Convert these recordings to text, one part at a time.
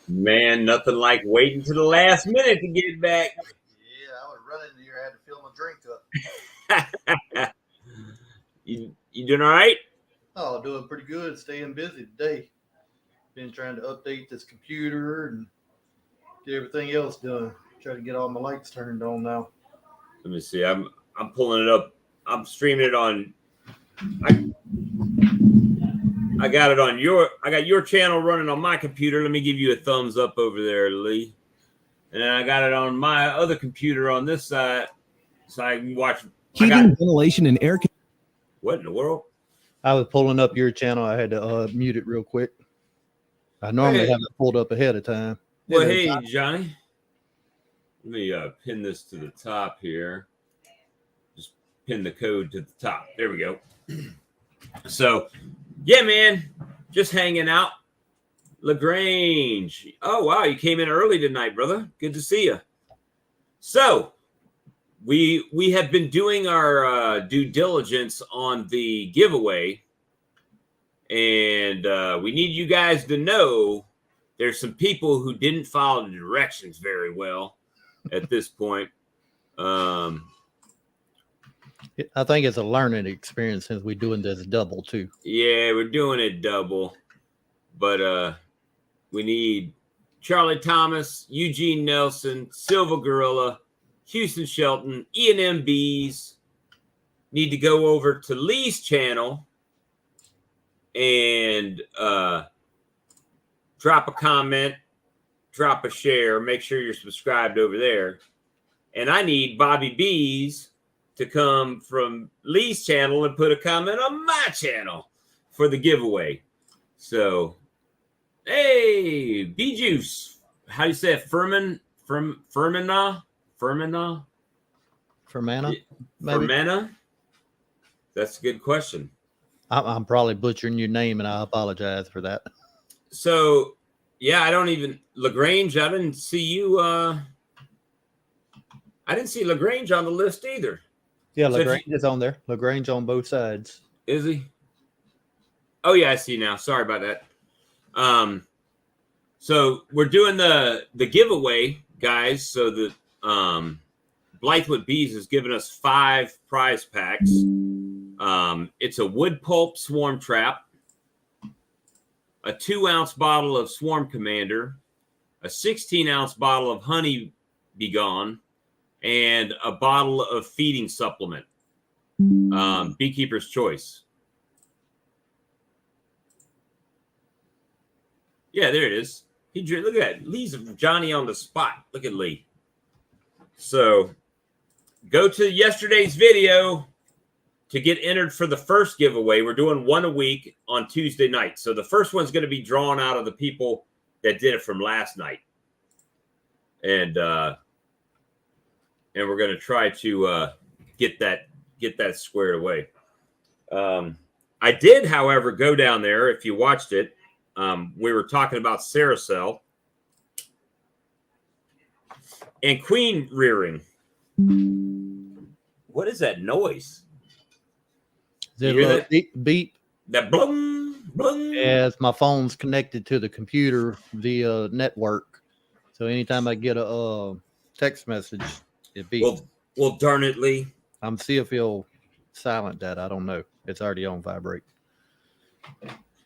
Man, nothing like waiting to the last minute to get back. Yeah, I was running here. I had to fill my drink up. You doing all right? Oh, doing pretty good. Staying busy today. Been trying to update this computer and get everything else done. Try to get all my lights turned on now. Let me see. I'm pulling it up. I'm streaming it on. I got it on I got your channel running on my computer. Let me give you a thumbs up over there, Lee. And then I got it on my other computer on this side, so I can watch. Heating, ventilation, and air. What in the world? I was pulling up your channel. I had to mute it real quick. I normally have it pulled up ahead of time. Well, hey, Johnny. Let me pin this to the top here. Just pin the code to the top. There we go. So, yeah, man, just hanging out. LaGrange. Oh, wow, you came in early tonight, brother. Good to see you. So, we have been doing our due diligence on the giveaway, and we need you guys to know there's some people who didn't follow the directions very well at this point. I think it's a learning experience since we're doing this double too. Yeah, we're doing it double, but we need Charlie Thomas, Eugene Nelson, Silver Gorilla, Houston Shelton, E&M Bees. Need to go over to Lee's channel and drop a comment, drop a share, make sure you're subscribed over there. And I need Bobby Bees to come from Lee's channel and put a comment on my channel for the giveaway. So, hey, Bee Juice. How do you say it? Fermana? Fermana? That's a good question. I'm probably butchering your name, and I apologize for that. So, yeah, I don't even LaGrange. I didn't see you. I didn't see LaGrange on the list either. Yeah, LaGrange is on there. LaGrange on both sides. Is he? Oh yeah, I see now. Sorry about that. So we're doing the giveaway, guys. So the Blythewood Bees has given us 5 prize packs. It's a wood pulp swarm trap, a 2-ounce bottle of Swarm Commander, a 16-ounce bottle of Honey Begone, and a bottle of feeding supplement. Beekeeper's Choice. Yeah, there it is. Look at that. Lee's Johnny on the spot. Look at Lee. So go to yesterday's video. to get entered for the first giveaway, we're doing one a week on Tuesday night. So the first one's going to be drawn out of the people that did it from last night. And we're going to try to get that squared away. I did, however, go down there. If you watched it, we were talking about Saracel and queen rearing. What is that noise? Is it a little beep? That blung, blung. Yes, my phone's connected to the computer via network. So anytime I get a text message, it beeps. Well, darn it, Lee. I'm see if he'll silent that. I don't know. It's already on vibrate.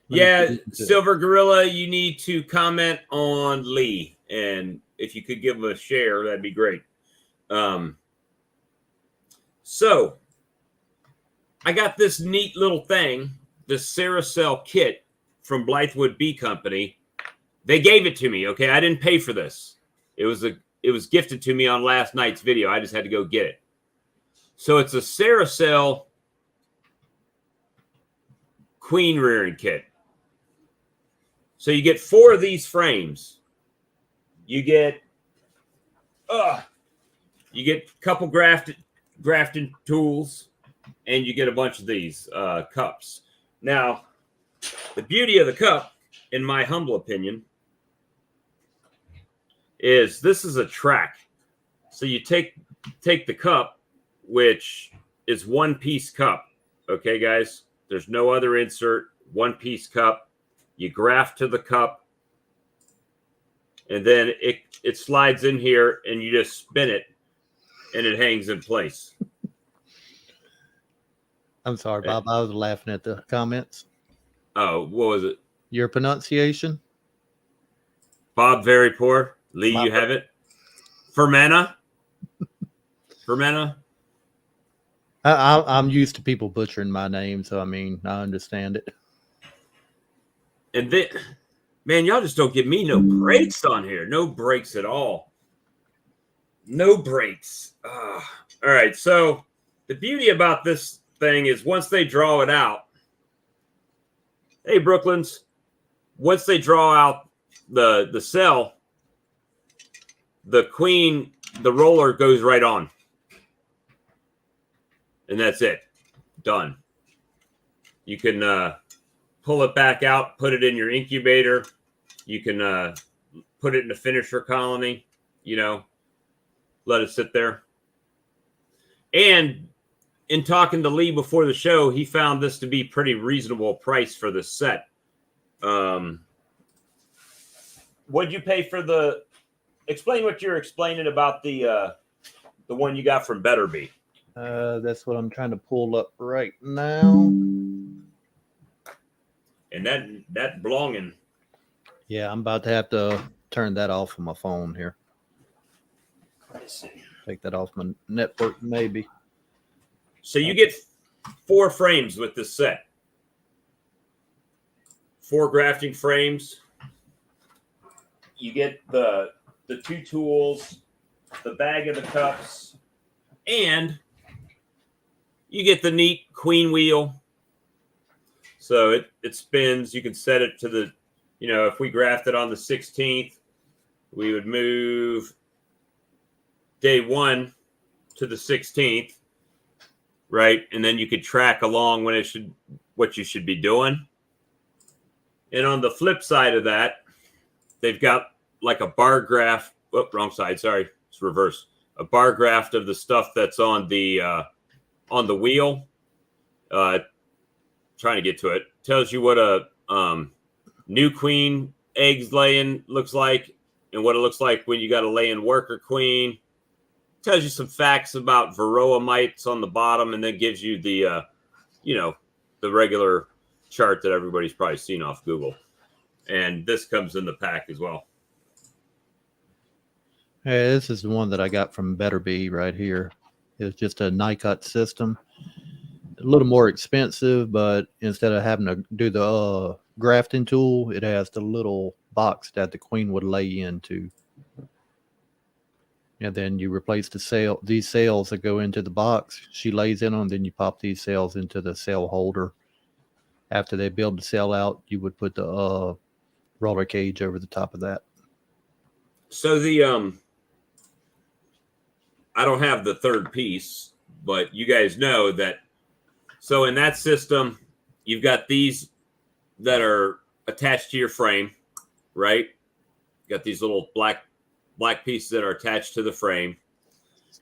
Yeah, Silver Gorilla, you need to comment on Lee, and if you could give him a share, that'd be great. So I got this neat little thing, this Saracel kit from Blythewood Bee Company. They gave it to me. Okay, I didn't pay for this. It was gifted to me on last night's video. I just had to go get it. So it's a Saracel queen rearing kit. So you get 4 of these frames. You get a couple grafting tools, and you get a bunch of these cups. Now, the beauty of the cup, in my humble opinion, is this is a track. So you take the cup, which is one-piece cup. Okay, guys? There's no other insert, one-piece cup. You graft to the cup, and then it slides in here, and you just spin it, and it hangs in place. I'm sorry, Bob. I was laughing at the comments. Oh, what was it? Your pronunciation? Bob, very poor. Lee, Bob, you have it. Fermenta. Fermenta. I'm used to people butchering my name, so I mean, I understand it. And then, man, y'all just don't give me no breaks on here. No breaks at all. No breaks. All right. So the beauty about this thing is once they draw it out, hey, Brooklyns, once they draw out the cell, the queen, the roller goes right on. And that's it. Done. You can pull it back out, put it in your incubator. You can put it in a finisher colony, let it sit there. And in talking to Lee before the show, he found this to be pretty reasonable price for the set. What'd you pay for explain what you're explaining about the one you got from Better Bee. That's what I'm trying to pull up right now. And that belonging. Yeah, I'm about to have to turn that off on my phone here. Take that off my network, maybe. So you get 4 frames with this set. 4 grafting frames. You get the 2 tools, the bag of the cups, and you get the neat queen wheel. So it spins. You can set it to the, if we grafted on the 16th, we would move day 1 to the 16th, right? And then you could track along what you should be doing. And on the flip side of that, they've got like a bar graph. Oh, wrong side. Sorry, it's reverse. A bar graph of the stuff that's on the wheel. Trying to get to it. Tells you what a new queen eggs laying looks like and what it looks like when you got a laying worker queen. Tells you some facts about varroa mites on the bottom, and then gives you the the regular chart that everybody's probably seen off Google. And this comes in the pack as well. Hey, this is the one that I got from Better Bee right here. It's just a NICOT system. A little more expensive, but instead of having to do the grafting tool, it has the little box that the queen would lay into. And then you replace these sails that go into the box. She lays in them, then you pop these sails into the sail holder. After they build the sail out, you would put the roller cage over the top of that. So the I don't have the third piece, but you guys know that. So in that system, you've got these that are attached to your frame, right? You got these little black pieces that are attached to the frame.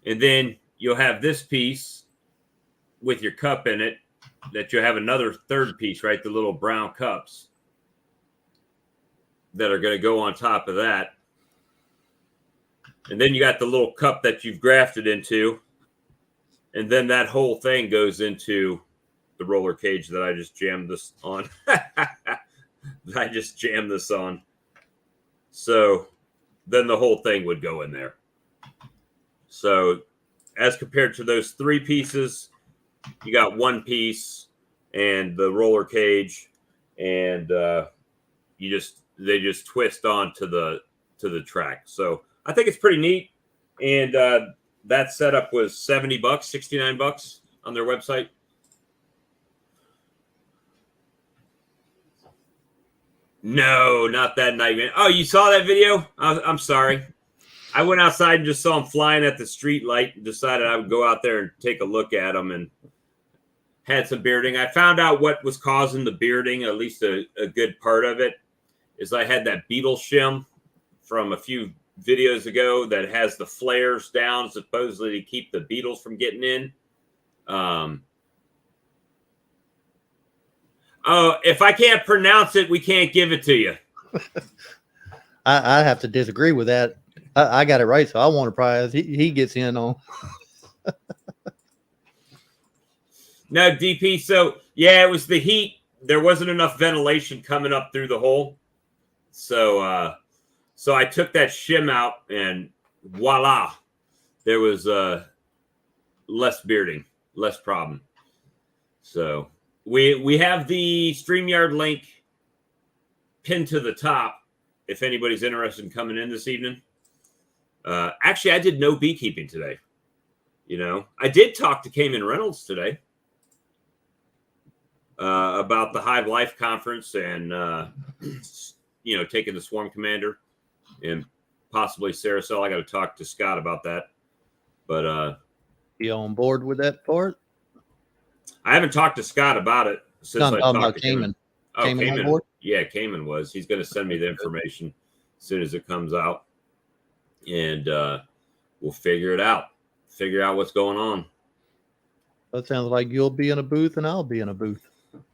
And then you'll have this piece with your cup in it that you'll have another third piece, right? The little brown cups that are going to go on top of that. And then you got the little cup that you've grafted into. And then that whole thing goes into the roller cage that I just jammed this on. So then the whole thing would go in there. So as compared to those three pieces, you got one piece and the roller cage, and they just twist on to the track. So I think it's pretty neat. And that setup was $70, $69 on their website. No, not that night, man. Oh, you saw that video? I'm sorry. I went outside and just saw them flying at the street light and decided I would go out there and take a look at them, and had some bearding. I found out what was causing the bearding, at least a good part of it, is I had that beetle shim from a few videos ago that has the flares down supposedly to keep the beetles from getting in. Oh, if I can't pronounce it, we can't give it to you. I have to disagree with that. I got it right, so I want a prize. He gets in on. No, DP. So, yeah, it was the heat. There wasn't enough ventilation coming up through the hole. So I took that shim out, and voila, there was less bearding, less problem. So we have the StreamYard link pinned to the top if anybody's interested in coming in this evening. Actually, I did no beekeeping today. I did talk to Cayman Reynolds today about the Hive Life Conference and, taking the Swarm Commander and possibly Saracel. I got to talk to Scott about that. But you on board with that part? I haven't talked to Scott about it since I talked about to Cayman. Oh, Cayman on board? Yeah, Cayman was. He's going to send me the information as soon as it comes out. And we'll figure it out. Figure out what's going on. That sounds like you'll be in a booth and I'll be in a booth.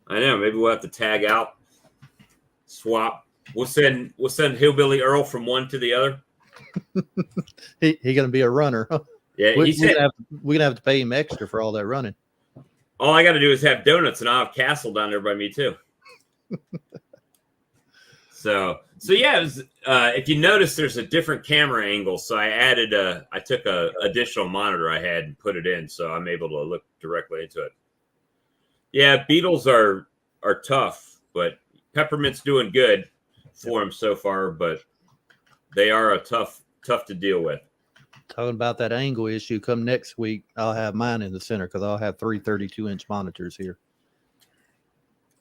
I know. Maybe we'll have to tag out, swap. We'll send Hillbilly Earl from one to the other. He gonna be a runner. Yeah, we're gonna have to pay him extra for all that running. All I got to do is have donuts, and I'll have Castle down there by me too. So yeah, it was, if you notice, there's a different camera angle. So I took a additional monitor I had and put it in, so I'm able to look directly into it. Yeah, beetles are tough, but Peppermint's doing good for them so far, but they are a tough to deal with. Talking about that angle issue, come next week, I'll have mine in the center because I'll have 3 32-inch monitors here.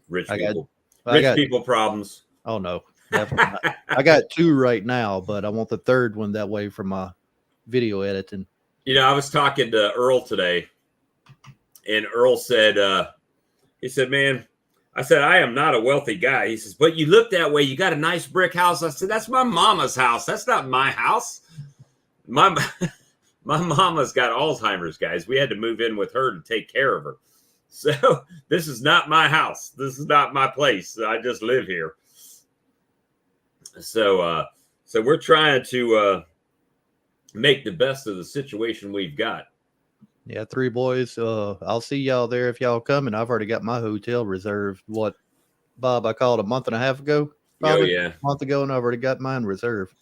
Rich people problems. Oh, no. Definitely not. I got 2 right now, but I want the third one that way for my video editing. I was talking to Earl today, and Earl said, he said, man, I said, I am not a wealthy guy. He says, but you look that way. You got a nice brick house. I said, that's my mama's house. That's not my house. My mama's got Alzheimer's, guys. We had to move in with her to take care of her. So this is not my house. This is not my place. I just live here. So we're trying to make the best of the situation we've got. Yeah, 3 boys. I'll see y'all there if y'all come, and I've already got my hotel reserved. What, Bob, I called a month and a half ago? Probably, a month ago, and I've already got mine reserved.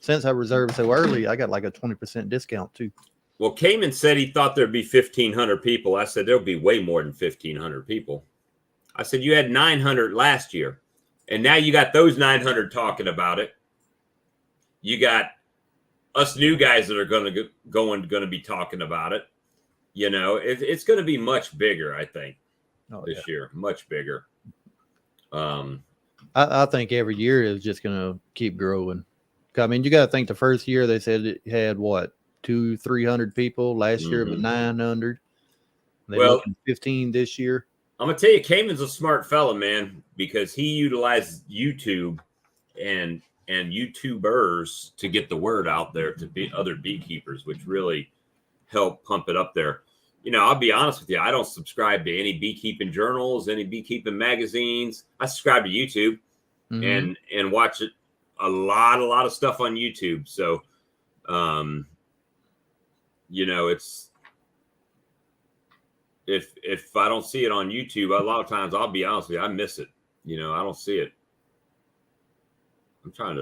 Since I reserved so early, I got like a 20% discount too. Well, Cayman said he thought there'd be 1,500 people. I said, there'll be way more than 1,500 people. I said, you had 900 last year, and now you got those 900 talking about it. You got us new guys that are going to be talking about it. You know, it's going to be much bigger, I think, this year, much bigger. I think every year is just going to keep growing. I mean, you got to think the first year they said it had what 200-300 people. Last year it was 900. They're looking 15 this year. I'm gonna tell you, Cayman's a smart fella, man, because he utilizes YouTube and YouTubers to get the word out there to other beekeepers, which really help pump it up there. You know, I'll be honest with you, I don't subscribe to any beekeeping journals, any beekeeping magazines. I subscribe to YouTube and watch it a lot of stuff on YouTube. So, you know, it's if I don't see it on YouTube, a lot of times I'll be honest with you, I miss it. You know, I don't see it. I'm trying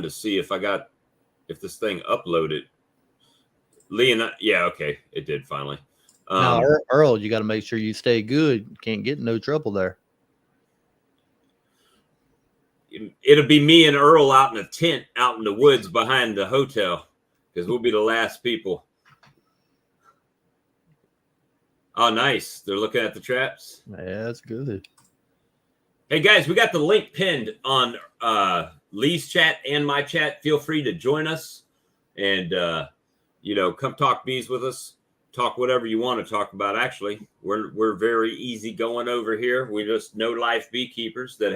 to see if this thing uploaded. Lee and yeah, okay, it did finally. Now, Earl, you got to make sure you stay good. Can't get in no trouble there. It'll be me and Earl out in a tent out in the woods behind the hotel because we'll be the last people. Oh, nice. They're looking at the traps. Yeah, that's good. Hey, guys, we got the link pinned on Lee's chat and my chat. Feel free to join us and, you know, come talk bees with us. Talk whatever you want to talk about. Actually, we're very easy going over here. We just no-life beekeepers that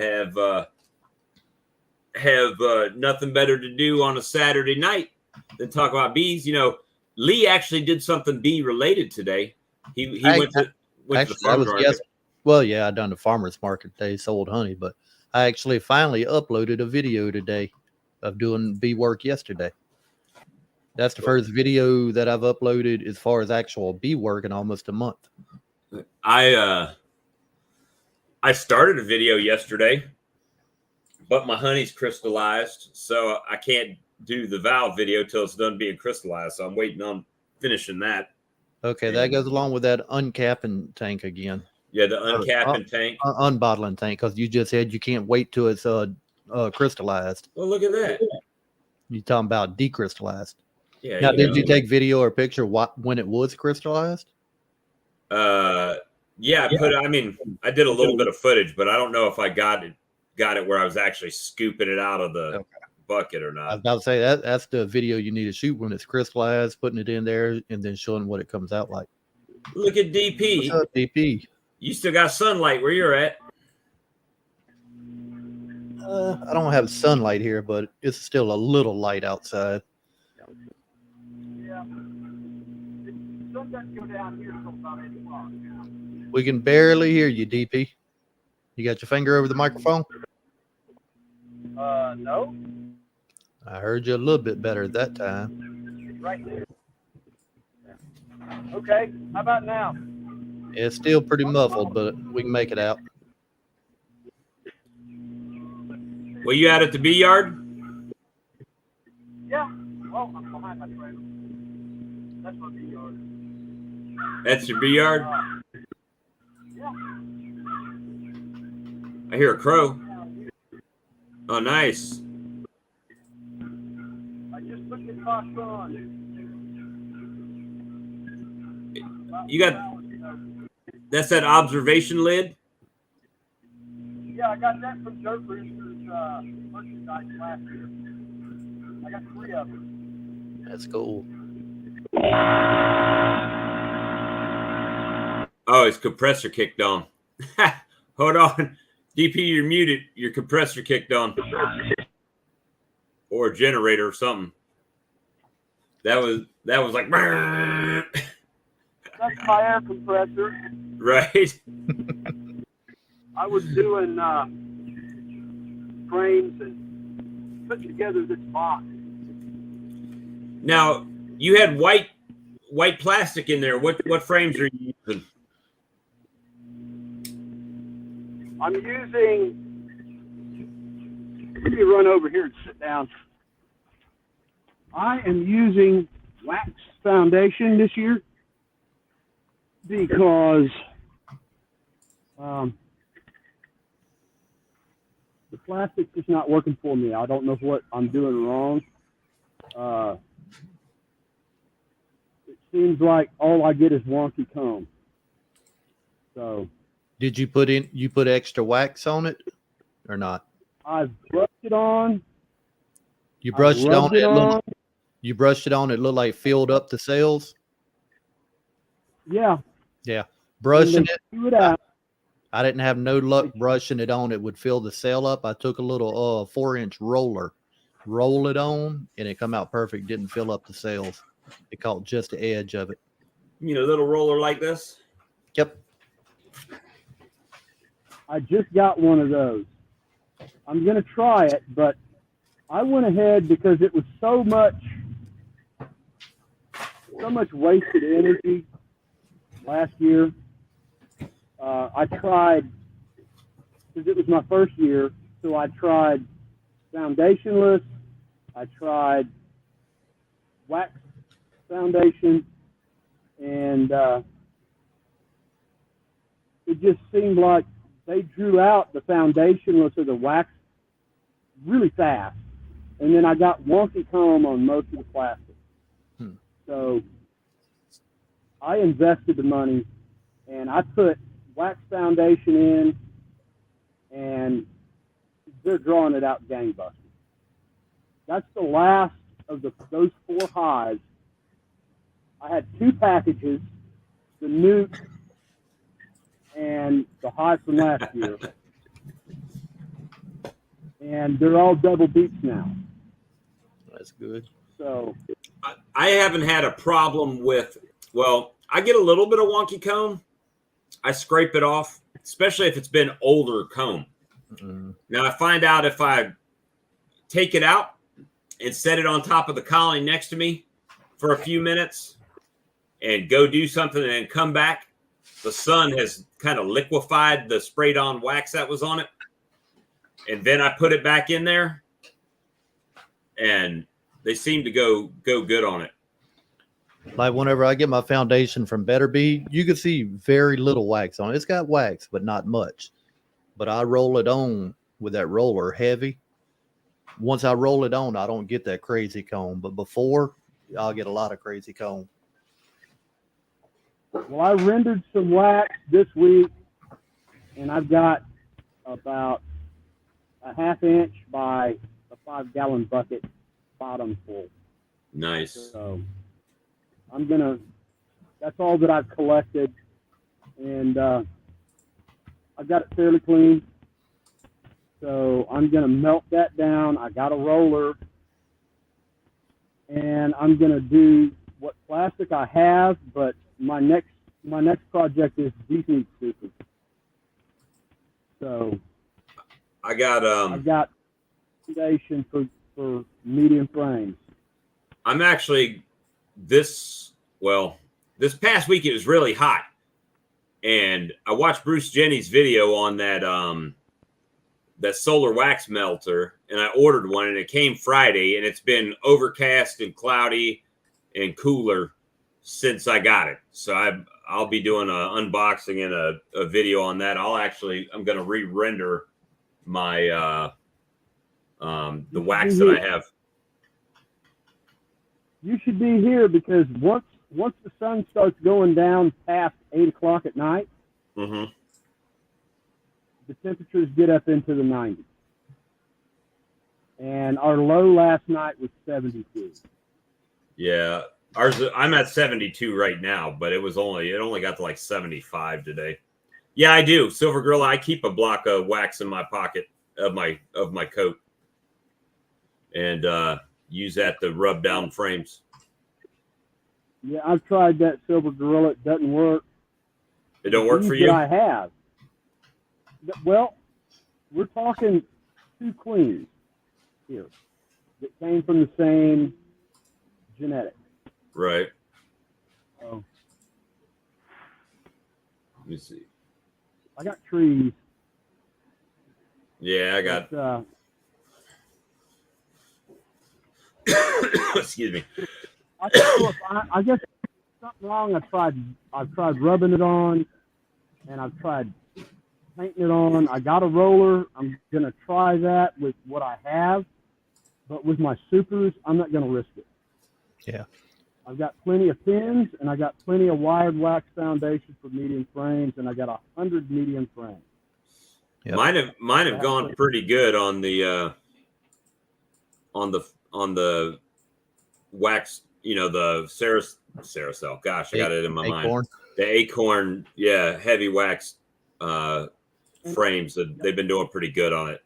have nothing better to do on a Saturday night than talk about bees. You know, Lee actually did something bee related today. He went to the farmer's market. Well, yeah, I done the farmer's market today, sold honey, but I actually finally uploaded a video today of doing bee work yesterday. That's the first video that I've uploaded as far as actual bee work in almost a month. I started a video yesterday, but my honey's crystallized, so I can't do the valve video till it's done being crystallized. So I'm waiting on finishing that. Okay, that goes along with that uncapping tank again. Yeah, the uncapping tank. Unbottling tank, because you just said you can't wait till it's crystallized. Well, look at that. You're talking about decrystallized. Yeah. Now, did you take video or picture when it was crystallized? Yeah, I did a little bit of footage, but I don't know if I got it where I was actually scooping it out of the bucket or not. I was about to say that's the video you need to shoot when it's crystallized, putting it in there, and then showing what it comes out like. Look at DP. What's up, DP? You still got sunlight where you're at. I don't have sunlight here, but it's still a little light outside. Yeah. The sun doesn't go down here until about 8 o'clock. We can barely hear you, DP. You got your finger over the microphone? No. I heard you a little bit better that time. Right there. Okay. How about now? It's still pretty muffled, but we can make it out. Were you out at the bee yard? Yeah. Well, I'm behind my trailer. That's my bee yard. That's your bee yard? Yeah. I hear a crow. Oh, nice. I just put the box on. You got that's that observation lid? Yeah, I got that from Dirt Roosters merchandise last year. I got 3 of them. That's cool. Oh, his compressor kicked on. Hold on. DP, you're muted. Your compressor kicked on. Or a generator or something. That was like That's my air compressor. right. I was doing frames and putting together this box. Now, you had white plastic in there. What frames are you using? I'm using. Let me run over here and sit down. I am using wax foundation this year because the plastic is not working for me. I don't know what I'm doing wrong. it seems like all I get is wonky comb. So Did you put extra wax on it or not? I've brushed it on. You brushed it on. Rubbed it on. You brushed it on. It looked like filled up the sails. Yeah. Yeah, brushing And they it. chew it out. I didn't have no luck brushing it on. It would fill the sail up. I took a little 4-inch roller, roll it on, and it come out perfect. Didn't fill up the sails. It caught just the edge of it. You know, a little roller like this. Yep. I just got one of those. I'm going to try it, but I went ahead because it was so much wasted energy last year. I tried, because it was my first year, so I tried foundationless. I tried wax foundation, and it just seemed like they drew out the foundationless or the wax really fast. And then I got wonky comb on most of the plastic. So I invested the money, and I put wax foundation in, and they're drawing it out gangbusters. That's the last of those 4 hives. I had 2 packages, the Newt and the hive from last year. And they're all double beaks now. That's good. So I haven't had a problem with, well, I get a little bit of wonky comb. I scrape it off, especially if it's been older comb. Now I find out if I take it out and set it on top of the colony next to me for a few minutes and go do something and then come back, the sun has kind of liquefied the sprayed on wax that was on it. And then I put it back in there, and they seem to go good on it. Like whenever I get my foundation from Better Bee, you can see very little wax on it. It's got wax, but not much. But I roll it on with that roller heavy. Once I roll it on, I don't get that crazy comb. But before, I'll get a lot of crazy comb. well, I rendered some wax this week, and I've got about a 1/2 inch by a 5-gallon bucket bottom full. Nice. So that's all that I've collected, and I've got it fairly clean. So I'm going to melt that down. I got a roller, and I'm going to do what plastic I have, but my next project is decent super. So I've got foundation for medium frames. I'm actually this past week it was really hot, and I watched Bruce Jenny's video on that solar wax melter, and I ordered one, and it came Friday, and it's been overcast and cloudy and cooler since I got it. So I'll be doing an unboxing and a video on that. I'm going to re-render my the wax that I have. You should be here, because once the sun starts going down past 8 o'clock at night, Mm-hmm. the temperatures get up into the 90s. And our low last night was 72. Yeah, I'm at 72 right now, but it only got to like 75 today. Yeah, I do. Silver Gorilla, I keep a block of wax in my pocket of my coat, and use that to rub down frames. Yeah, I've tried that Silver Gorilla. It doesn't work. It don't work for you? That I have. Well, we're talking 2 queens here that came from the same genetic. Right. So, let me see. I got trees. Yeah, I got. But, excuse me. I guess something wrong. I've tried rubbing it on, and I've tried painting it on. I got a roller. I'm gonna try that with what I have, But with my supers, I'm not going to risk it. Yeah. I've got plenty of pins, and I got plenty of wired wax foundation for medium frames, and I got 100 medium frames. Yep. Mine have gone pretty good on the wax. You know, the Saracel. Gosh, I got it in my mind. The Acorn, yeah, heavy wax frames. They've been doing pretty good on it.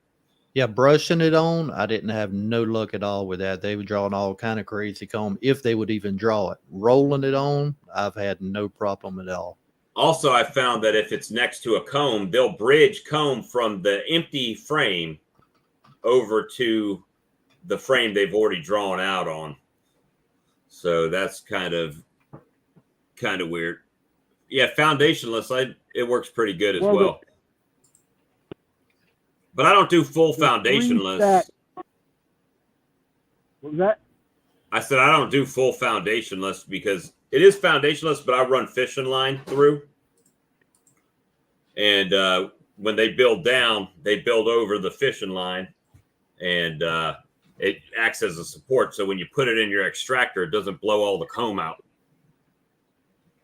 Yeah, brushing it on, I didn't have no luck at all with that. They were drawing all kind of crazy comb, if they would even draw it. Rolling it on, I've had no problem at all. Also, I found that if it's next to a comb, they'll bridge comb from the empty frame over to the frame they've already drawn out on. So that's kind of weird. Yeah, foundationless, it works pretty good as well. But I don't do full foundationless. What was that? I said I don't do full foundationless because it is foundationless, but I run fishing line through. And when they build down, they build over the fishing line, and it acts as a support. So when you put it in your extractor, it doesn't blow all the comb out.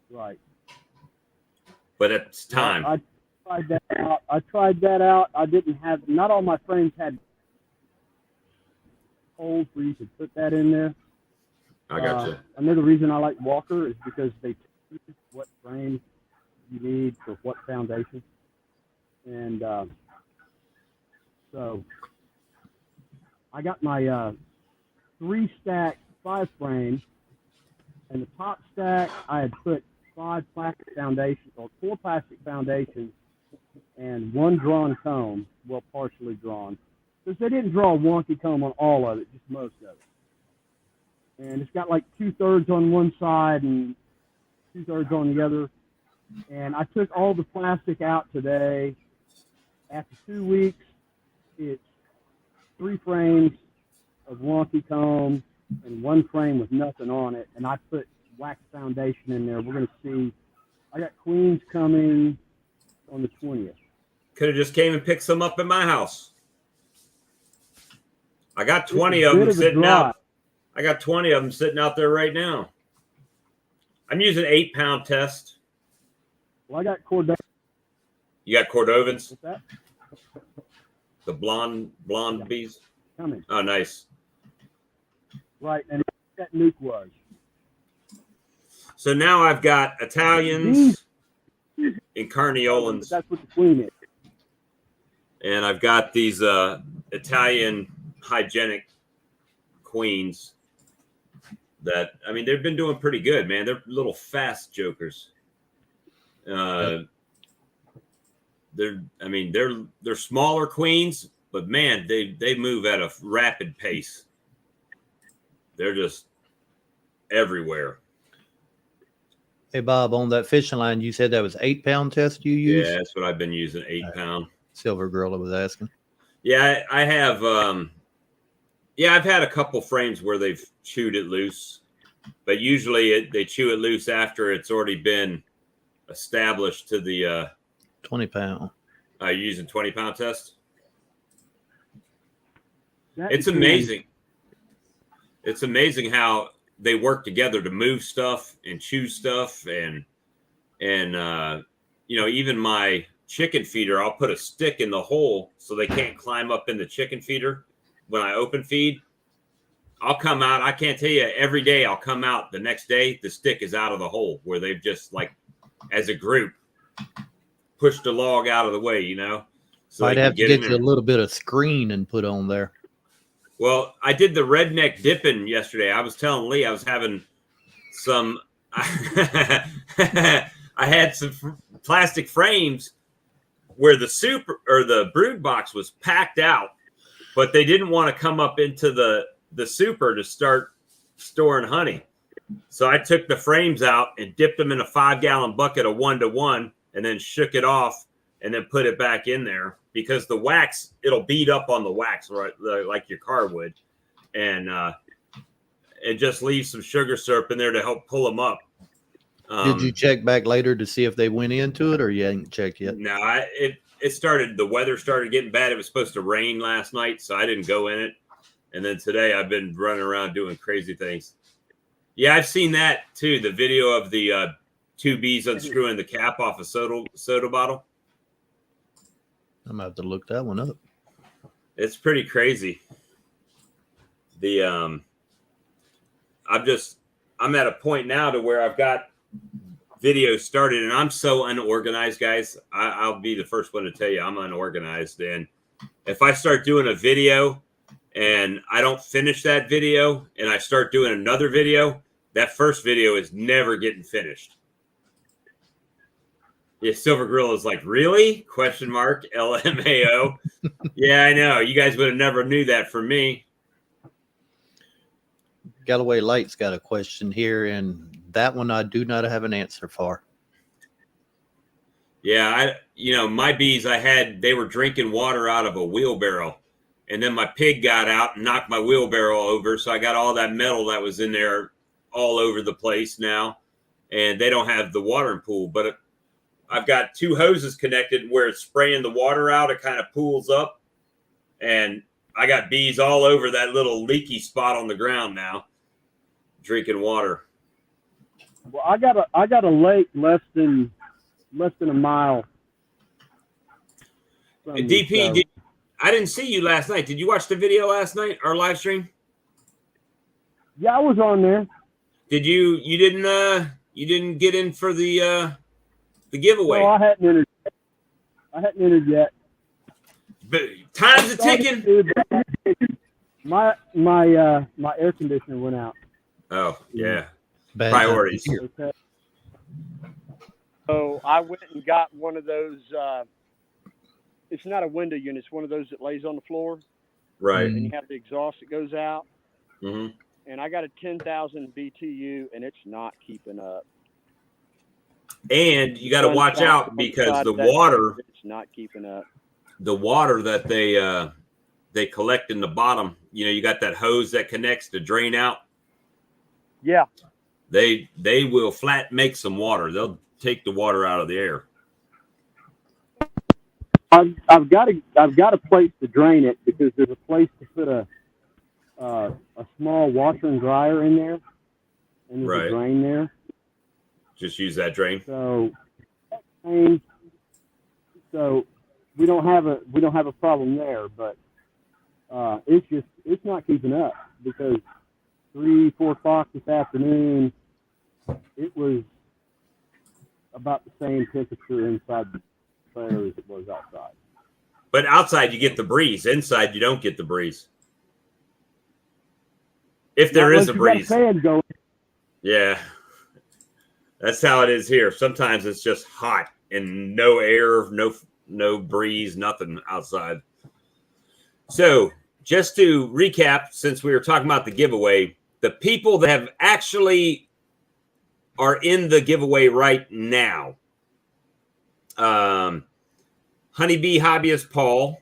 Right. But it's time. I tried that out. I didn't have, not all my frames had holes where you could put that in there. I got you. Another reason I like Walker is because they tell you what frame you need for what foundation. And so I got my 3-stack 5-frame, and the top stack I had put 5 plastic foundations, or 4 plastic foundations, and 1 drawn comb, well, partially drawn. Because they didn't draw a wonky comb on all of it, just most of it. And it's got like 2/3 on one side and 2/3 on the other. And I took all the plastic out today. After 2 weeks, it's 3 frames of wonky comb and 1 frame with nothing on it. And I put wax foundation in there. We're going to see. I got queens coming on the 20th. Could have just came and picked some up at my house. I got 20 of them sitting out. I got 20 of them sitting out there right now. I'm using 8-pound test. Well, I got Cordova. You got Cordovans? What's that? The blonde bees? Coming. Oh, nice. Right, and that nuke was. So now I've got Italians and Carniolans. That's what the queen is. And I've got these Italian hygienic queens that, I mean, they've been doing pretty good, man. They're little fast jokers. They're smaller queens, but man, they move at a rapid pace. They're just everywhere. Hey, Bob, on that fishing line, you said that was 8-pound test you used? Yeah, that's what I've been using, 8-pound. Silver Gorilla was asking. Yeah, I have. I've had a couple frames where they've chewed it loose, but usually they chew it loose after it's already been established to the 20-pound. Using 20-pound test. It's amazing. It's amazing how they work together to move stuff and chew stuff, and even my chicken feeder, I'll put a stick in the hole so they can't climb up in the chicken feeder when I open feed. I'll come out. I can't tell you, every day I'll come out. The next day, the stick is out of the hole where they've just, like, as a group, pushed the log out of the way, So I'd have to get you a little bit of screen and put on there. Well, I did the redneck dipping yesterday. I was telling Lee I was having some I had some plastic frames where the soup or the brood box was packed out, but they didn't want to come up into the super to start storing honey. So I took the frames out and dipped them in a 5-gallon bucket of 1-to-1 and then shook it off and then put it back in there, because the wax, it'll beat up on the wax, right, like your car would. And it just leaves some sugar syrup in there to help pull them up. Did you check back later to see if they went into it, or you ain't checked yet? No, the weather started getting bad. It was supposed to rain last night, so I didn't go in it. And then today I've been running around doing crazy things. Yeah, I've seen that too. The video of the 2 bees unscrewing the cap off a soda bottle. I'm gonna have to look that one up. It's pretty crazy. I'm at a point now to where I've got videos started, and I'm so unorganized, guys. I'll be the first one to tell you I'm unorganized. And if I start doing a video and I don't finish that video and I start doing another video, that first video is never getting finished. Yeah, Silver Grill is like, really? Question mark, LMAO. Yeah, I know. You guys would have never knew that from me. Galloway Light's got a question here, and that one I do not have an answer for. Yeah, my bees, they were drinking water out of a wheelbarrow, and then my pig got out and knocked my wheelbarrow over, so I got all that metal that was in there all over the place now, and they don't have the watering pool, but I've got 2 hoses connected where it's spraying the water out. It kind of pools up, and I got bees all over that little leaky spot on the ground now, drinking water. Well, I got a lake less than a mile. From DP, I didn't see you last night. Did you watch the video last night, our live stream? Yeah, I was on there. Did you? You didn't get in for the giveaway? No, I hadn't entered yet. But time's a ticking. My air conditioner went out. Oh yeah, Bad priorities. Okay. So I went and got one of those. It's not a window unit. It's one of those that lays on the floor. Right. And you have the exhaust that goes out. Mm-hmm. And I got a 10,000 BTU, and it's not keeping up. And you got to watch out because the water, it's not keeping up. The water that they collect in the bottom, you got that hose that connects to drain out. Yeah. They will flat make some water. They'll take the water out of the air. I've got a place to drain it because there's a place to put a small washer and dryer in there, and there's a drain there. Just use that drain. So we don't have a problem there, but it's not keeping up because 3-4 o'clock this afternoon it was about the same temperature inside the trailer as it was outside. But outside you get the breeze. Inside you don't get the breeze. If there is a breeze. Fan going. Yeah. That's how it is here. Sometimes it's just hot and no air, no breeze, nothing outside. So just to recap, since we were talking about the giveaway, the people that have actually are in the giveaway right now. Honeybee Hobbyist Paul,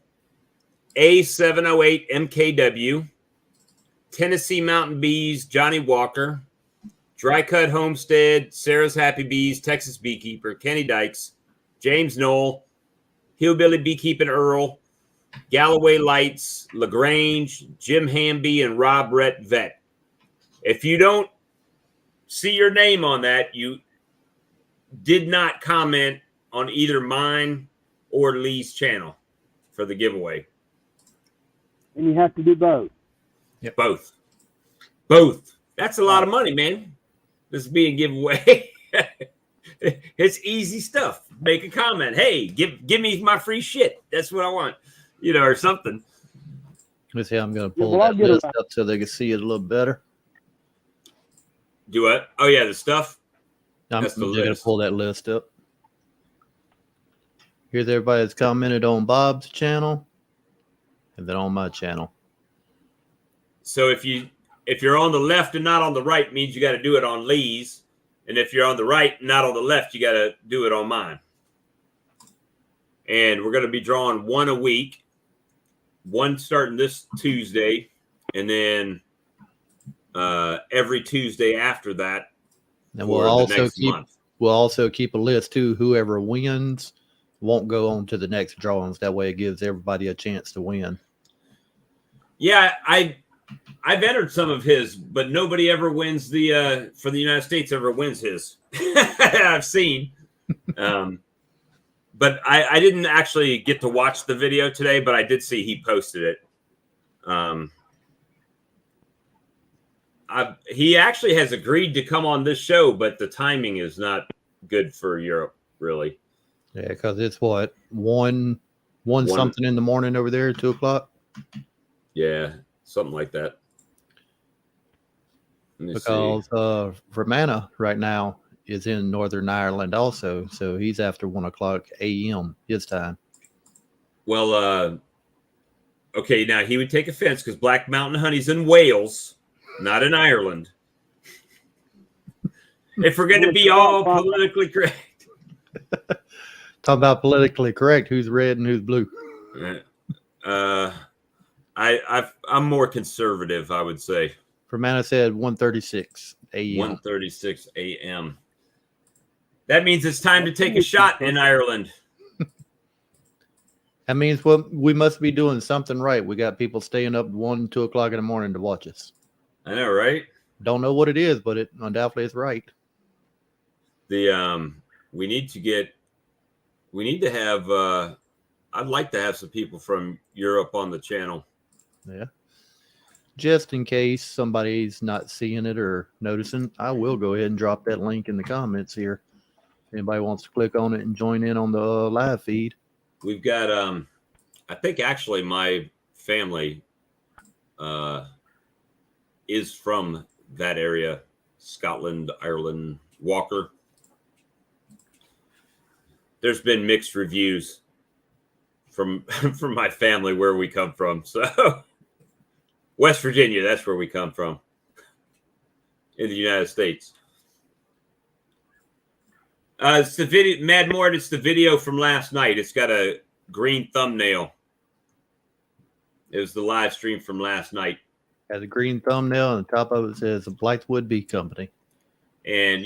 A708 MKW, Tennessee Mountain Bees Johnny Walker, Dry Cut Homestead, Sarah's Happy Bees, Texas Beekeeper, Kenny Dykes, James Knoll, Hillbilly Beekeeping Earl, Galloway Lights, LaGrange, Jim Hamby, and Rob Rhett Vet. If you don't see your name on that, you did not comment on either mine or Lee's channel for the giveaway. And you have to do both. Yep. Both. That's a lot of money, man. This is being giveaway. It's easy stuff. Make a comment. Hey, give me my free shit. That's what I want. Or something. Let's see. I'm going to pull that list up so they can see it a little better. Do what? Oh yeah, the stuff. I'm just going to pull that list up. Here's everybody that's commented on Bob's channel, and then on my channel. So if you're on the left and not on the right, means you got to do it on Lee's, and if you're on the right and not on the left, you got to do it on mine. And we're going to be drawing one a week, one starting this Tuesday, and then every Tuesday after that. And we'll also keep a list too. Whoever wins won't go on to the next drawings. That way it gives everybody a chance to win. Yeah, I've entered some of his, but nobody ever wins the for the United States ever wins his. I've seen. But I didn't actually get to watch the video today, but I did see he posted it. He actually has agreed to come on this show, but the timing is not good for Europe, really. Yeah, because it's what one something in the morning over there at 2:00. Yeah, something like that. Because Romana right now is in Northern Ireland also, so he's after 1:00 a.m. his time. Well, okay, now he would take offense because Black Mountain Honey's in Wales, not in Ireland. If we're going to be all politically correct. Talk about politically correct. Who's red and who's blue? I'm more conservative, I would say. Romana said 1:36 a.m. 1:36 a.m. That means it's time to take a shot in Ireland. That means we must be doing something right. We got people staying up 1, 2 o'clock in the morning to watch us. I know, right? Don't know what it is, but it undoubtedly is right. We need to have I'd like to have some people from Europe on the channel. Yeah. Just in case somebody's not seeing it or noticing, I will go ahead and drop that link in the comments here. Anybody wants to click on it and join in on the live feed. We've got I think actually my family is from that area, Scotland, Ireland, Walker. There's been mixed reviews from my family where we come from. So West Virginia, that's where we come from in the United States. It's the video, Mad Mort. It's the video from last night. It's got a green thumbnail. It was the live stream from last night. Has a green thumbnail, and the top of it says Blythewood Bee Company. And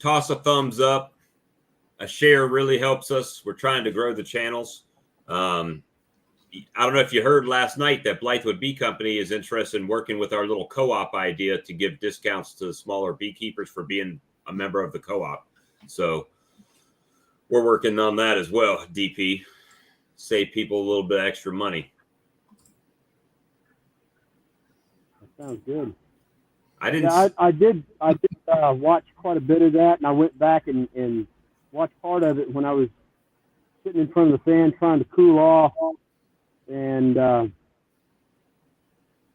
toss a thumbs up. A share really helps us. We're trying to grow the channels. I don't know if you heard last night that Blythewood Bee Company is interested in working with our little co-op idea to give discounts to smaller beekeepers for being a member of the co-op. So we're working on that as well, DP. Save people a little bit extra money. That sounds good. I did watch quite a bit of that, and I went back and watched part of it when I was sitting in front of the fan trying to cool off. And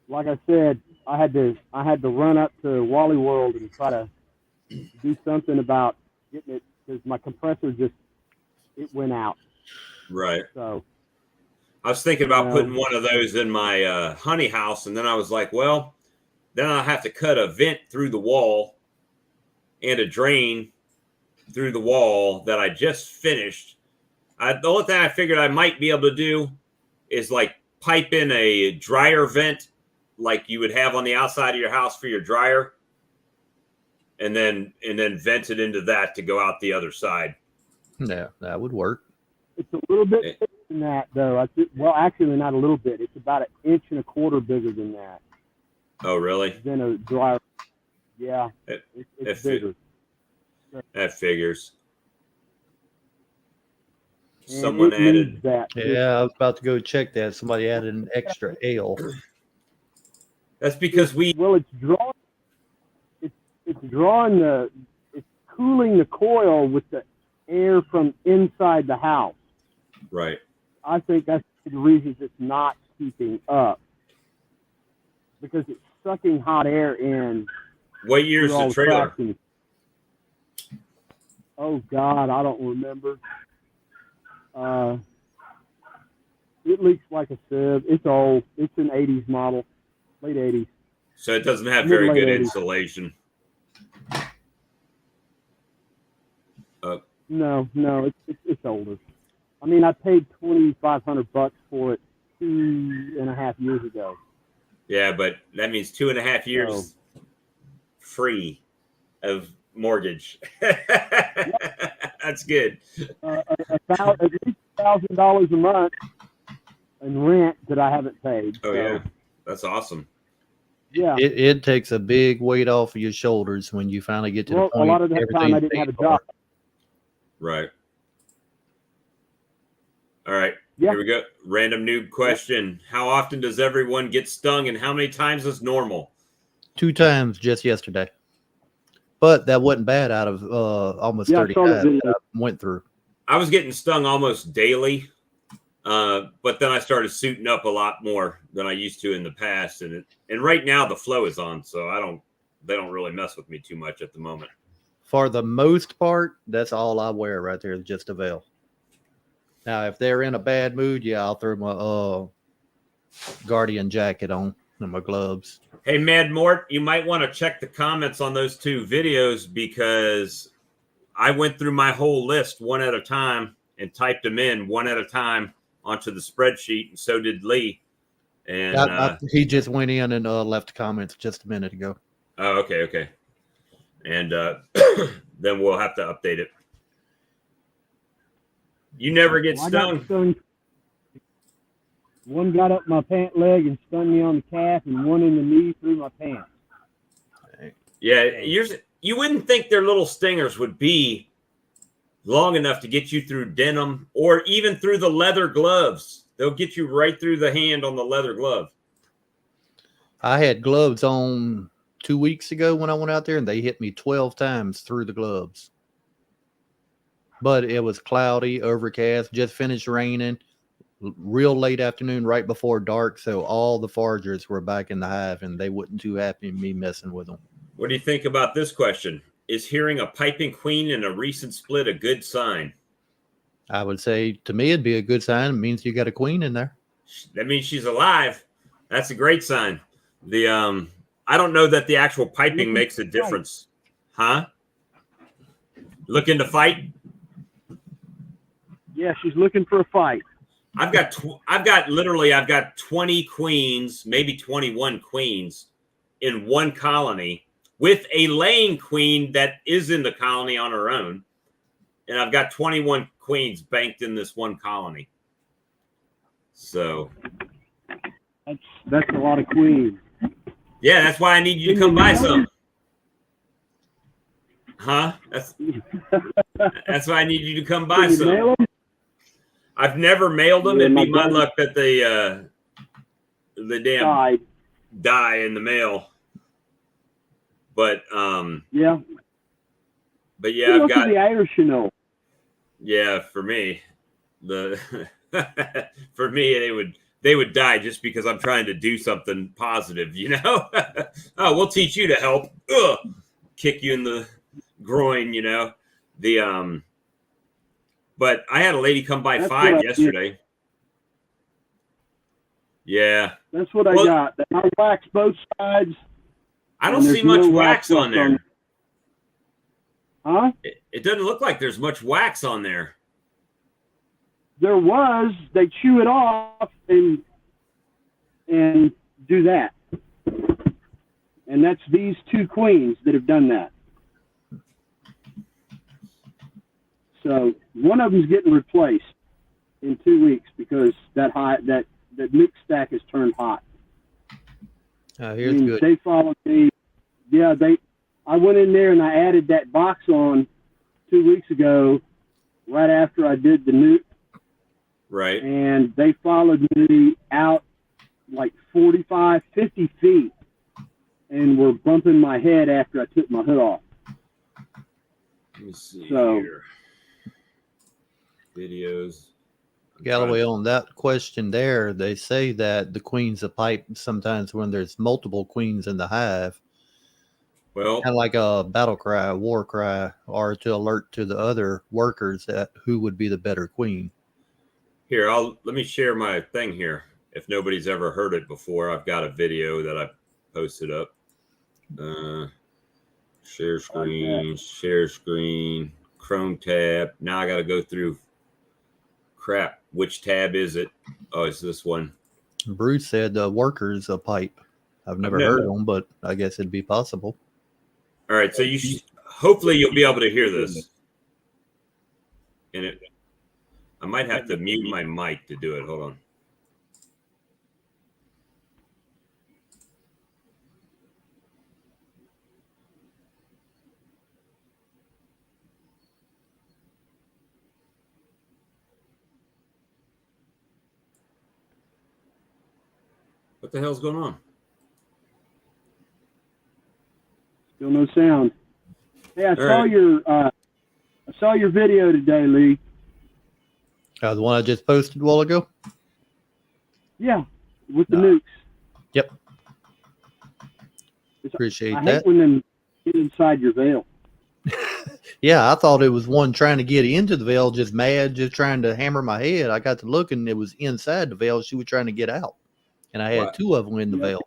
like I said, I had to run up to Wally World and try to do something about getting it, because my compressor it went out. Right. So I was thinking about putting one of those in my honey house, and then I was like, well, then I'll have to cut a vent through the wall and a drain through the wall that I just finished. The only thing I figured I might be able to do is like pipe in a dryer vent like you would have on the outside of your house for your dryer, and then vent it into that to go out the other side. Yeah, that would work. It's a little bit bigger than that, though. Well, actually, not a little bit. It's about 1.25 inches bigger than that. Oh, really? Than a dryer. Yeah, it's bigger. That figures. And someone added that. Yeah, I was about to go check that. Somebody added an extra ale. That's because it's cooling the coil with the air from inside the house. Right. I think that's the reason it's not keeping up, because it's sucking hot air in. What year's the trailer? Oh God, I don't remember. It leaks like a sieve. It's old. It's an 80s model, late 80s. So it doesn't have very good insulation. No, it's older. I mean, I paid $2,500 for it 2.5 years ago. Yeah, but that means 2.5 years free of mortgage. That's good. At least $1,000 a month in rent that I haven't paid. Oh, so. That's awesome. Yeah. It takes a big weight off of your shoulders when you finally get to Well, the a point. lot of that time I didn't have a job. Right. All right. Yeah. Here we go. Random noob question. How often does everyone get stung and how many times is normal? 2 times just yesterday. But that wasn't bad out of almost Yeah, I 30 saw that times video. that I went through. I was getting stung almost daily, but then I started suiting up a lot more than I used to in the past. And right now the flow is on, so they don't really mess with me too much at the moment. For the most part, that's all I wear right there is just a veil. Now, if they're in a bad mood, yeah, I'll throw my Guardian jacket on and my gloves. Hey, Mad Mort, you might want to check the comments on those 2 videos because I went through my whole list one at a time and typed them in one at a time onto the spreadsheet, and so did Lee. And he just went in and left comments just a minute ago. Oh, okay. And then we'll have to update it. You never get Well, I stung? got stung. One got up my pant leg and stung me on the calf, and one in the knee through my pants. Yeah, you wouldn't think their little stingers would be long enough to get you through denim or even through the leather gloves. They'll get you right through the hand on the leather glove. I had gloves on 2 weeks ago when I went out there, and they hit me 12 times through the gloves. But it was cloudy, overcast, just finished raining, real late afternoon, right before dark. So all the foragers were back in the hive, and they wasn't too happy me messing with them. What do you think about this question? Is hearing a piping queen in a recent split a good sign? I would say to me it'd be a good sign. It means you got a queen in there. That means she's alive. That's a great sign. I don't know that the actual piping makes a difference. Huh? Looking to fight? Yeah, she's looking for a fight. I've got 20 queens, maybe 21 queens in one colony with a laying queen that is in the colony on her own. And I've got 21 queens banked in this one colony. So that's a lot of queens. Yeah, that's why I need you to come buy some. Huh? That's why I need you to come buy some. I've never mailed them. It'd be my luck that they damn die in the mail. But yeah. But yeah, I've got the Irish, you know. Yeah, for me, for me they would die just because I'm trying to do something positive, you know. Oh, we'll teach you to help. Ugh. Kick you in the groin, you know. But I had a lady come by 5 yesterday. Yeah. That's what I got. I waxed both sides. I don't see much wax on there. Huh? It doesn't look like there's much wax on there. There was. They chew it off and do that. And that's these 2 queens that have done that. So one of them's getting replaced in 2 weeks because that mix stack has turned hot. Here's good. They followed me. Yeah, I went in there and I added that box on 2 weeks ago, right after I did the nuke. Right. And they followed me out like 45, 50 feet and were bumping my head after I took my hood off. Let me see here. Videos. Galloway, on that question there, they say that the queen's a pipe sometimes when there's multiple queens in the hive. Well, kind of like a battle cry, a war cry, or to alert to the other workers that who would be the better queen. Here, let me share my thing here. If nobody's ever heard it before, I've got a video that I posted up. Share screen, Chrome tab. Now I got to go through. Crap, which tab is it? Oh, it's this one. Bruce said the workers a pipe. I've never heard them, but I guess it'd be possible. All right, so hopefully you'll be able to hear this. And I might have to mute my mic to do it. Hold on. What the hell's going on? Still no sound. Hey, I right. saw your video today, Lee. The one I just posted a while ago? Yeah, with the No. nukes. Yep. Appreciate I that. hate when them get inside your veil. Yeah, I thought it was one trying to get into the veil, just mad, just trying to hammer my head. I got to looking, it was inside the veil. She was trying to get out. And I had What? 2 of them in the veil.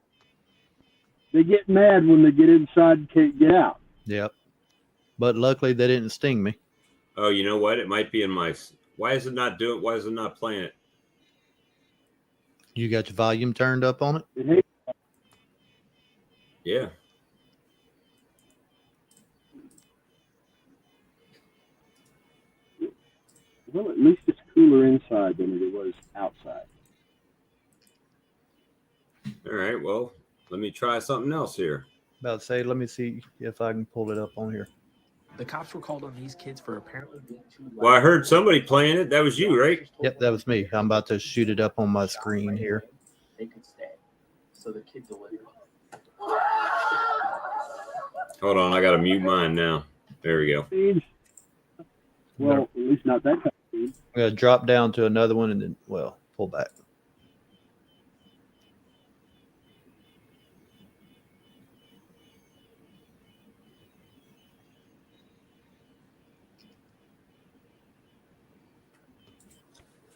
They get mad when they get inside and can't get out. Yep. But luckily they didn't sting me. Oh, you know what? It might be in my. Why is it not playing it? You got your volume turned up on it? It hates. Yeah. Well, at least it's cooler inside than it was outside. All right. Well, let me try something else here. About to say, let me see if I can pull it up on here. The cops were called on these kids for apparently being too loud. Well, I heard somebody playing it. That was you, right? Yep, that was me. I'm about to shoot it up on my screen here. They could stay. So the kid delivered. Hold on. I got to mute mine now. There we go. Speed. Well, at least not that kind of speed. I'm going to drop down to another one and then, well, pull back.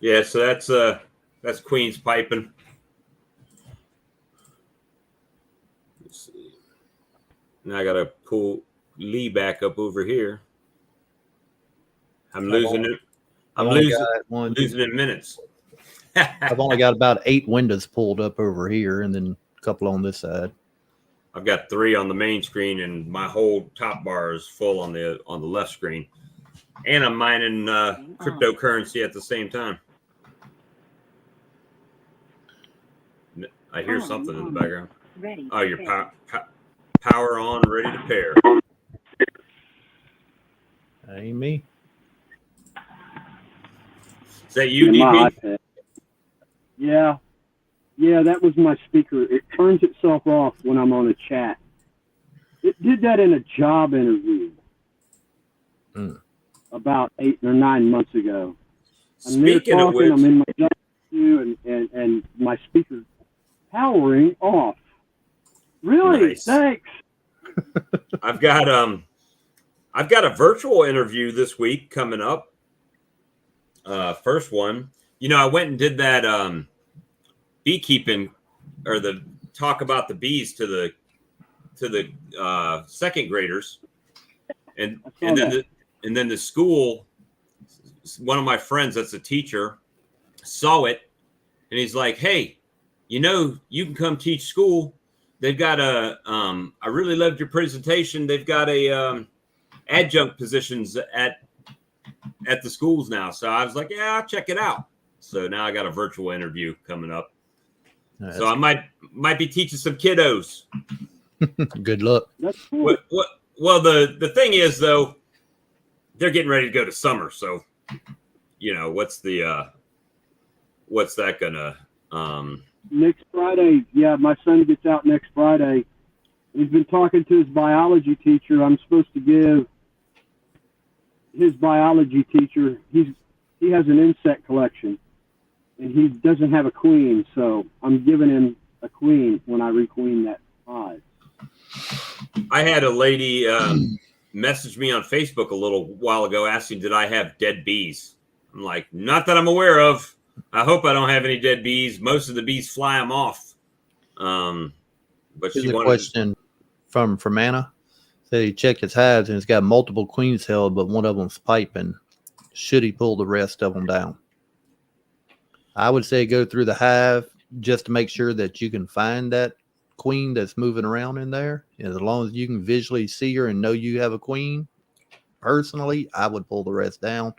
Yeah. So that's Queen's piping. Let's see. Now I got to pull Lee back up over here. I'm losing it. I'm losing in minutes. I've only got about 8 windows pulled up over here and then a couple on this side. I've got 3 on the main screen, and my whole top bar is full on the left screen. And I'm mining cryptocurrency at the same time. I hear something in the background. Ready. Oh, your power on, ready to pair. That ain't me. Is that you, In my DP? iPad. Yeah. Yeah, that was my speaker. It turns itself off when I'm on a chat. It did that in a job interview about 8 or 9 months ago. I'm there Speaking of talking, which, I'm in my job interview, and my speaker powering off. Really? Nice. Thanks. I've got a virtual interview this week coming up. First one, I went and did that beekeeping, or the talk about the bees to the second graders, and then the school. One of my friends that's a teacher saw it, and he's like, "Hey, you can come teach school. They've got I really loved your presentation. They've got a adjunct positions at the schools now." So I was like, "Yeah, I'll check it out." So now I got a virtual interview coming up. So I might be teaching some kiddos. Good luck. That's cool. Well, the thing is though, they're getting ready to go to summer. So, what's that gonna? Next Friday, yeah, my son gets out next Friday. He's been talking to his biology teacher. I'm supposed to give his biology teacher. He has an insect collection, and he doesn't have a queen, so I'm giving him a queen when I requeen that hive. I had a lady message me on Facebook a little while ago asking, did I have dead bees? I'm like, not that I'm aware of. I hope I don't have any dead bees. Most of the bees fly them off. But Here's she a wanted question from Anna. Said he checked his hives and it's got multiple queens held, but one of them's piping. Should he pull the rest of them down? I would say go through the hive just to make sure that you can find that queen that's moving around in there. And as long as you can visually see her and know you have a queen, personally, I would pull the rest down.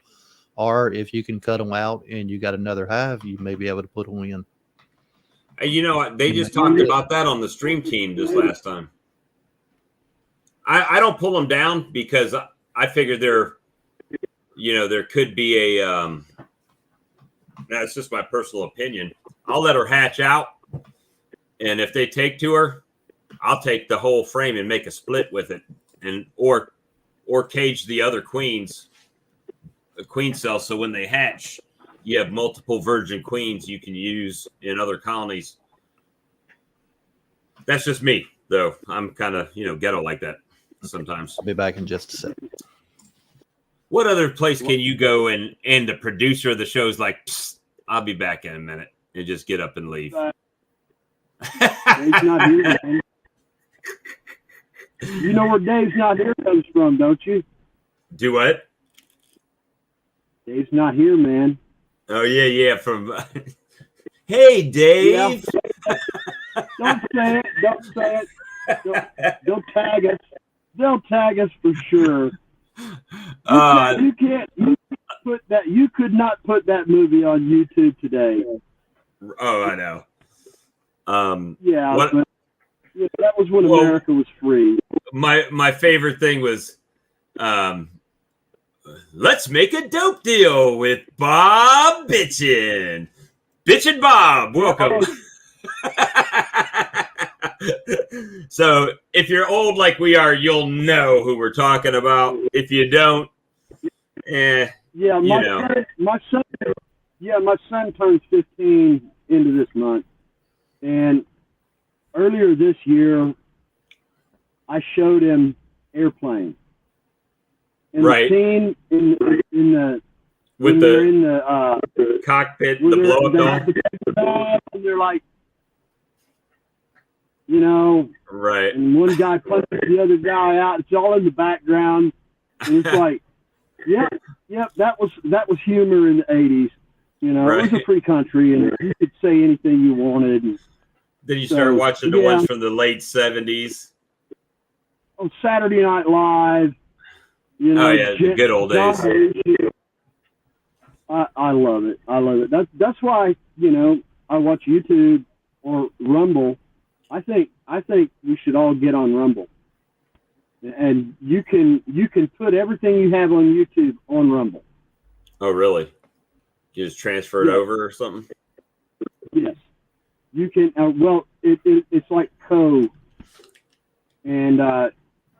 Or if you can cut them out and you got another hive, you may be able to put them in. They just talked about that on the stream team this last time. I don't pull them down because I figure there could be a, that's just my personal opinion. I'll let her hatch out. And if they take to her, I'll take the whole frame and make a split with it, and or cage the other queens, a queen cell, so when they hatch, you have multiple virgin queens you can use in other colonies. That's just me, though. I'm kind of, ghetto like that sometimes. I'll be back in just a second. What other place can you go and the producer of the show is like, I'll be back in a minute, and just get up and leave? Dave's not here, man. You know where Dave's not here comes from, don't you? Do what? Dave's not here, man. Oh, yeah. From hey, Dave. Yeah. Don't say it. Don't say it. Don't tag us. They'll tag us for sure. You can't put that. You could not put that movie on YouTube today. Oh, I know. Yeah, that was when America was free. My favorite thing was, let's make a dope deal with Bob Bitchin. Bitchin' Bob, welcome. So if you're old like we are, you'll know who we're talking about. If you don't, yeah, my son turns 15 into this month, and earlier this year, I showed him Airplane. And right. The scene in the with the cockpit, the blow up dome, and they're like, right. And one guy punches the other guy out. It's all in the background, and it's like, yeah, that was humor in the '80s. Right. It was a free country, and you could say anything you wanted. And then you start watching the ones from the late '70s. On Saturday Night Live. The good old days. I love it. I love it. That's why I watch YouTube or Rumble. I think we should all get on Rumble, and you can put everything you have on YouTube on Rumble. Oh, really? You just transfer it over or something? Yes, you can. It's like code, and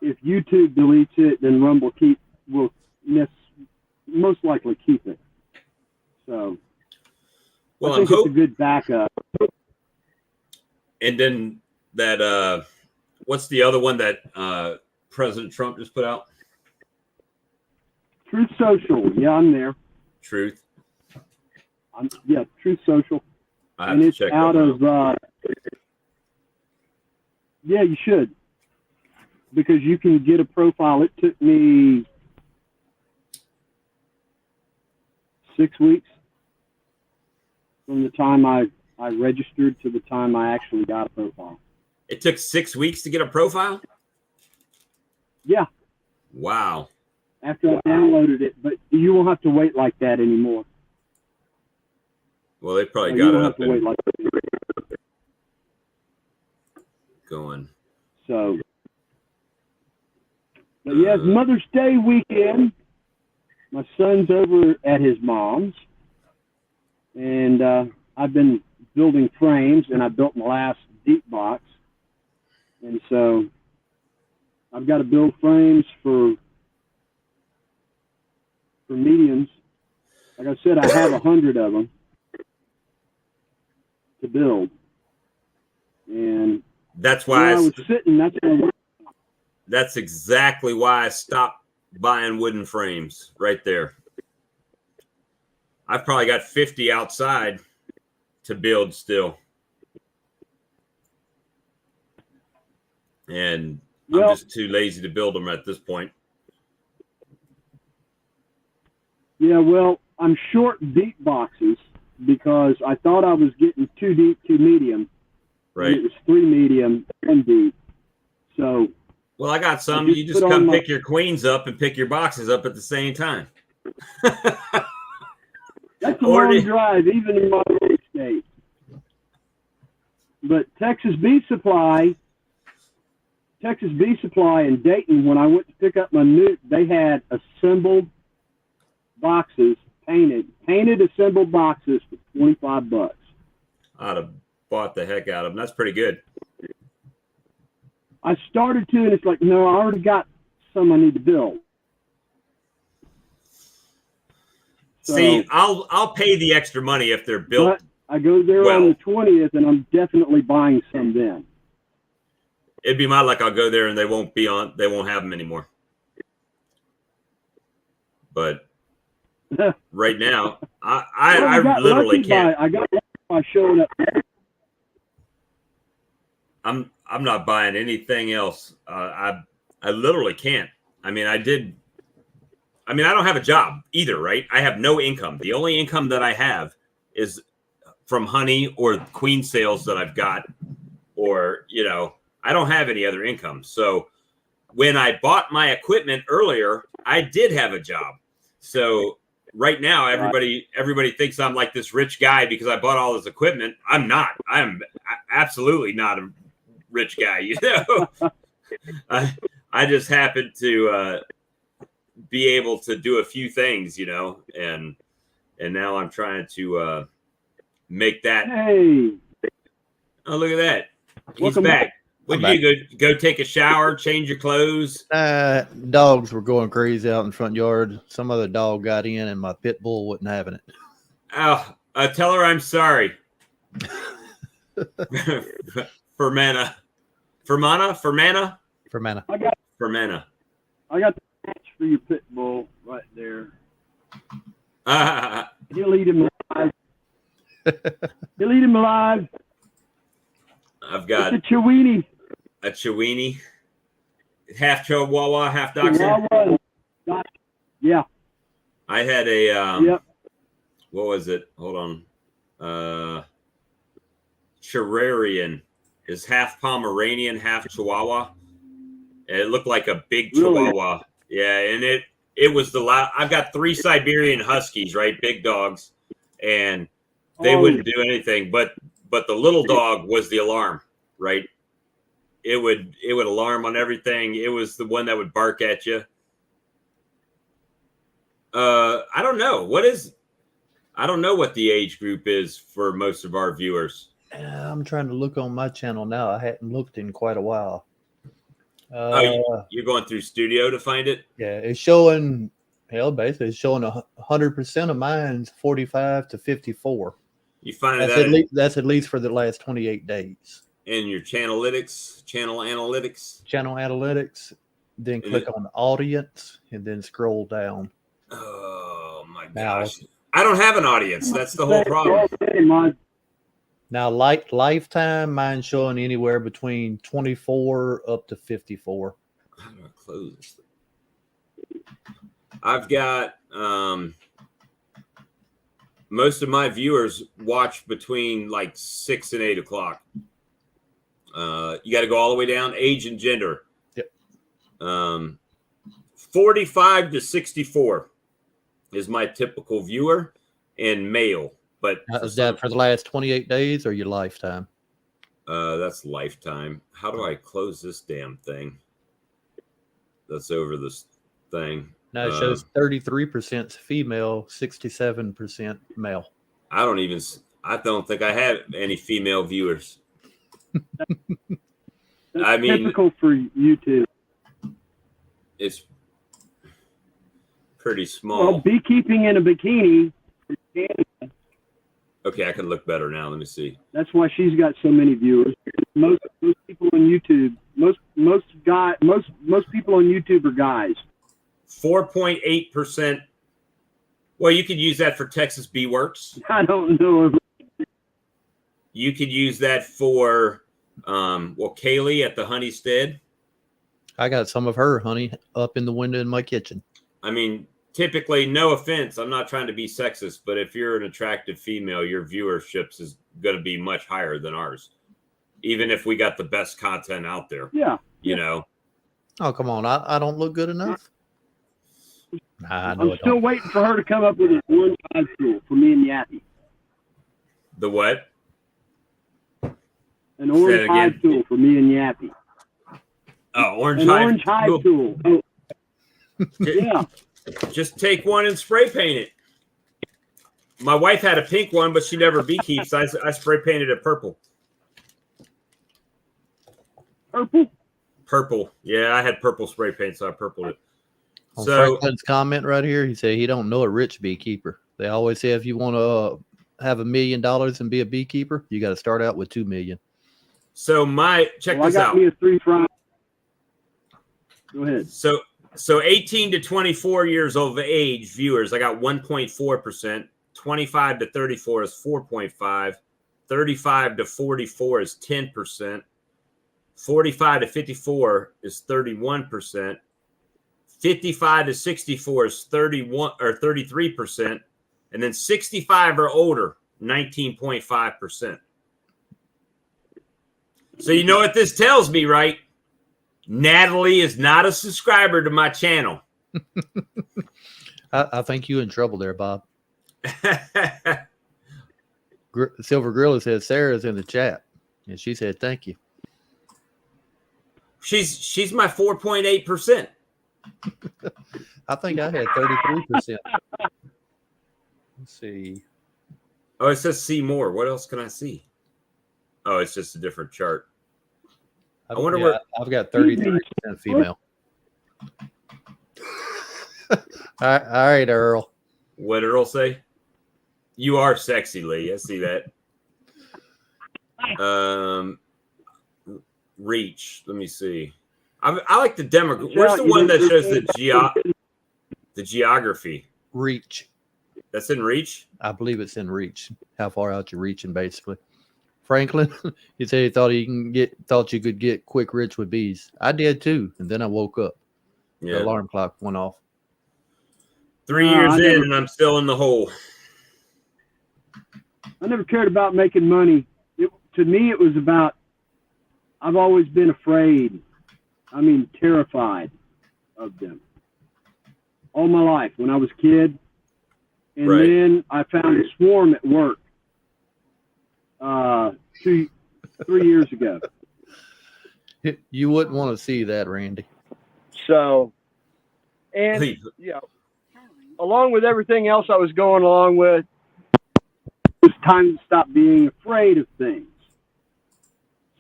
if YouTube deletes it, then Rumble will most likely keep it. So, well, I think it's a good backup. And then that, what's the other one that President Trump just put out? Truth Social. Yeah, I'm there. Truth. Truth Social. I have to check out of. Yeah, you should. Because you can get a profile. It took me 6 weeks from the time I registered to the time I actually got a profile. It took 6 weeks to get a profile? Yeah. Wow. After I downloaded it, but you won't have to wait like that anymore. Well, they probably got it up and wait like that. Going. So, but yeah, it's Mother's Day weekend. My son's over at his mom's, and I've been building frames, and I built my last deep box, and so I've got to build frames for mediums. Like I said, I have 100 of them to build, and that's why I was sitting. That's exactly why I stopped buying wooden frames right there. I've probably got 50 outside to build still. And I'm just too lazy to build them at this point. Yeah, well, I'm short deep boxes because I thought I was getting 2 deep, 2 medium. Right. It was 3 medium, 1 deep. So. Well, I got some. You just come pick your queens up and pick your boxes up at the same time. That's a long drive, even in my state. But Texas Bee Supply in Dayton, when I went to pick up my newt, they had assembled boxes, painted assembled boxes for $25. I'd have bought the heck out of them. That's pretty good. I started to, and it's like, no, I already got some I need to build. So, See, I'll pay the extra money if they're built. but I go there well. on the 20th, and I'm definitely buying some then. It'd be my luck. I'll go there and they won't have them anymore. But right now, I literally can't. I got lucky by showing up. I'm not buying anything else. I literally can't. I mean, I don't have a job either, right? I have no income. The only income that I have is from honey or queen sales that I've got, or, I don't have any other income. So when I bought my equipment earlier, I did have a job. So right now, everybody thinks I'm like this rich guy because I bought all this equipment. I'm not. I'm absolutely not a rich guy. I just happen to be able to do a few things, and now I'm trying to make that. Hey, oh, look at that! He's welcome back. What did you go take a shower, change your clothes? Dogs were going crazy out in front yard. Some other dog got in, and my pit bull wasn't having it. Oh, tell her I'm sorry. Fermana. Fermana. I got Fermana. I got the match for your pit bull right there. I've He'll eat him alive. He'll eat him alive. got It's a Chiweenie. a Chiweenie, half Chihuahua, half Dachshund. Yeah. I had a Yep. what was it? Hold on. Chararian is half Pomeranian, half Chihuahua. And it looked like a big Really? Chihuahua. Yeah, and it was I've got 3 Siberian Huskies, right? Big dogs. And they wouldn't do anything, but the little dog was the alarm, right? It would alarm on everything. It was the one that would bark at you. I don't know. I don't know what the age group is for most of our viewers. I'm trying to look on my channel now. I hadn't looked in quite a while. You're going through Studio to find it? Yeah, it's showing. Hell, basically, it's showing 100% of mine's 45 to 54. You find That's at least for the last 28 days. in your channel analytics. Channel analytics. Then click on audience and then scroll down. Oh my gosh! I don't have an audience. That's the whole problem. Now, lifetime, mine's showing anywhere between 24 up to 54. How do I close this thing? I've got most of my viewers watch between like 6 and 8 o'clock. You got to go all the way down, age and gender. Yep. 45 to 64 is my typical viewer, and male. But Is that for the last 28 days or your lifetime? that's lifetime. How do I close this damn thing? That's over this thing. Now it shows 33% female, 67% male. I don't think I have any female viewers. I mean, typical for YouTube. It's pretty small. Well, beekeeping in a bikini. Okay, I can look better now. Let me see. That's why she's got so many viewers. Most people on YouTube, most people on YouTube are guys. 4.8%. Well, you could use that for Texas Bee Works. I don't know. You could use that for Kaylee at the Honey Stead. I got some of her honey up in the window in my kitchen. I mean, typically, no offense, I'm not trying to be sexist, but if you're an attractive female, your viewerships is going to be much higher than ours, even if we got the best content out there. Yeah. You know. Oh, come on. I don't look good enough. Nah, I'm still waiting for her to come up with an orange hive tool for me and Yappy. The what? An orange hive tool for me and Yappy. Oh, orange hive tool. Oh. Yeah. Just take one and spray paint it. My wife had a pink one, but she never beekeeps. I spray painted it purple. Purple? Purple. Yeah, I had purple spray paint, so I purpled it. On So Franklin's comment right here, he said he don't know a rich beekeeper. They always say if you want to have $1 million and be a beekeeper, you got to start out with $2 million. So check Well, this I got out. me a 3 fry. Go ahead. So 18 to 24 years of age viewers, I got 1.4%. 25 to 34 is 4.5. 35 to 44 is 10%. 45 to 54 is 31%. 55 to 64 is 31 or 33%. And then 65 or older, 19.5%. So you know what this tells me, right? Natalie is not a subscriber to my channel. I think you in trouble there, Bob. Silver Gorilla said Sarah's in the chat, and she said thank you. She's my 4.8%. I think I had 33%. Let's see. Oh, it says see more. What else can I see? Oh, it's just a different chart. I wonder where I've got 33% female. All right, Earl. What did Earl say? You are sexy, Lee. I see that. Reach. Let me see. I like the demo. Where's the one that shows the geography? Reach. That's in Reach? I believe it's in Reach. How far out you're reaching, basically. Franklin, he said he thought you could get quick rich with bees. I did too, and then I woke up. Yeah. The alarm clock went off. 3 years in, and I'm still in the hole. I never cared about making money. To me, it was about, I've always been afraid. I mean, terrified of them. All my life, when I was a kid. And Right. then I found a swarm at work 3 years ago. You wouldn't want to see that, Randy. So, and yeah, along with everything else I was going along with, It's time to stop being afraid of things.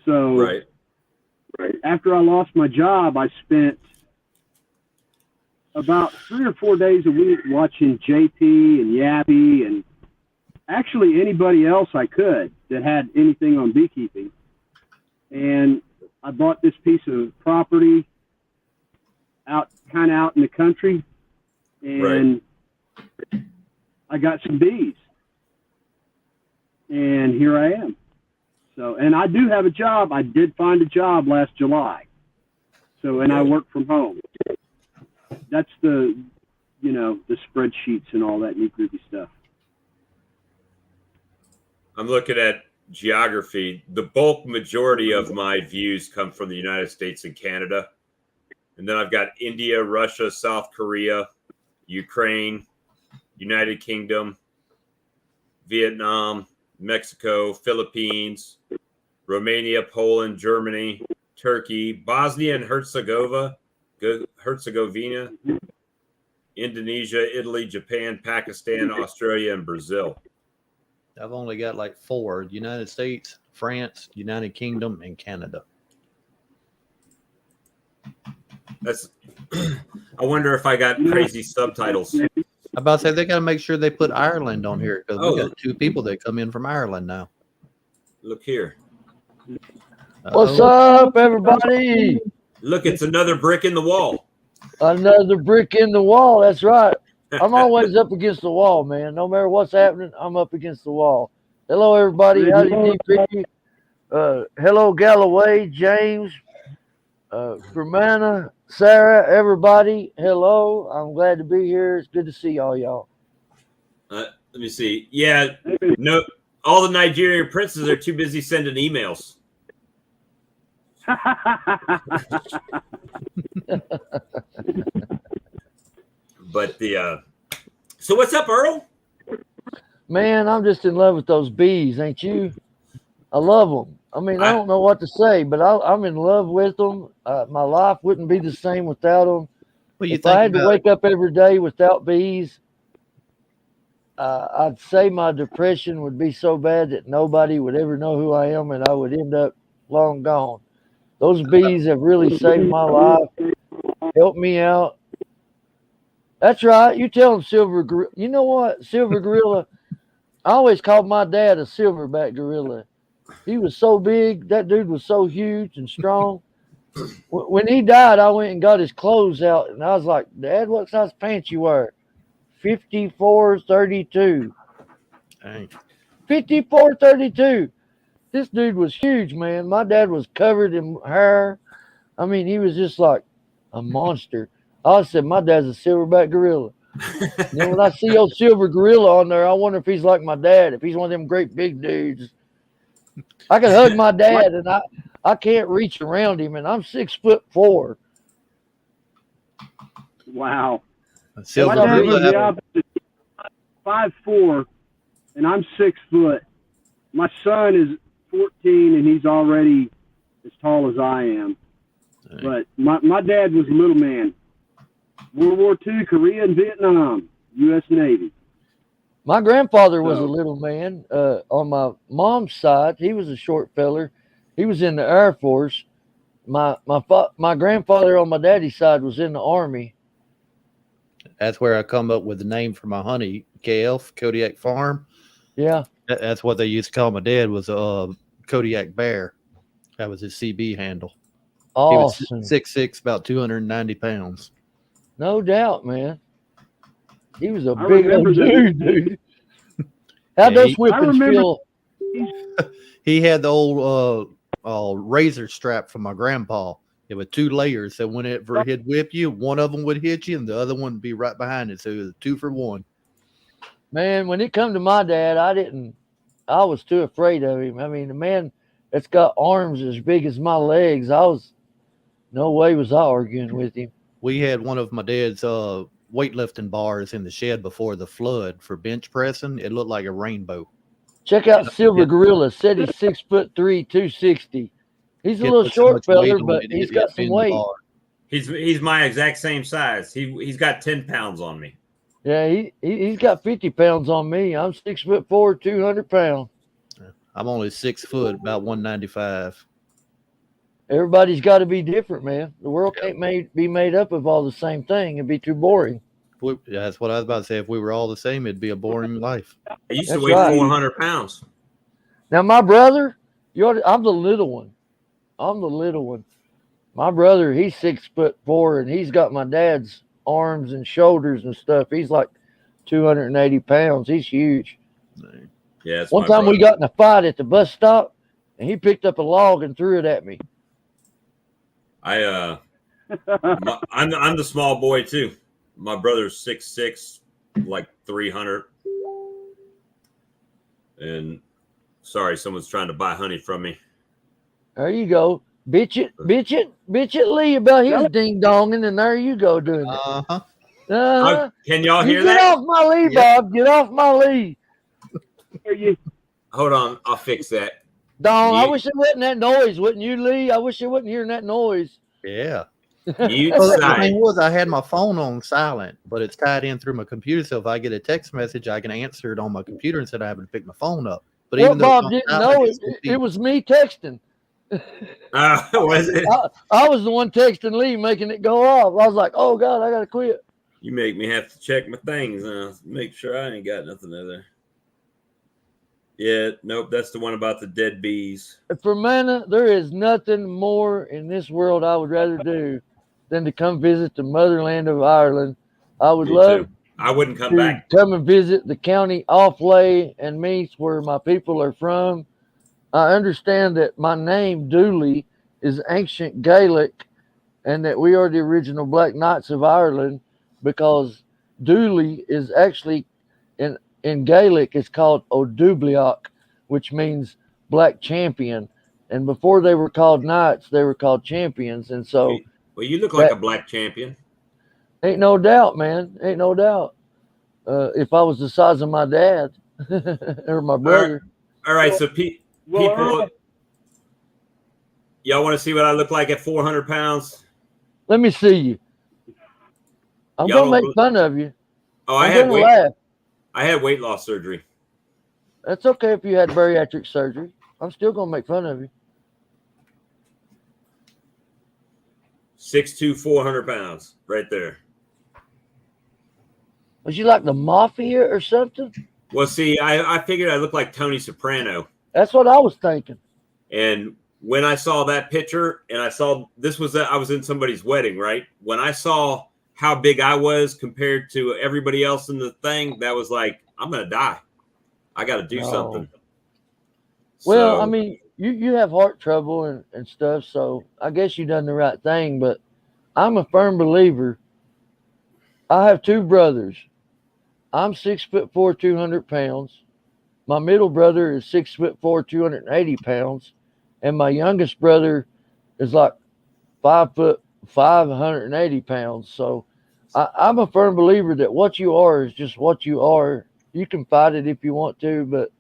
So, Right. after I lost my job, I spent about 3 or 4 days a week watching JP and Yabby and actually anybody else I could that had anything on beekeeping. And I bought this piece of property out in the country, and I got some bees. And here I am. So, and I do have a job. I did find a job last July. So, and I work from home. That's the spreadsheets and all that nitty-gritty stuff. I'm looking at geography. The bulk majority of my views come from the United States and Canada. And then I've got India, Russia, South Korea, Ukraine, United Kingdom, Vietnam, Mexico, Philippines, Romania, Poland, Germany, Turkey, Bosnia and Herzegovina, Indonesia, Italy, Japan, Pakistan, Australia, and Brazil. I've only got like 4: United States, France, United Kingdom, and Canada. That's. I wonder if I got crazy subtitles. I'm about to say they got to make sure they put Ireland on here because we got 2 people that come in from Ireland now. Look here. What's up, everybody? Look, it's another brick in the wall. Another brick in the wall. That's right. I'm always up against the wall, man. No matter what's happening, I'm up against the wall. Hello, everybody. Howdy, DP. Hello, Galloway, James, Germana, Sarah, everybody. Hello. I'm glad to be here. It's good to see all y'all. Let me see. Yeah, no, all the Nigerian princes are too busy sending emails. But so what's up, Earl? Man, I'm just in love with those bees, ain't you? I love them. I mean, I don't know what to say, but I'm in love with them. My life wouldn't be the same without them. Well, if I had to wake up every day without bees, I'd say my depression would be so bad that nobody would ever know who I am, and I would end up long gone. Those bees have really saved my life, helped me out. That's right. You tell them silver gorilla. You know what? Silver gorilla. I always called my dad a silverback gorilla. He was so big. That dude was so huge and strong. When he died, I went and got his clothes out, and I was like, Dad, what size pants you wear? 54-32. Dang. 54-32. This dude was huge, man. My dad was covered in hair. I mean, he was just like a monster. I said, my dad's a silverback gorilla. And then when I see old silver gorilla on there, I wonder if he's like my dad, if he's one of them great big dudes. I could hug my dad, and I can't reach around him, and I'm 6'4". Wow. A silver My dad gorilla was the have- opposite. 5'4", and I'm 6 foot. My son is 14, and he's already as tall as I am. But my dad was a little man. World War II, Korea, and Vietnam, U.S. Navy. My grandfather was a So- little man. On my mom's side, he was a short feller. He was in the Air Force. My grandfather on my daddy's side was in the Army. That's where I come up with the name for my honey, KF, Kodiak Farm. Yeah. That's what they used to call my dad, was a Kodiak Bear. That was his CB handle. Awesome. He was 6'6", about 290 pounds. No doubt, man. He was a I big remember old that. dude. How'd Yeah, those he- whippings I remember- feel? He had the old razor strap from my grandpa. It was 2 layers, so whenever he'd whip you, one of them would hit you and the other one would be right behind it. So it was 2 for 1. Man, when it come to my dad, I was too afraid of him. I mean, the man that's got arms as big as my legs, no way was I arguing with him. We had one of my dad's weightlifting bars in the shed before the flood for bench pressing. It looked like a rainbow. Check out Silver Yeah. Gorilla. Said he's 6'3", 260. He's a It little put so short much weight feller, on but it, he's it got some bend the weight. bar. He's my exact same size. He's got 10 pounds on me. Yeah, he's got 50 pounds on me. I'm 6'4", 200 pounds. I'm only 6 foot, about 195. Everybody's got to be different, man. The world can't be made up of all the same thing. It'd be too boring. That's what I was about to say. If we were all the same, it'd be a boring life. I used That's to weigh right. 400 pounds. Now, my brother, I'm the little one. My brother, he's 6'4", and he's got my dad's arms and shoulders and stuff. He's like 280 pounds. He's huge. Yeah, it's One my time we brother. got in a fight at the bus stop, and he picked up a log and threw it at me. I'm the small boy too. My brother's 6'6", like 300. And sorry, someone's trying to buy honey from me. There you go. Bitch it, Lee, about his ding donging, and there you go doing it. Uh-huh. Uh-huh. Can y'all You hear get that? off my Lee, Yep. Bob. Get off my Lee. Hold on, I'll fix that. Dong, I Mute. wish it wasn't that noise, wouldn't you, Lee? I wish I wasn't hearing that noise. Yeah. Mute Well, the side. thing was, I had my phone on silent, but it's tied in through my computer. So if I get a text message, I can answer it on my computer instead of having to pick my phone up. But What even though Bob it's on didn't silent, know, it's still it deep. was me texting. Was it? I was the one texting Lee, making it go off. I was like, oh, God, I got to quit. You make me have to check my things now. Make sure I ain't got nothing in there. Yeah, nope, that's the one about the dead bees. For Mana, there is nothing more in this world I would rather do than to come visit the motherland of Ireland. I would Me love too. I wouldn't come to back. come and visit the county Offaly and Meath, where my people are from. I understand that my name, Dooley, is ancient Gaelic, and that we are the original Black Knights of Ireland, because Dooley is actually, in Gaelic, it's called O'Dubliach, which means black champion. And before they were called knights, they were called champions. And so, Well, you look like a black champion. ain't no doubt, man. Ain't no doubt. If I was the size of my dad or my brother. All right, so people, Well, y'all want to see what I look like at 400 pounds? Let me see you. I'm Y'all going to don't make fun of you. Oh, I'm going to laugh. I had weight loss surgery. That's okay if you had bariatric surgery. I'm still going to make fun of you. 6'2", 400 pounds, right there. Was you like the mafia or something? Well, see, I figured I looked like Tony Soprano. That's what I was thinking. And when I saw that picture, and I saw I was in somebody's wedding, right? When I saw how big I was compared to everybody else in the thing, that was like, I'm gonna die. I got to do something. Well, So, I mean, you have heart trouble and stuff, so I guess you done the right thing. But I'm a firm believer. I have two brothers. I'm 6'4", 200 pounds. My middle brother is 6'4", 280 pounds, and my youngest brother is like 5'5", 180 pounds. So I'm a firm believer that what you are is just what you are. You can fight it if you want to, but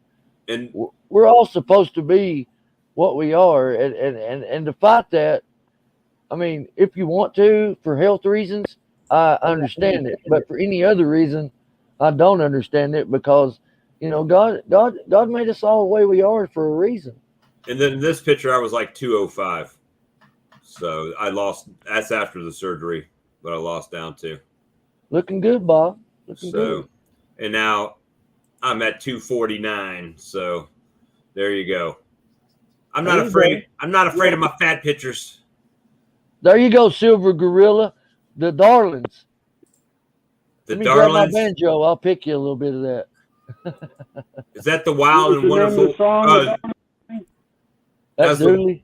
and we're all supposed to be what we are, and to fight that. I mean, if you want to for health reasons, I understand it, but for any other reason, I don't understand it because God made us all the way we are for a reason. And then in this picture, I was like 205. So I lost. That's after the surgery, but I lost down to. Looking good, Bob. Looking good. And now I'm at 249. So there you go. I'm not afraid. I'm not afraid of my fat pictures. There you go, Silver Gorilla. The Darlings. Let me grab my banjo. I'll pick you a little bit of that. Is that the Wild and Wonderful? That's Dooley.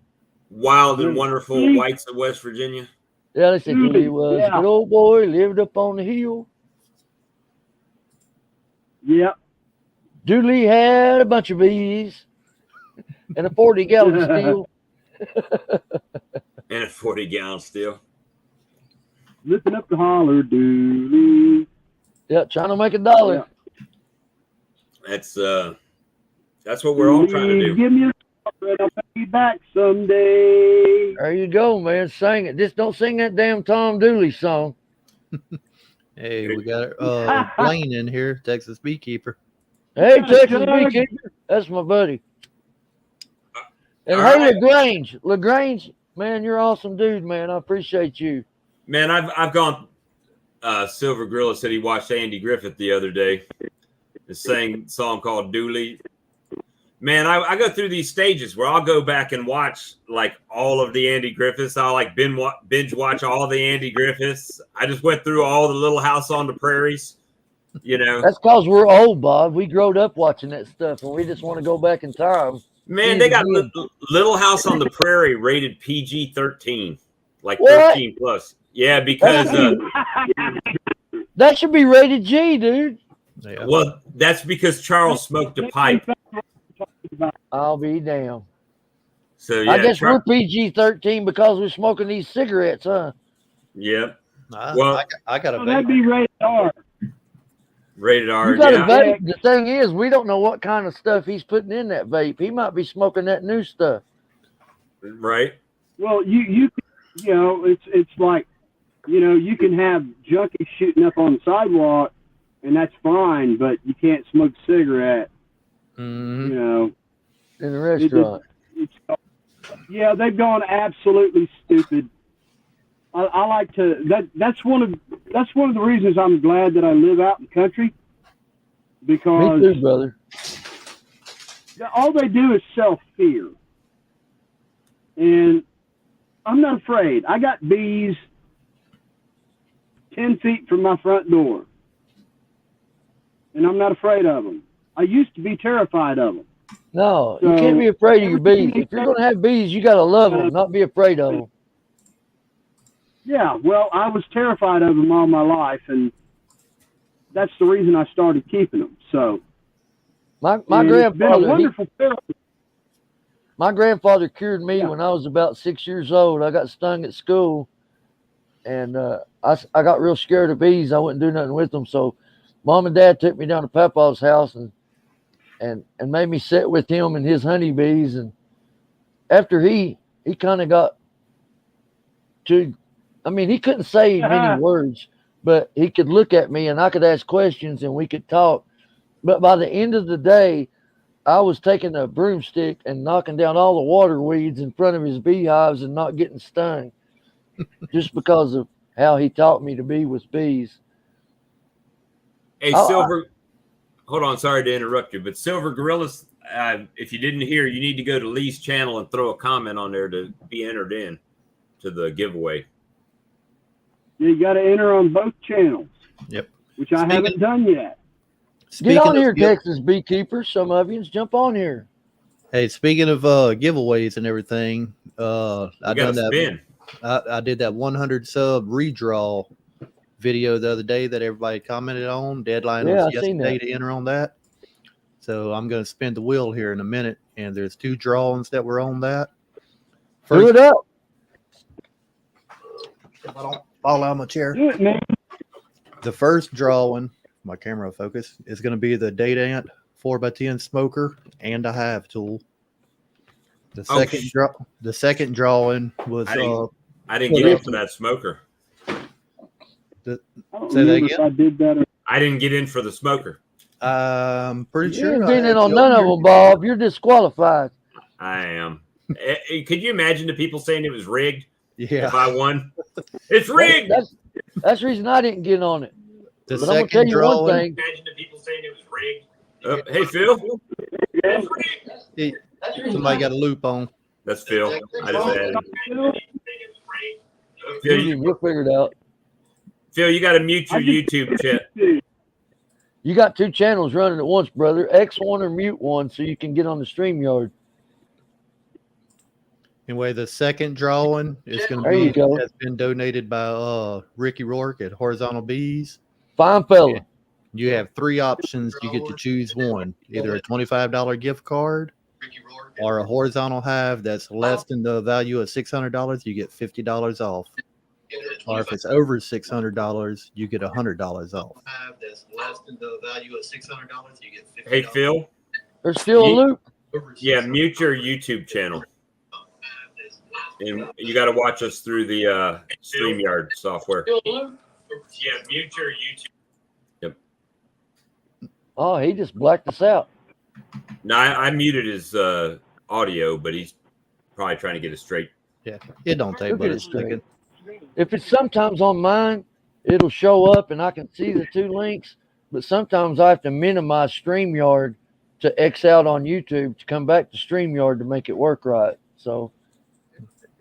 Wild and Wonderful Whites of West Virginia. Yeah, they said Dooley was a good old boy, lived up on the hill. Yep. Dooley had a bunch of bees and a 40-gallon steel. And a 40-gallon steel. Lifting up the holler, Dooley. Yeah, trying to make $1. Yeah. That's what we're all trying to do. Give me a and I'll pay you back someday. There you go, man. Sing it. Just don't sing that damn Tom Dooley song. Hey, we got Blaine in here, Texas Beekeeper. Hey, Texas Beekeeper. That's my buddy. And hey, LaGrange. LaGrange, man, you're awesome dude, man. I appreciate you. Man, I've gone. Silver Gorilla said he watched Andy Griffith the other day. The song called Dooley. Man, I go through these stages where I'll go back and watch like all of the Andy Griffiths. I'll like binge watch all the Andy Griffiths. I just went through all the Little House on the Prairies. That's because we're old, Bob. We growed up watching that stuff, and we just want to go back in time. Man, they got Little House on the Prairie rated PG-13, like 13 plus. Yeah, because that should be rated G, dude. Yeah. Well, that's because Charles smoked a pipe. I'll be damned. So yeah, I guess we're PG-13 because we're smoking these cigarettes, huh? Yep. Well, I got a vape. That'd be rated R. Rated R. You got a vape. The thing is, we don't know what kind of stuff he's putting in that vape. He might be smoking that new stuff. Right. Well, you know, it's like, you can have junkies shooting up on the sidewalk, and that's fine, but you can't smoke a cigarette. In the restaurant. Yeah, they've gone absolutely stupid. I like to. That's one of the reasons I'm glad that I live out in the country, because me too, brother. All they do is sell fear, and I'm not afraid. I got bees 10 feet from my front door, and I'm not afraid of them. I used to be terrified of them. No, you can't be afraid of your bees. If you're going to have bees, you got to love them, not be afraid of them. Yeah, well, I was terrified of them all my life, and that's the reason I started keeping them. So, my grandfather, my grandfather cured me when I was about 6 years old. I got stung at school, and I got real scared of bees. I wouldn't do nothing with them. So, Mom and Dad took me down to Papa's house and made me sit with him and his honeybees. And after he kind of got to, he couldn't say many words, but he could look at me and I could ask questions and we could talk. But by the end of the day, I was taking a broomstick and knocking down all the water weeds in front of his beehives and not getting stung. just because of how he taught me to be with bees. Hey, Silver, hold on. Sorry to interrupt you, but Silver Gorillas, if you didn't hear, you need to go to Lee's channel and throw a comment on there to be entered in to the giveaway. You got to enter on both channels. Yep. Which I haven't done yet. Get on here, Texas Beekeeper. Some of you jump on here. Hey, speaking of giveaways and everything, I done that. Spin. I did that 100 sub redraw video the other day that everybody commented on. Deadline was yesterday to enter on that. So I'm going to spin the wheel here in a minute, and there's 2 drawings that were on that. Do it up. If I don't fall out of my chair. Do it, man. The first drawing, my camera focus, is going to be the Date Ant 4x10 smoker and a hive tool. The second drawing was I didn't get in for that smoker. Say that again? I did that. I didn't get in for the smoker. I'm pretty sure. You didn't get in on none of them, Bob. You're disqualified. I am. Could you imagine the people saying it was rigged? Yeah. If I won, it's rigged. That's the reason I didn't get on it. The but I'm gonna tell you one thing. Imagine the people saying it was rigged. Hey, Phil. Hey, somebody got a loop on. That's Phil. I just added. We'll figure it out. Phil, you got to mute your YouTube chat. You got 2 channels running at once, brother. X one or mute one so you can get on the StreamYard. Anyway, the second drawing is going to be has been donated by Ricky Rourke at Horizontal Bees. Fine fella. You have 3 options. You get to choose one, either a $25 gift card or a horizontal hive that's less than the value of $600. You get $50 off. Or if it's over $600, you get $100 off. That's less than the value of $600. You get $50. Hey, Phil. There's still a loop. Yeah, mute your YouTube channel. And you got to watch us through the StreamYard software. Yeah, mute your YouTube. Yep. Oh, he just blacked us out. No, I muted his audio, but he's probably trying to get it straight. Yeah, it don't take but a second. If it's sometimes on mine, it'll show up and I can see the 2 links. But sometimes I have to minimize StreamYard to X out on YouTube to come back to StreamYard to make it work right. So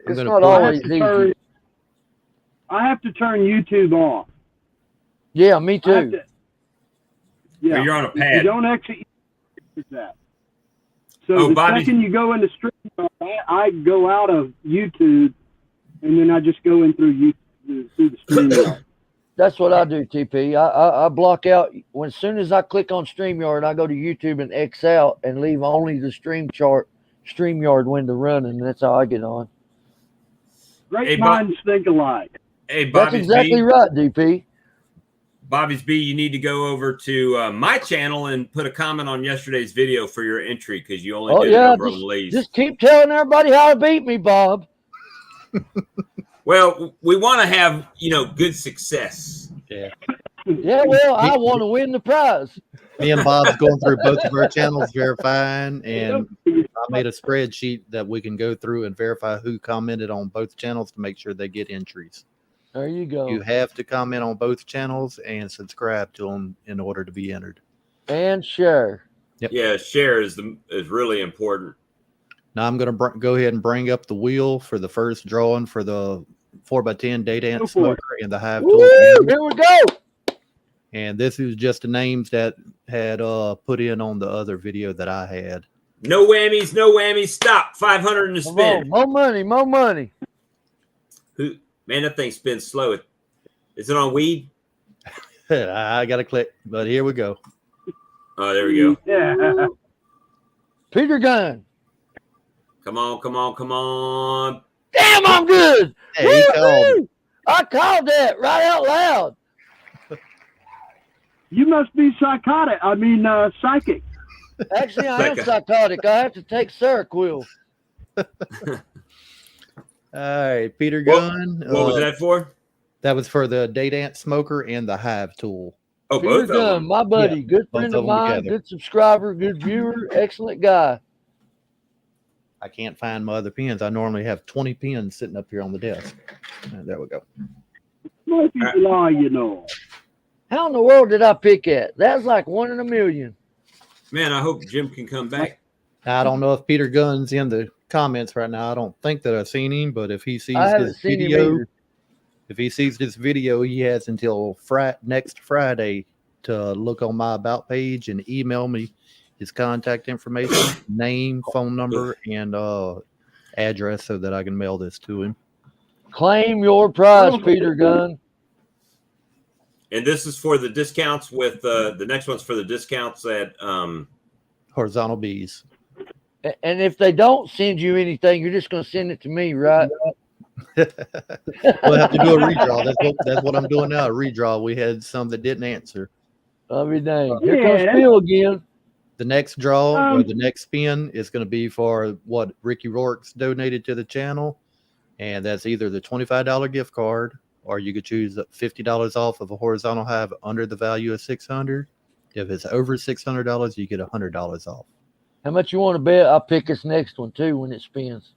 it's not always easy. I have to turn YouTube off. Yeah, me too. Yeah, you're on a pad. You don't exit that. So second you go into StreamYard, I go out of YouTube, and then I just go in through the StreamYard. That's what I do, TP. I block out as soon as I click on StreamYard, I go to YouTube and X out and leave only the StreamYard window running. That's how I get on. Great minds think alike. Hey, Bobby's That's exactly right, DP. Bobby's B, you need to go over to my channel and put a comment on yesterday's video for your entry because you only did it over on Lee's. Just keep telling everybody how to beat me, Bob. Well, we want to have, good success. Yeah. Yeah, well, I want to win the prize. Me and Bob's going through both of our channels verifying, and I made a spreadsheet that we can go through and verify who commented on both channels to make sure they get entries. There you go. You have to comment on both channels and subscribe to them in order to be entered. And share. Yep. Yeah, share is really important. Now I'm going to go ahead and bring up the wheel for the first drawing for the 4x10 Date Ant smoker and the hive tool. Here we go. And this is just the names that had put in on the other video that I had. No whammies, no whammies. Stop. 500 in the spin. More money, more money. Man, that thing spins slow. Is it on weed? I got to click, but here we go. Oh, there we go. Yeah. Peter Gunn. Come on, come on, come on. Damn, I'm good. Hey, he called. I called that right out loud. You must be psychotic. Psychic. Actually, I am psychotic. I have to take Seroquel. All right, Peter Gunn. What was that for? That was for the Date Ant smoker and the hive tool. Oh, Peter both Gunn, of them. my buddy, good friend of mine, good subscriber, good viewer, excellent guy. I can't find my other pens. I normally have 20 pens sitting up here on the desk. There we go. Murphy July, you know. How in the world did I pick at? That's like 1 in a million. Man, I hope Jim can come back. I don't know if Peter Gunn's in the comments right now. I don't think that I've seen him, but if he sees I haven't this seen him video, either. if he sees this video, he has until next Friday to look on my about page and email me his contact information, name, phone number, and address so that I can mail this to him. Claim your prize, Peter Gunn. And this is for the discounts with the next one's for the discounts at Horizontal bees. And if they don't send you anything, you're just going to send it to me, right? We'll have to do a redraw. That's what I'm doing now. A redraw. We had some that didn't answer. I'll be dang. Here comes Phil again. The next draw or the next spin is going to be for what Ricky Rourke's donated to the channel. And that's either the $25 gift card, or you could choose $50 off of a horizontal hive under the value of $600. If it's over $600, you get $100 off. How much you want to bet? I'll pick this next one too when it spins.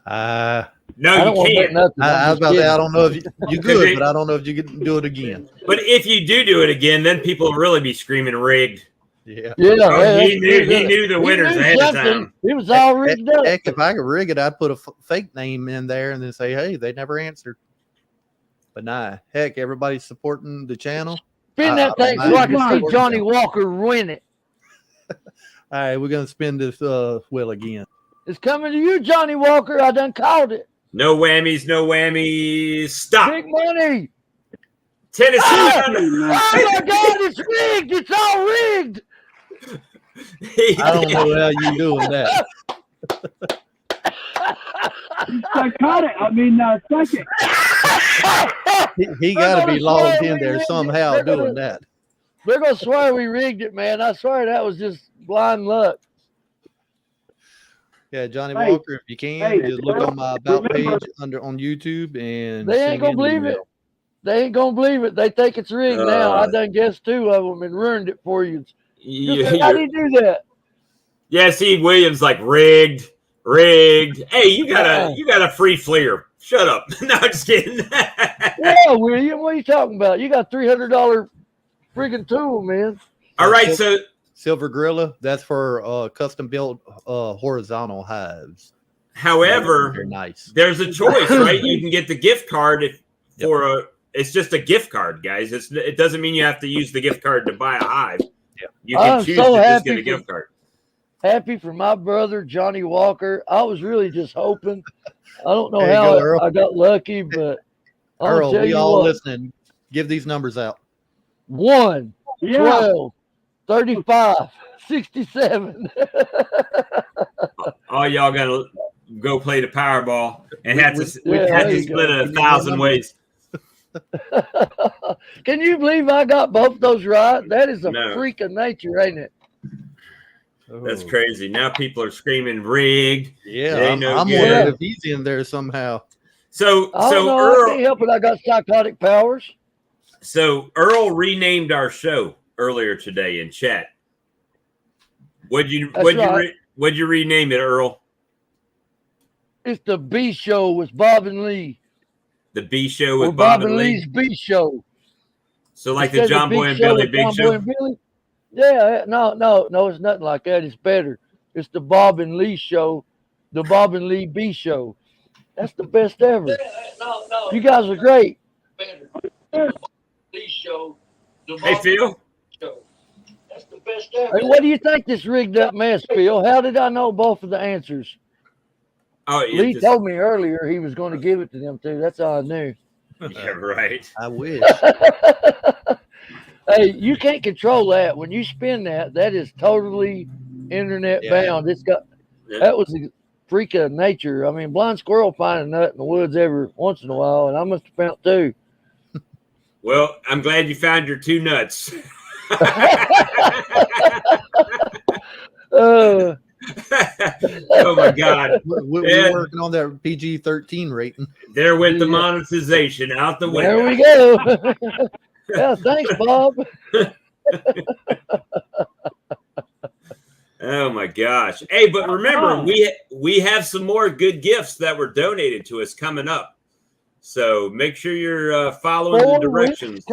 no, I you don't want to bet can't. nothing. I was I'm about just to say, I kidding. don't know if you could, but I don't know if you can do it again. But if you do it again, then people will really be screaming rigged. Yeah. Yeah, Oh, that's he knew good. the He winners knew ahead of something. time. He was all rigged up. Heck, if I could rig it, I'd put a fake name in there and then say, hey, they never answered. But nah, heck, everybody's supporting the channel. Spin that thing so I can see Johnny Walker win it. All right, we're going to spin this wheel again. It's coming to you, Johnny Walker. I done called it. No whammies, no whammies. Stop. Big money. Tennessee. Oh my God, it's rigged. It's all rigged. I don't know how you doing that. I caught it. I mean, second. He got to be logged in there somehow doing that. They're going to swear we rigged it, man. I swear that was just blind luck. Yeah, Johnny Hey, Walker, if you can, just look on my about page on YouTube and They ain't going to believe it. They ain't going to believe it. They think it's rigged now. I done guessed 2 of them and ruined it for you. How do you do that? Yeah, see, Williams like rigged. Hey, you got a free fleer. Shut up. No, I'm just kidding. Yeah, William, what are you talking about? You got $300 friggin' tool, man. All right, so Silver Gorilla, that's for custom built horizontal hives. however, They're nice. there's a choice, right? You can get the gift card it's just a gift card, guys. It doesn't mean you have to use the gift card to buy a hive. Yeah. You can I'm choose so to just happy get a gift card. Happy for my brother, Johnny Walker. I was really just hoping. I don't know There you how go, Earl. I got lucky, but I'll Earl, tell we you all what. listening. Give these numbers out. 1, Yeah. 12, 35, 67. All y'all gotta go play the Powerball and have to Yeah, have there to you split go. it 1,000 ways. Can you believe I got both those right? That is a No. freak of nature, ain't it? That's Oh. crazy. Now people are screaming rigged. Yeah, They I'm know wondering good. if he's in there somehow. So I don't know. I Earl, can't help it. I got psychotic powers. so Earl renamed our show earlier today in chat. What'd you rename it, Earl? It's the B Show with Bob and Lee. The B Show Or with Bob and Lee's Lee. B Show. So like the Instead of John Big Boy and Show Billy with Big John Show. Boy and Billy. Yeah, no, it's nothing like that. It's better. It's the Bob and Lee Show, the Bob and Lee B Show. That's the best ever. You guys are great. Lee Show, the Hey Phil. Show. That's the best ever. Hey, what do you think this rigged up mess, Phil? How did I know both of the answers? Oh, Lee told me earlier he was going to give it to them too. That's all I knew. Yeah, right. I wish. Hey, you can't control that. When you spin that, that is totally internet bound. It's got that was a freak of nature. I mean, blind squirrel find a nut in the woods every once in a while, and I must have found 2. Well, I'm glad you found your 2 nuts. Uh, Oh my God. We're working on that PG-13 rating. There went the monetization out the window. there we go. Yeah, thanks, Bob. Oh my gosh. Hey, but remember, we have some more good gifts that were donated to us coming up. So make sure you're following the directions.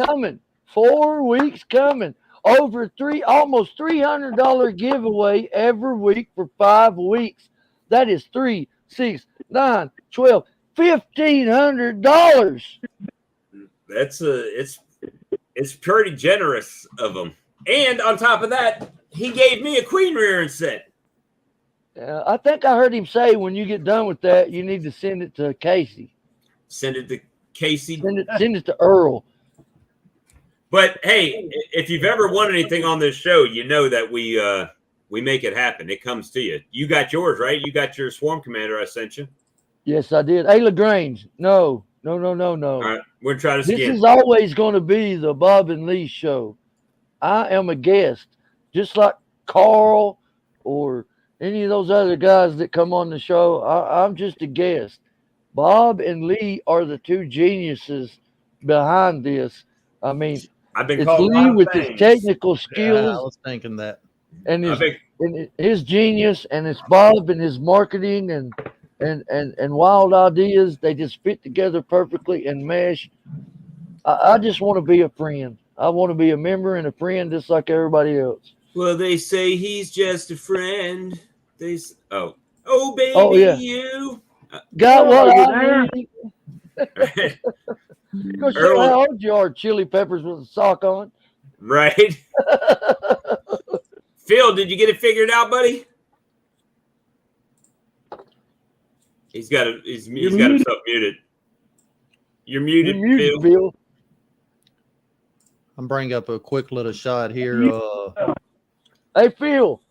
4 weeks coming. Almost $300 giveaway every week for 5 weeks. That is 3, 6, 9, 12, $1,500. That's it's pretty generous of them. And on top of that, he gave me a queen rearing set. I think I heard him say when you get done with that, you need to send it to Casey. Send it to Casey. Send it to Earl. But hey, if you've ever won anything on this show, you know that we make it happen. It comes to you. You got yours, right? You got your Swarm Commander I sent you. Yes, I did. Hey, LaGrange. No. All right, we're trying to. This is always going to be the Bob and Lee show. I am a guest, just like Carl or any of those other guys that come on the show. I'm just a guest. Bob and Lee are the two geniuses behind this. I mean, I've been it's called Lee with his technical skills. Yeah, I was thinking that. And his genius, and it's Bob and his marketing and wild ideas. They just fit together perfectly and mesh. I just want to be a friend. I want to be a member and a friend just like everybody else. Well, they say he's just a friend. Oh baby, yeah. you Got what I need. Right. Go show how old you are, Chili Peppers with a sock on. Right. Phil, did you get it figured out, buddy? He's got himself muted. You're muted, Phil. I'm bringing up a quick little shot here. Hey, Phil.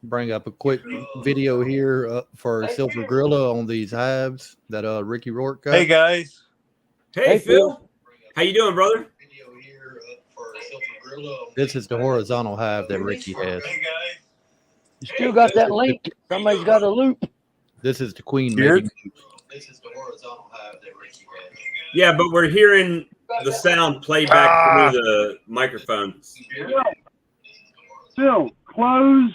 Bring up a quick video here for Silver Gorilla on these hives that Ricky Rourke got. Hey guys. Hey Phil. How you doing, brother? This is the horizontal hive that Ricky has. Hey guys. You still got that link? Somebody's got a loop. This is the queen mating. This is the horizontal hive that Ricky has. Yeah, but we're hearing the sound play back through the microphone. Phil, close.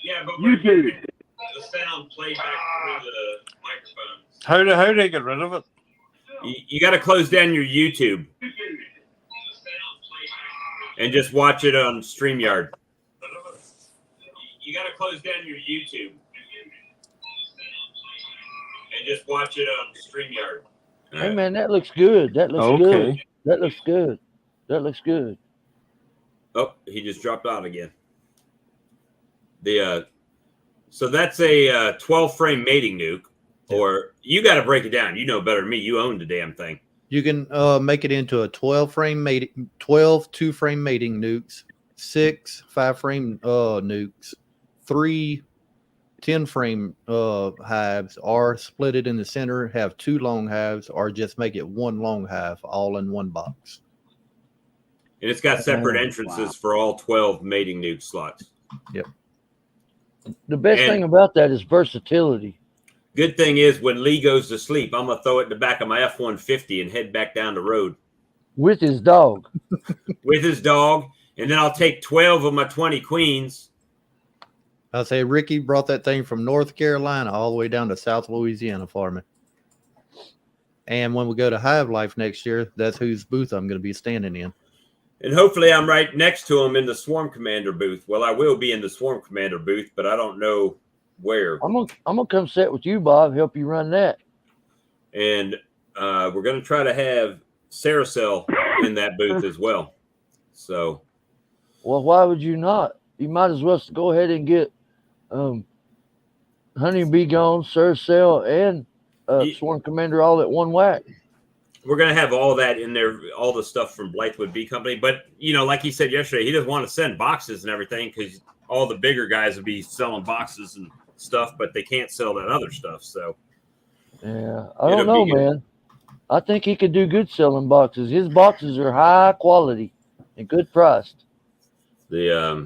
Yeah, but you do. The sound play back through the microphone. How do I get rid of it? You got to close down your YouTube and just watch it on StreamYard. You got to close down your YouTube and just watch it on StreamYard. Hey man, that looks good. That looks good. That looks good. That looks good. Oh, he just dropped out again. So that's a 12 frame mating nuke, or you got to break it down. You know better than me. You own the damn thing. You can make it into a 12 2-frame mating nukes, 6 5-frame nukes, 3 10-frame hives, or split it in the center, have 2 long hives, or just make it 1 long hive all in one box. And it's got separate entrances for all 12 mating nuke slots. Yep. The best thing about that is versatility. Good thing is when Lee goes to sleep, I'm going to throw it in the back of my F-150 and head back down the road. With his dog. With his dog. And then I'll take 12 of my 20 queens. I'll say Ricky brought that thing from North Carolina all the way down to South Louisiana for me. And when we go to Hive Life next year, that's whose booth I'm going to be standing in. And hopefully I'm right next to him in the Swarm Commander booth. Well, I will be in the Swarm Commander booth, but I don't know where. I'm gonna come sit with you, Bob, help you run that. And we're going to try to have Saracel in that booth as well. So. Well, why would you not? You might as well go ahead and get Honey Bee Gone, Saracel, and Swarm Commander all at one whack. We're going to have all that in there, all the stuff from Blythewood Bee Company. But, you know, like he said yesterday, he doesn't want to send boxes and everything because all the bigger guys will be selling boxes and stuff, but they can't sell that other stuff. So, yeah, I don't know, man. I think he could do good selling boxes. His boxes are high quality and good priced. I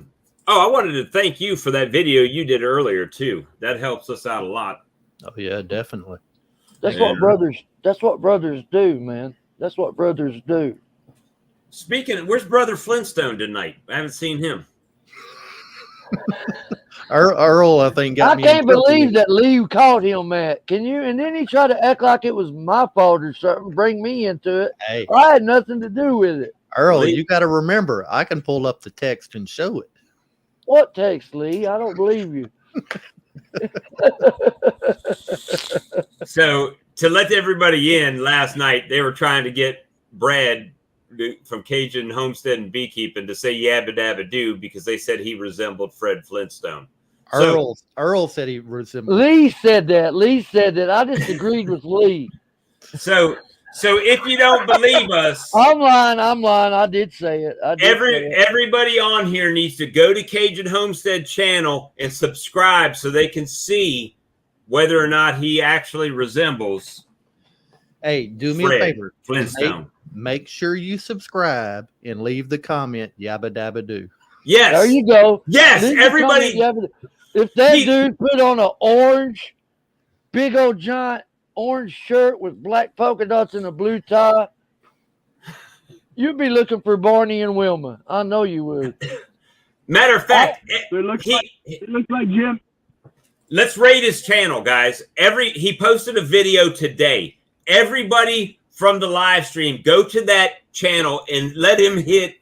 wanted to thank you for that video you did earlier, too. That helps us out a lot. Oh, yeah, definitely. That's what brothers do, man. That's what brothers do. Speaking of, where's Brother Flintstone tonight? I haven't seen him. Earl, I think, got I me. can't believe that Lee caught him, Matt. Can you? And then he tried to act like it was my fault or something, bring me into it. Hey, I had nothing to do with it. Earl, Lee- you got to remember, I can pull up the text and show it. What text, Lee? I don't believe you. So to let everybody in last night, they were trying to get Brad from Cajun Homestead and Beekeeping to say yabba dabba doo because they said he resembled Fred Flintstone. Earl said he resembled. Lee said that. Lee said that. I disagreed with Lee. So if you don't believe us, I'm lying. I did say it. everybody on here needs to go to Cajun Homestead channel and subscribe so they can see whether or not he actually resembles. Hey, do me Fred a favor, Flintstone. Make sure you subscribe and leave the comment yabba dabba doo. Yes. There you go. Yes, Leave the everybody. comment, if that dude put on an orange, big old giant orange shirt with black polka dots and a blue tie, you'd be looking for Barney and Wilma. I know you would. Matter of fact, It looks like Jim. let's rate his channel, guys. He posted a video today. Everybody from the live stream, go to that channel and let him hit.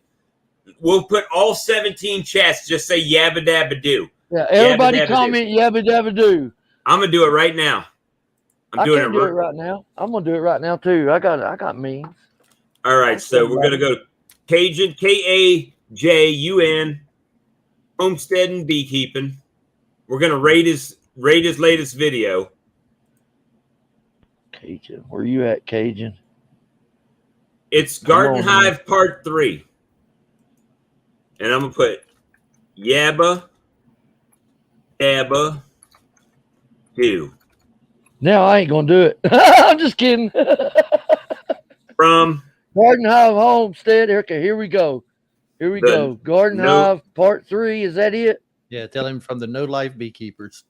We'll put all 17 chats. Just say yabba dabba doo. Yeah, everybody Yabba dabba comment yabba dabba doo. I'm gonna do it right now. I can't do it right now. I'm gonna do it right now too. I got means. All right, so we're gonna go Cajun, Kajun, Homestead and Beekeeping. We're gonna rate his latest video. Cajun, where you at, Cajun? It's Garden Hive Part 3. And I'm gonna put yabba dabba doo. Now I ain't gonna do it. I'm just kidding. From Garden Hive Homestead. Okay, here we go. Here we go. Garden Hive Part 3. Is that it? Yeah, tell him from the No Life Beekeepers.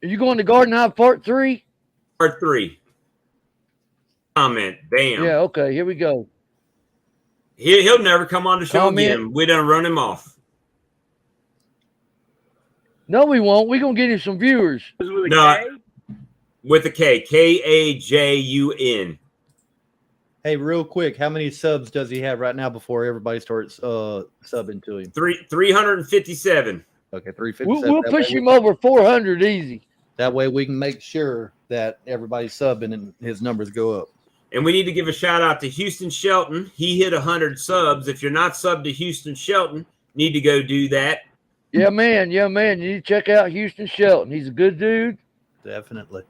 Are you going to Garden Hive Part 3? Part 3. Comment. Bam. Yeah, okay, here we go. He'll never come on the show Comment. again. We done run him off. No, we won't. We're going to get him some viewers. No, with a K. Kajun. Hey, real quick, how many subs does he have right now before everybody starts subbing to him? 357. Okay, 357. We'll push him over 400 easy. That way we can make sure that everybody's subbing and his numbers go up. And we need to give a shout out to Houston Shelton. He hit 100 subs. If you're not subbed to Houston Shelton, need to go do that. Yeah, man. You need to check out Houston Shelton. He's a good dude. Definitely.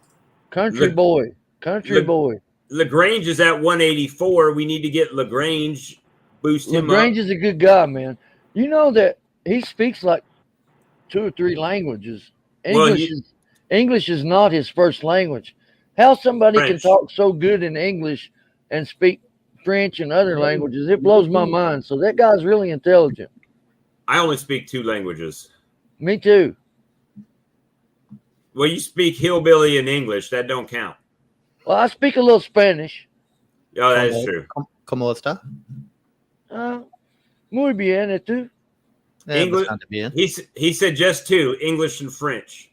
Country boy. LaGrange is at 184. We need to get LaGrange, boost him up. LaGrange is a good guy, man. You know that he speaks like 2 or 3 languages. English is not his first language. How somebody can talk so good in English and speak French and other languages, it blows my mind. So that guy's really intelligent. I only speak 2 languages. Me too. Well, you speak hillbilly in English. That don't count. Well, I speak a little Spanish. Oh, that is true. ¿Cómo está? Muy bien, ¿y tú? English. Bien. He said just 2, English and French.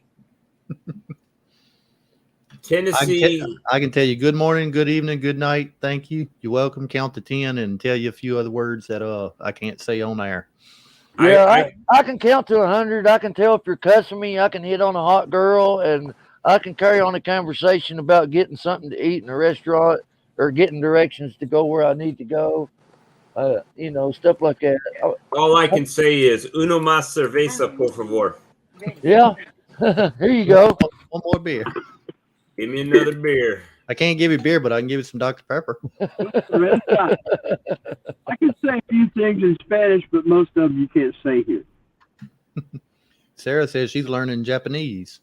Tennessee. I can tell you good morning, good evening, good night. Thank you. You're welcome. Count to 10 and tell you a few other words that I can't say on air. Yeah, I can count to 100. I can tell if you're cussing me. I can hit on a hot girl, and I can carry on a conversation about getting something to eat in a restaurant or getting directions to go where I need to go. Stuff like that. All I can say is uno más cerveza, por favor. Yeah. Here you go. One more beer. Give me another beer. I can't give you beer, but I can give you some Dr. Pepper. I can say a few things in Spanish, but most of them you can't say here. Sarah says she's learning Japanese.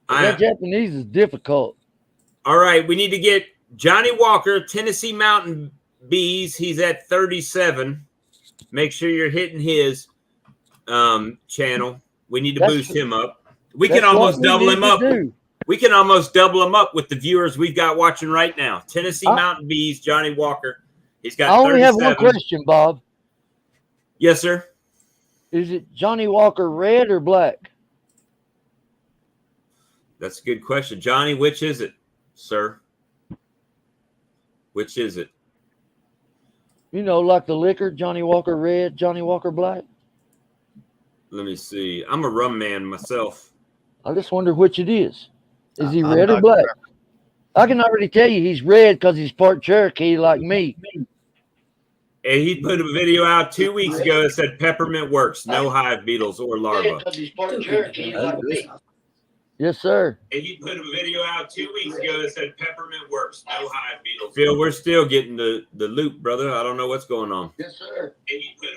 That Japanese is difficult. All right, we need to get Johnny Walker, Tennessee Mountain Bees. He's at 37. Make sure you're hitting his channel. We need to boost him up. We can almost double him up. We can almost double him up with the viewers we've got watching right now. Tennessee Mountain Bees, Johnny Walker. He's got I only have 37. one question, Bob. Yes, sir. Is it Johnny Walker red or black? That's a good question. Johnny, which is it, sir? Which is it? You know, like the liquor, Johnny Walker red, Johnny Walker black. Let me see. I'm a rum man myself. I just wonder which it is. Is he I'm red or not black? sure. I can already tell you he's red because he's part Cherokee like me. And he put a video out 2 weeks ago that said peppermint works, no hive beetles or larvae. He's part Cherokee That's good. Yes, sir. And he put a video out 2 weeks ago that said peppermint works, no hive beetles. Phil, we're still getting the loop, brother. I don't know what's going on. Yes, sir. And he put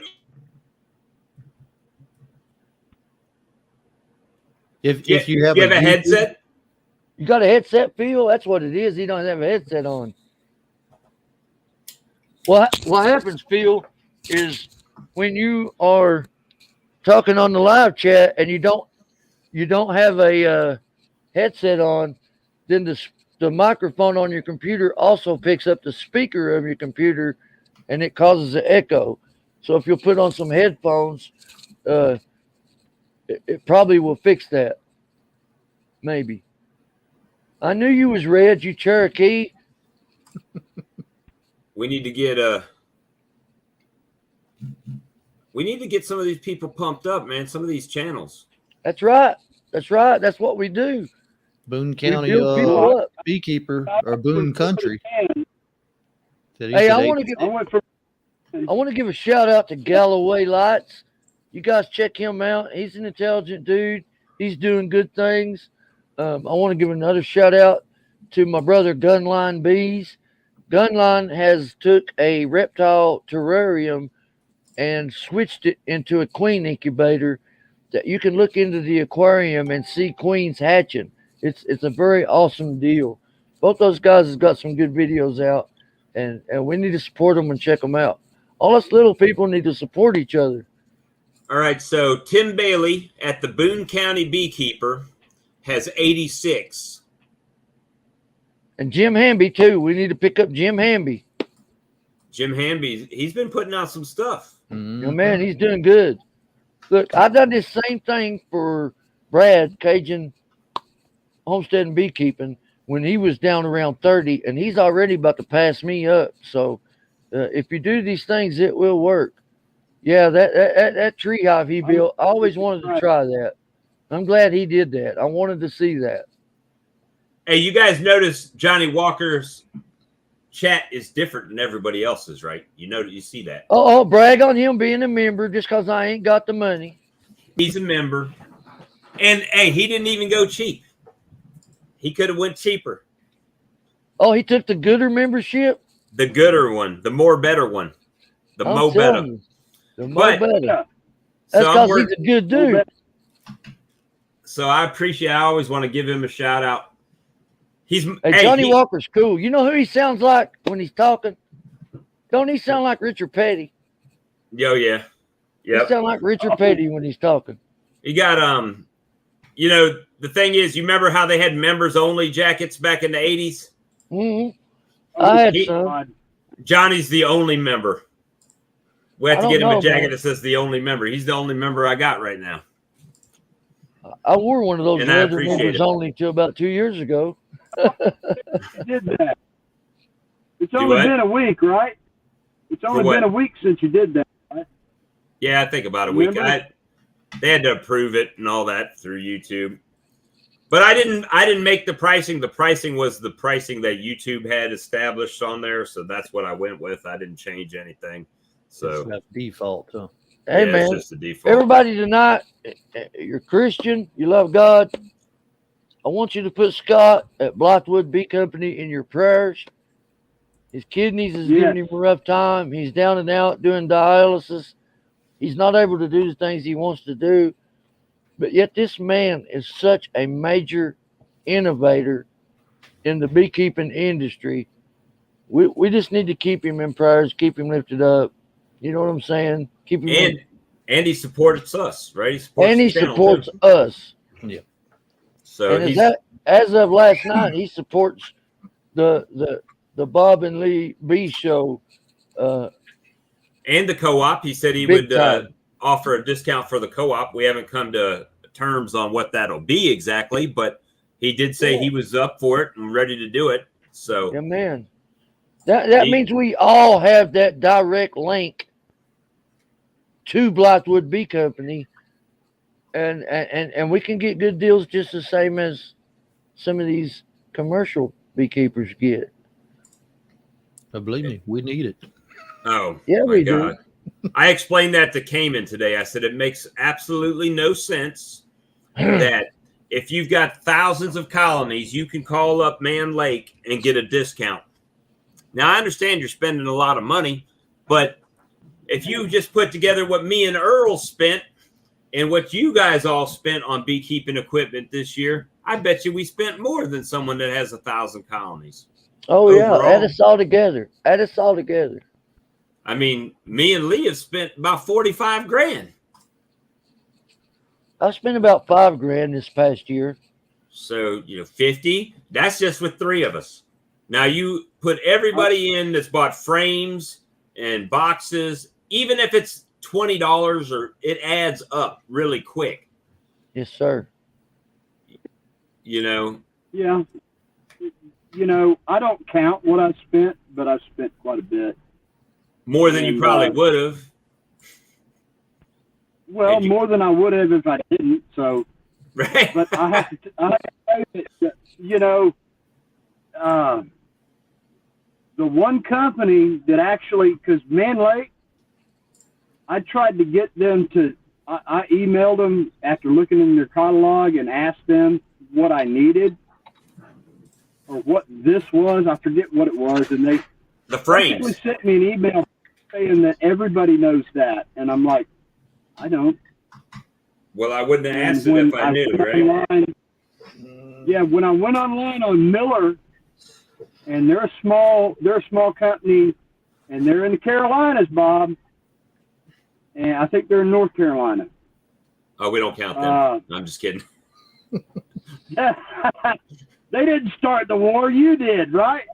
If you have a YouTube- headset, You got a headset, Phil? That's what it is. He don't have a headset on. What happens, Phil, is when you are talking on the live chat and you don't have a headset on, then the microphone on your computer also picks up the speaker of your computer, and it causes an echo. So if you'll put on some headphones, it probably will fix that. Maybe. I knew you was red, you Cherokee. we need to get some of these people pumped up, man. Some of these channels. That's right. That's right. That's what we do. Boone We County build people up. Beekeeper or Boone Country. Hey, I want to give a shout out to Galloway Lights. You guys check him out. He's an intelligent dude. He's doing good things. I want to give another shout out to my brother Gunline Bees. Gunline has took a reptile terrarium and switched it into a queen incubator that you can look into the aquarium and see queens hatching. It's a very awesome deal. Both those guys have got some good videos out, and we need to support them and check them out. All us little people need to support each other. All right, so Tim Bailey at the Boone County Beekeeper has 86. And Jim Hamby, too. We need to pick up Jim Hamby. Jim Hamby, he's been putting out some stuff. Mhm. Oh, man, he's doing good. Look, I've done this same thing for Brad Cajun Homestead and Beekeeping when he was down around 30, and he's already about to pass me up. So if you do these things, it will work. Yeah, that tree hive he built, I always wanted to try that. I'm glad he did that. I wanted to see that. Hey, you guys notice Johnny Walker's chat is different than everybody else's, right? You see that. Oh, brag on him being a member just because I ain't got the money. He's a member. And, hey, he didn't even go cheap. He could have went cheaper. Oh, he took the Gooder membership? The gooder one, the more better one, the I'm Mo telling better. you, the Mo But- better. So That's I'm because he's a good dude. So I appreciate. I always want to give him a shout out. Hey, Johnny Walker's cool. You know who he sounds like when he's talking? Don't he sound like Richard Petty? Yo, yeah, He yep. sound like Richard Petty when he's talking. He got the thing is, you remember how they had members only jackets back in the 80s? Mm-hmm. I had He- some. Johnny's the only member. We have I to don't get him a know, jacket man. that says the only member. He's the only member I got right now. I wore one of those And I leather appreciate members it. only till about 2 years ago. did that. It's Do only what? been a week, right? It's only what? been a week since you did that. Right? Yeah, I think about a week. Remember? They had to approve it and all that through YouTube. But I didn't make the pricing. The pricing was the pricing that YouTube had established on there, so that's what I went with. I didn't change anything. So That's default. Huh? Hey, yeah, man. it's just the default. Everybody tonight, you're Christian, you love God. I want you to put Scott at Blythewood Bee Company in your prayers. His kidneys is giving him a rough time. He's down and out doing dialysis. He's not able to do the things he wants to do. But yet this man is such a major innovator in the beekeeping industry. We just need to keep him in prayers, keep him lifted up. You know what I'm saying? Keep him And he supports us, right? He supports us. Yeah. So And he's as of last night, he supports the Bob and Lee B show And the co-op, he said he Big would time. offer a discount for the co-op. We haven't come to terms on what that'll be exactly, but he did say he was up for it and ready to do it. So Yeah, man. That means we all have that direct link to Blythewood Bee Company, and we can get good deals just the same as some of these commercial beekeepers get. But believe me, we need it. oh Yeah, my we God. do. I explained that to Cayman today. I said it makes absolutely no sense that if you've got thousands of colonies, you can call up Man Lake and get a discount. Now, I understand you're spending a lot of money, but if you just put together what me and Earl spent and what you guys all spent on beekeeping equipment this year, I bet you we spent more than someone that has 1,000 colonies. Oh yeah, Overall. add us all together. Add us all together. I mean, me and Lee have spent about 45 grand. I spent about $5,000 this past year. So, 50, that's just with 3 of us. Now you put everybody in that's bought frames and boxes, even if it's $20 or it adds up really quick. Yes, sir. Yeah. I don't count what I spent, but I spent quite a bit. More than you probably would have. Well, more than I would have if I didn't. So, right. But I have to say that, the one company that actually, because Man Lake, I tried to get them to, I emailed them after looking in their catalog and asked them what I needed or what this was. I forget what it was. And they the frames sent me an email saying that everybody knows that. And I'm like, I don't. Well, I wouldn't have asked it if I knew, right? When I went online on Miller, and they're a small company, and they're in the Carolinas, Bob. And I think they're in North Carolina. Oh, we don't count them. I'm just kidding. They didn't start the war. You did, right?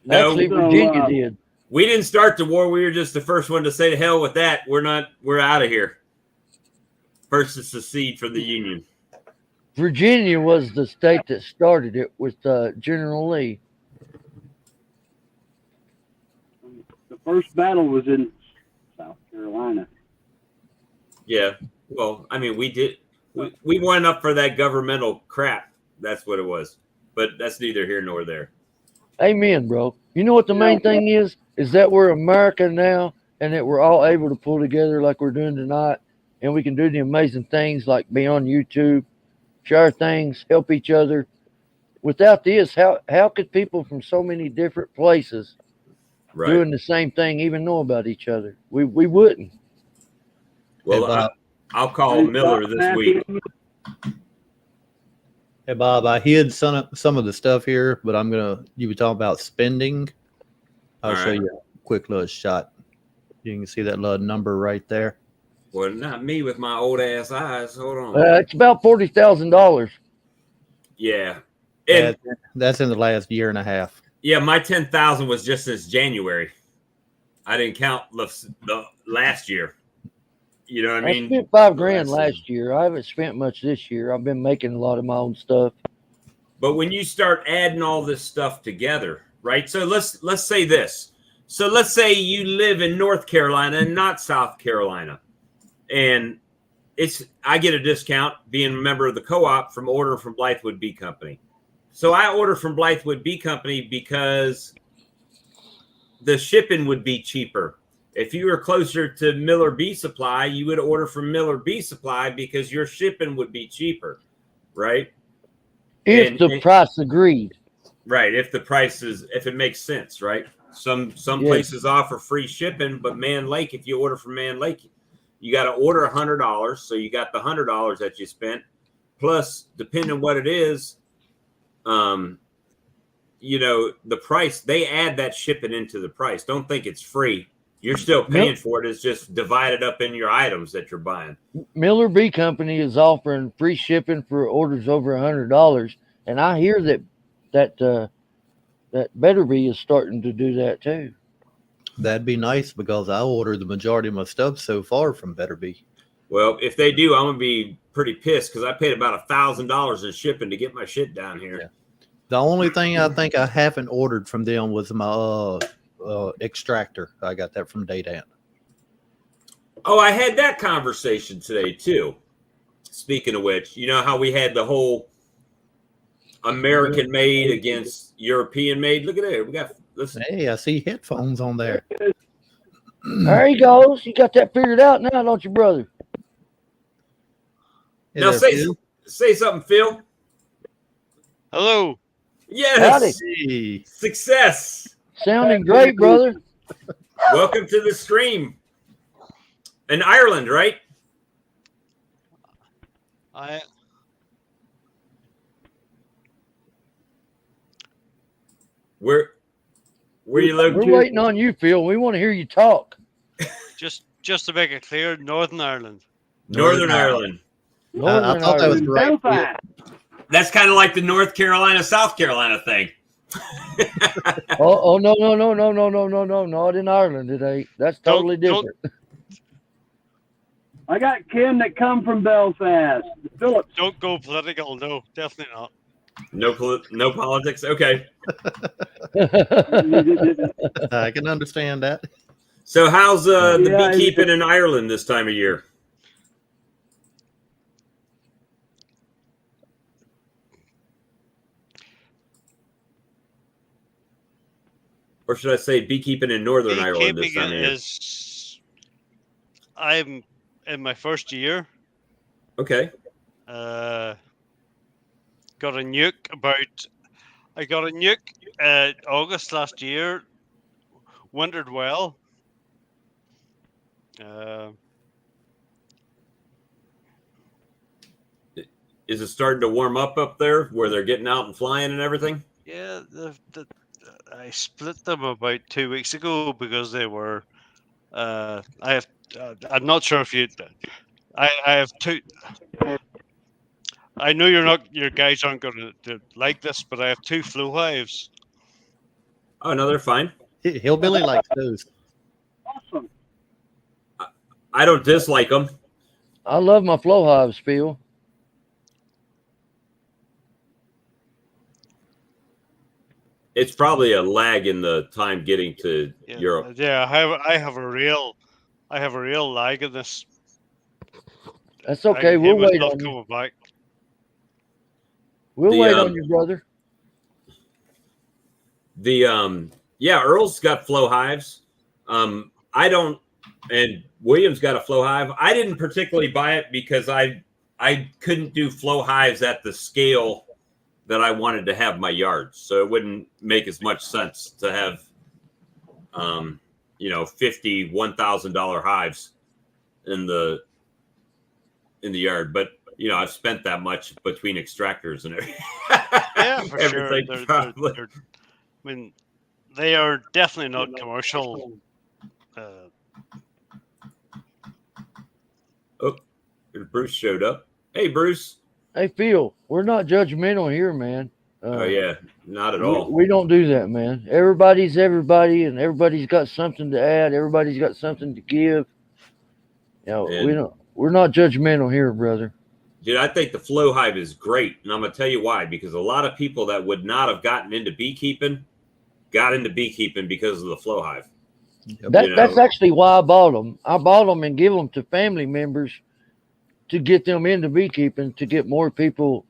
No, Actually, Virginia did. We didn't start the war. We were just the first one to say to hell with that. We're out of here. First to secede from the Union. Virginia was the state that started it with General Lee. The first battle was in South Carolina. Yeah. Well, I mean, we did. We went up for that governmental crap. That's what it was. But that's neither here nor there. Amen, bro. You know what the main thing is? Is that we're America now and that we're all able to pull together like we're doing tonight. And we can do the amazing things like be on YouTube, share things, help each other. Without this, how could people from so many different places doing the same thing even know about each other? We wouldn't. Well, Hey, I'll call Miller this week. Hey Bob, I hid some of the stuff here, but you were talking about spending. I'll show you a quick little shot. You can see that little number right there. Well, not me with my old ass eyes. Hold on. It's about $40,000. Yeah. And that's in the last year and a half. Yeah, my 10,000 was just this January. I didn't count the last year. You know what I mean? I spent $5,000 last year. I haven't spent much this year. I've been making a lot of my own stuff. But when you start adding all this stuff together, right? So let's say this. So let's say you live in North Carolina and not South Carolina. And I get a discount being a member of the co-op from ordering from Blythewood Bee Company. So I order from Blythewood Bee Company because the shipping would be cheaper. If you were closer to Miller Bee Supply, you would order from Miller Bee Supply because your shipping would be cheaper, right? If the price agreed. Right. If it makes sense, right? Some places offer free shipping, but Man Lake, if you order from Man Lake, you got to order $100. So you got the $100 that you spent. Plus, depending on what it is, the price, they add that shipping into the price. Don't think it's free. You're still paying for it. It's just divided up in your items that you're buying. Miller Bee Company is offering free shipping for orders over $100. And I hear that Better Bee is starting to do that too. That'd be nice because I ordered the majority of my stuff so far from Better Be. Well, if they do, I'm gonna be pretty pissed because I paid about $1,000 in shipping to get my shit down here. Yeah. The only thing I think I haven't ordered from them was my extractor. I got that from Daydant. Oh, I had that conversation today too. Speaking of which, you know how we had the whole American made against European made. Look at it. We got listen. Hey, I see headphones on there. There he goes. You got that figured out now, don't you, brother? Hey Now there, Phil. say something, Phil. Hello. Yes. Howdy. Hey. Success. Sounding great, brother. Welcome to the stream. In Ireland, right? I Where you We're located? waiting on you, Phil. We want to hear you talk. just to make it clear, Northern Ireland. Northern Ireland. Northern I thought that was Ireland. great. That's kind of like the North Carolina, South Carolina thing. Oh no, not in Ireland today. That's totally Don't- different. I got Ken that come from Belfast. Phillips. Don't go political. No, definitely not. No politics. Okay. I can understand that. So how's the Yeah, beekeeping in Ireland this time of year? Or should I say beekeeping in Northern Ireland this Beekeeping time of year? is. I'm in my first year. Okay. Got a nuke about. I got a nuke August last year. Wintered well. Is it starting to warm up there where they're getting out and flying and everything? Yeah, I split them about 2 weeks ago because they were. I have. I'm not sure if you. I have two. I know your guys aren't going to like this, but I have two flow hives. Oh, no, they're fine. Hillbilly likes those. Awesome. I don't dislike them. I love my flow hives, Phil. It's probably a lag in the time getting to Yeah, Europe. yeah. I have a real lag in this. That's okay. We'll wait on you. Coming back. We'll The, wait on you, brother. Yeah, Earl's got flow hives. I don't, and William's got a flow hive. I didn't particularly buy it because I couldn't do flow hives at the scale that I wanted to have my yard, so it wouldn't make as much sense to have, $50,000, $1,000 hives in the yard. But I've spent that much between extractors and everything. Yeah, for everything. sure. Probably. I mean, they are definitely not commercial. Oh, Bruce showed up. Hey, Bruce. Hey, Phil, we're not judgmental here, man. Oh yeah, not at all. We don't do that, man. Everybody's everybody, and everybody's got something to add. Everybody's got something to give. We're not judgmental here, brother. Dude, I think the flow hive is great, and I'm gonna tell you why. Because a lot of people that would not have gotten into beekeeping got into beekeeping because of the flow hive. That's actually why I bought them. I bought them and give them to family members to get them into beekeeping, to get more people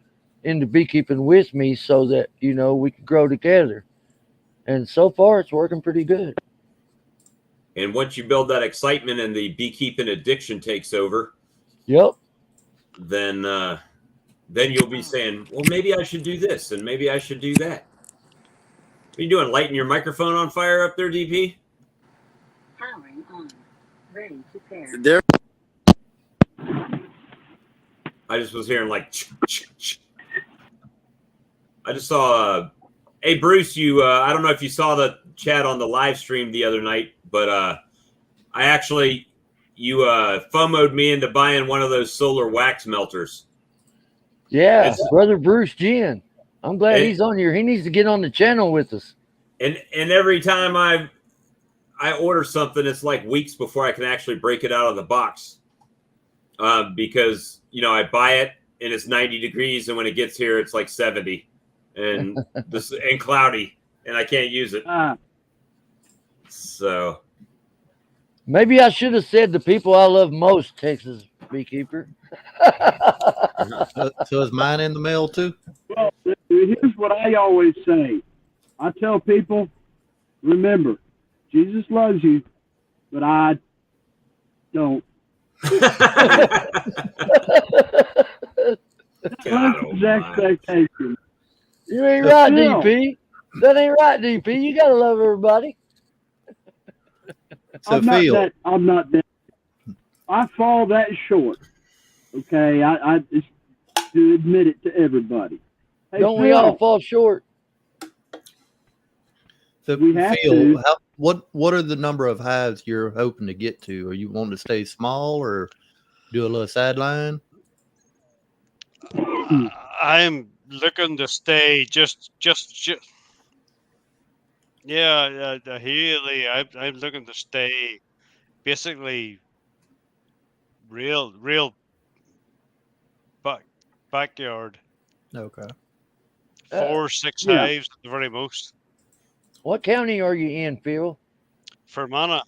into beekeeping with me, so that we can grow together. And so far, it's working pretty good. And once you build that excitement and the beekeeping addiction takes over, Yep. then you'll be saying, well, maybe I should do this and maybe I should do that. What are you doing? Lighting your microphone on fire up there, DP? Powering on. Ready to pair. There. I just was hearing like. I just saw. Hey, Bruce, I don't know if you saw the chat on the live stream the other night, but you FOMO'd me into buying one of those solar wax melters. Yeah, brother Bruce Jen. I'm glad he's on here. He needs to get on the channel with us. And every time I order something, it's like weeks before I can actually break it out of the box, because I buy it and it's 90 degrees, and when it gets here, it's like 70, and cloudy, and I can't use it. So Maybe I should have said the people I love most, Texas Beekeeper. So is mine in the mail too? Well, here's what I always say. I tell people, remember, Jesus loves you, but I don't. His expectations. You ain't So right, Phil. DP. That ain't right, DP. You gotta love everybody. So I'm not Phil, that. I'm not that. I fall that short. Okay, I just to admit it to everybody. Hey, Don't we all Phil, fall short? so we have Phil, to. what are the number of hives you're hoping to get to? Are you wanting to stay small or do a little sideline? I'm looking to stay just. Yeah, really, I'm looking to stay basically real backyard. Okay. 4-6 Yeah. hives at the very most. What county are you in, Phil? Fermanagh.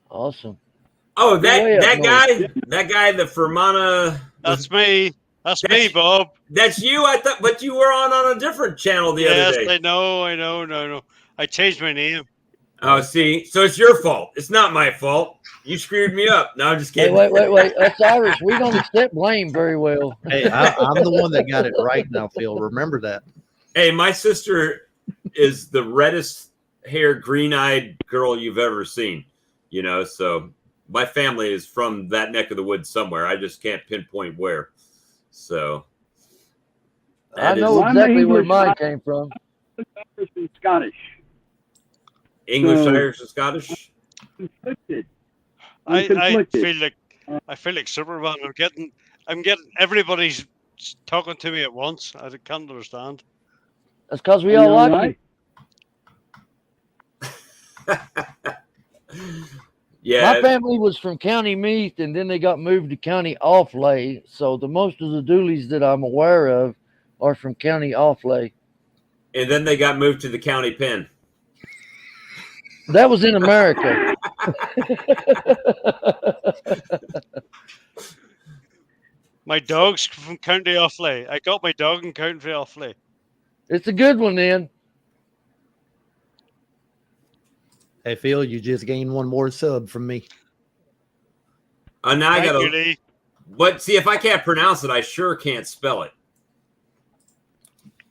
Awesome. Oh, You're way up north. that guy, the Fermanagh. That's me. That's me, Bob. That's you. I thought, but you were on a different channel the other Yes, day. I know. No. I changed my name. Oh, see, so it's your fault. It's not my fault. You screwed me up. No, I'm just Hey, kidding. wait. Us Irish, we don't accept blame very well. Hey, I'm the one that got it right now, Phil. Remember that. Hey, my sister is the reddest haired, green eyed girl you've ever seen. So my family is from that neck of the woods somewhere. I just can't pinpoint where. So I that know is exactly where English, mine came from. Irish and Scottish. English, So- Irish, and Scottish. Conflicted. I'm I conflicted. feel like Superman. I'm getting everybody's talking to me at once. I can't understand. That's because we Are you all like right? you. Yeah. My family was from County Meath, and then they got moved to County Offaly. So the most of the Dooleys that I'm aware of are from County Offaly. And then they got moved to the county pen. That was in America. My dog's from County Offaly. I got my dog in County Offaly. It's a good one, then. Hey, Phil, you just gained one more sub from me. Now I Thank got you, to. Lee. But see, if I can't pronounce it, I sure can't spell it.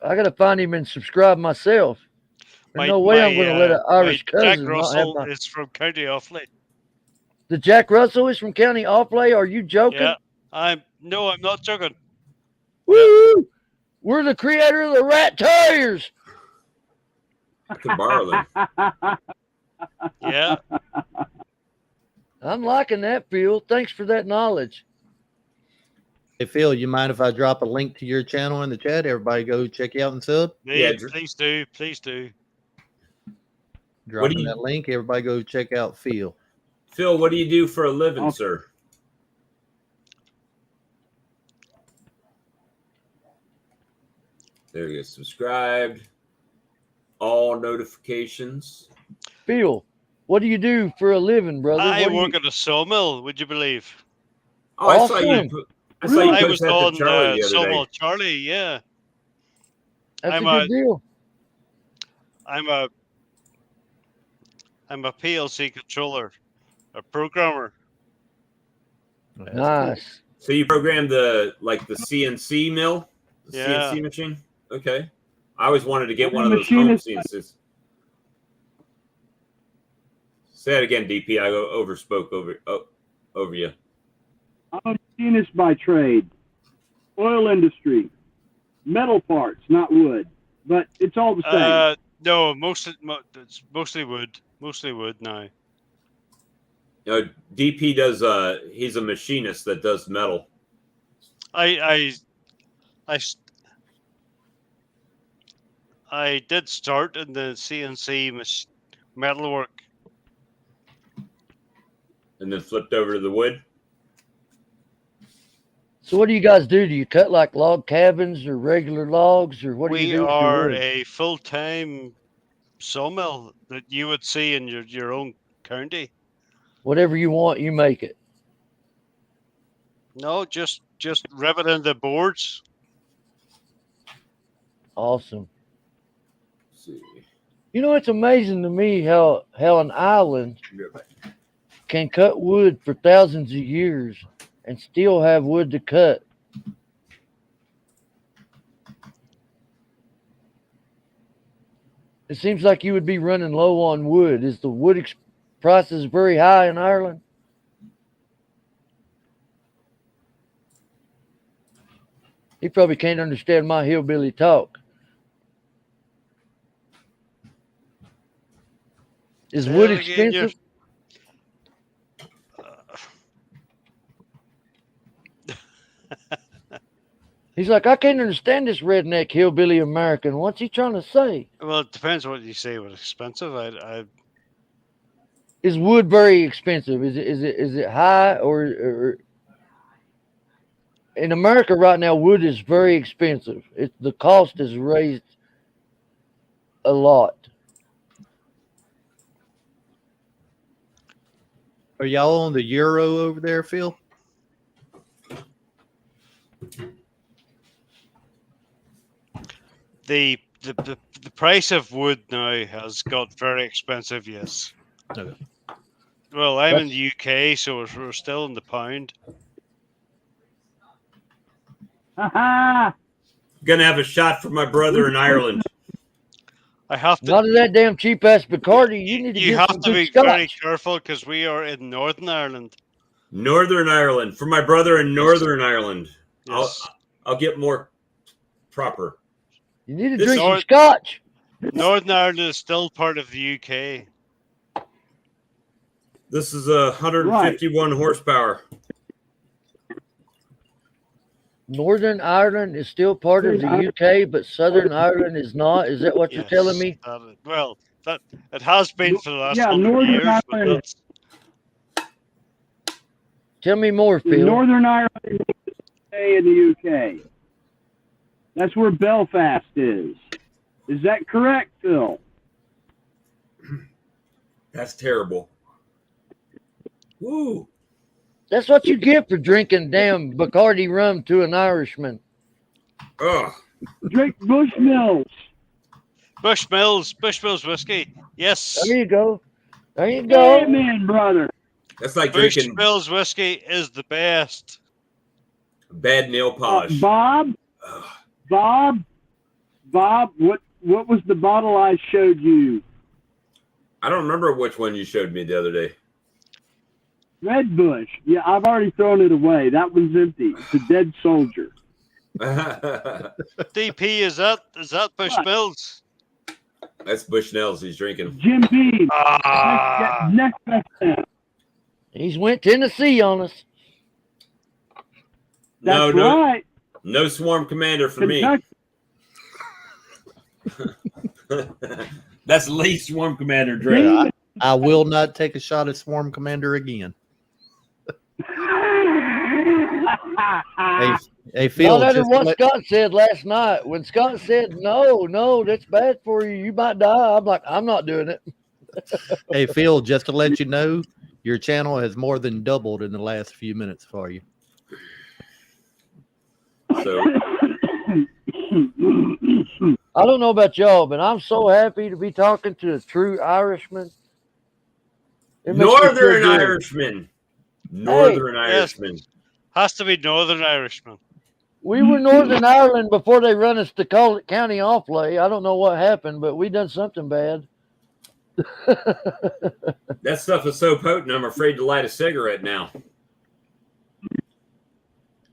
I got to find him and subscribe myself. There's no way I'm going to let an Irish my Jack cousin not have Russell my. is from County Offaly. The Jack Russell is from County Offaly? Are you joking? Yeah, I'm not joking. Woo! We're the creator of the Rat Terriers. I can borrow them. Yeah, I'm liking that, Phil. Thanks for that knowledge. Hey, Phil, you mind if I drop a link to your channel in the chat? Everybody go check you out and sub. Yeah, please do. Dropping that link. Everybody go check out Phil. Phil, what do you do for a living, Okay. sir? There you go. Subscribed. All notifications. Phil, what do you do for a living, brother? I What do work you... at a sawmill. Would you believe? Oh, I saw Awesome. you. I saw you I post was that on to Charlie the other Sawmill day. Charlie. Yeah, That's I'm a good deal. I'm a PLC controller, a programmer. That's Nice. So you programmed the CNC mill, the Yeah. CNC machine. Okay. I always wanted to get I'm one a of those home machinist. CNCs. Say it again, DP. I overspoke over you. I'm a machinist by trade. Oil industry. Metal parts, not wood. But it's all the same. No, it's mostly wood. Mostly wood now. DP does. He's a machinist that does metal. I did start in the CNC metalwork and then flipped over to the wood. So what do you guys do? Do you cut like log cabins or regular logs, or what do you We do with your are wood? a full-time sawmill that you would see in your own county. Whatever you want, you make it. No, just riveting the boards. Awesome. Let's see. You know, it's amazing to me how an island can cut wood for thousands of years and still have wood to cut. It seems like you would be running low on wood. Is the wood prices very high in Ireland? He probably can't understand my hillbilly talk. Is Say wood that again, expensive? He's like, I can't understand this redneck hillbilly American. What's he trying to say? Well, it depends what you say was expensive. Is wood very expensive? Is it high or in America right now? Wood is very expensive. The cost is raised a lot. Are y'all on the euro over there, Phil? The price of wood now has got very expensive. Yes. Okay. Well, I'm in the UK, so we're still in the pound. Ha Gonna have a shot for my brother in Ireland. I have to. Not of that damn cheap ass Bacardi. You need to You get have some to good be scotch. very careful because we are in Northern Ireland. Northern Ireland. For my brother in Northern Ireland. Yes. I'll get more proper. You need to This drink some North- scotch. Northern Ireland is still part of the UK. This is 151 horsepower. Northern Ireland is still part of the UK, but Southern Ireland is not. Is that what you're telling me? That it has been for the last Yeah, 100 Northern years. But Ireland. that's, Tell me more, Phil. Northern Ireland is in the UK. That's where Belfast is. Is that correct, Phil? That's terrible. Woo. That's what you get for drinking damn Bacardi rum to an Irishman. Ugh. Drink Bushmills. Bushmills whiskey. Yes. There you go. There you go. Amen, brother. That's like drinking Bushmills whiskey is the best. bad nail polish. Bob, what was the bottle I showed you? I don't remember which one you showed me the other day. Red Bush. Yeah, I've already thrown it away. That one's empty. It's a dead soldier. DP, is that Bushmills? That's Bushnell's he's drinking. Jim Beam. Ah. Next best man. He's went Tennessee on us. That's No, right. no Swarm Commander for Kentucky. me. That's Lee Swarm Commander drink. Yeah, I will not take a shot at Swarm Commander again. Hey, Phil, Not under just what Scott said last night. When Scott said, no, that's bad for you. You might die. I'm like, I'm not doing it. hey, Phil, just to let you know, your channel has more than doubled in the last few minutes for you. So I don't know about y'all, but I'm so happy to be talking to a true Irishman. It makes me feel Northern good. Irishman. Northern yes. Irishman. Has to be Northern Irishman. We were Northern Ireland before they run us to county Offaly. I don't know what happened, but we done something bad. That stuff is so potent, I'm afraid to light a cigarette now.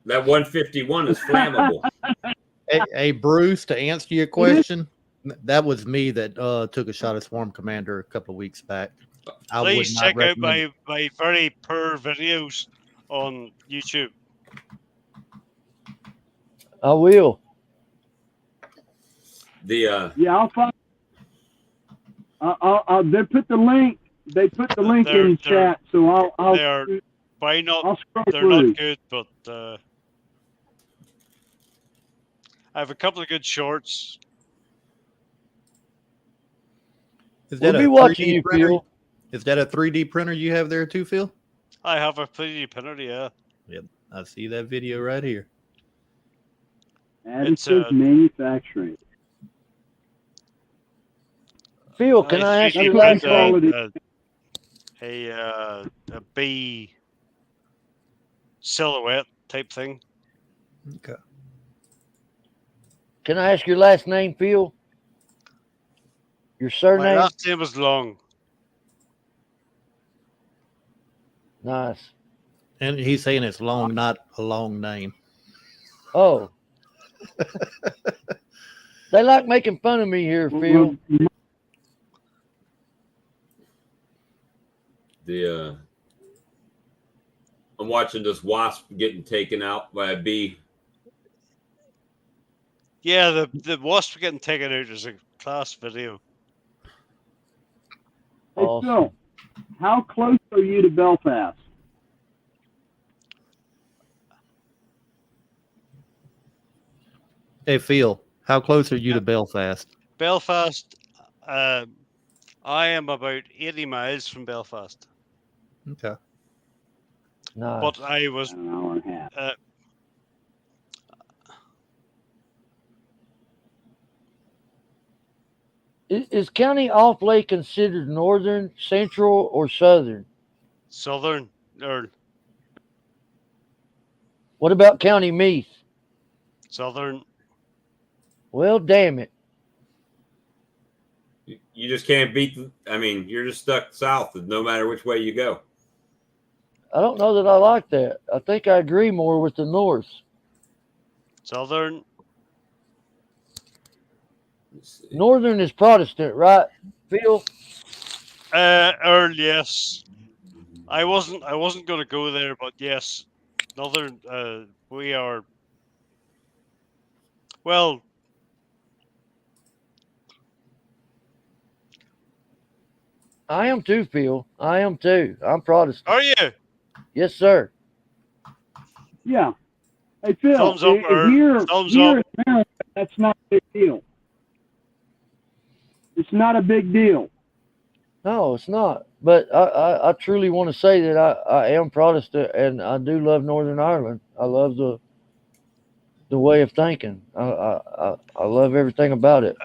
That 151 is flammable. Hey, Bruce, to answer your question, that was me that took a shot at Swarm Commander a couple of weeks back. I would Please not check out recommend my very poor videos on YouTube. I will. The Yeah, I'll find. I'll they put the link They put the link They're- in chat, so I'll They're by not. I'll scroll They're through. not good, but I have a couple of good shorts. Is We'll that be a watching 3D you, printer? Phil. Is that a 3D printer you have there too, Phil? I have a pretty printer, yeah. Yep, I see that video right here. Additive manufacturing. Phil, can I ask you 3D last print name? a bee silhouette type thing. Okay. Can I ask your last name, Phil? Your My surname? last name was long. Nice. And he's saying it's long, not a long name. Oh. They like making fun of me here, Phil. I'm watching this wasp getting taken out by a bee. Yeah, the wasp getting taken out is a class video. Hey, Phil, how close are you to Belfast? Hey, Phil, how close are you to Belfast? Belfast, I am about 80 miles from Belfast. Okay. Nice. But I was An hour and a half. Is County Offaly considered northern, central, or southern? southern or What about County Meath? southern. Well, damn it. You just can't beat. I mean, you're just stuck south, no matter which way you go. I don't know that I like that. I think I agree more with the north. Southern. Northern is Protestant, right, Phil? Earl, yes. I wasn't going to go there, but yes, northern. We are. Well, I am too, Phil. I am too. I'm Protestant. are you? Yes, sir. Yeah. Hey, Phil, Thumbs up, Earl. here Thumbs in up. America, that's not a big deal. It's not a big deal. No, it's not. But I truly want to say that I am Protestant and I do love Northern Ireland. I love the way of thinking. I love everything about it.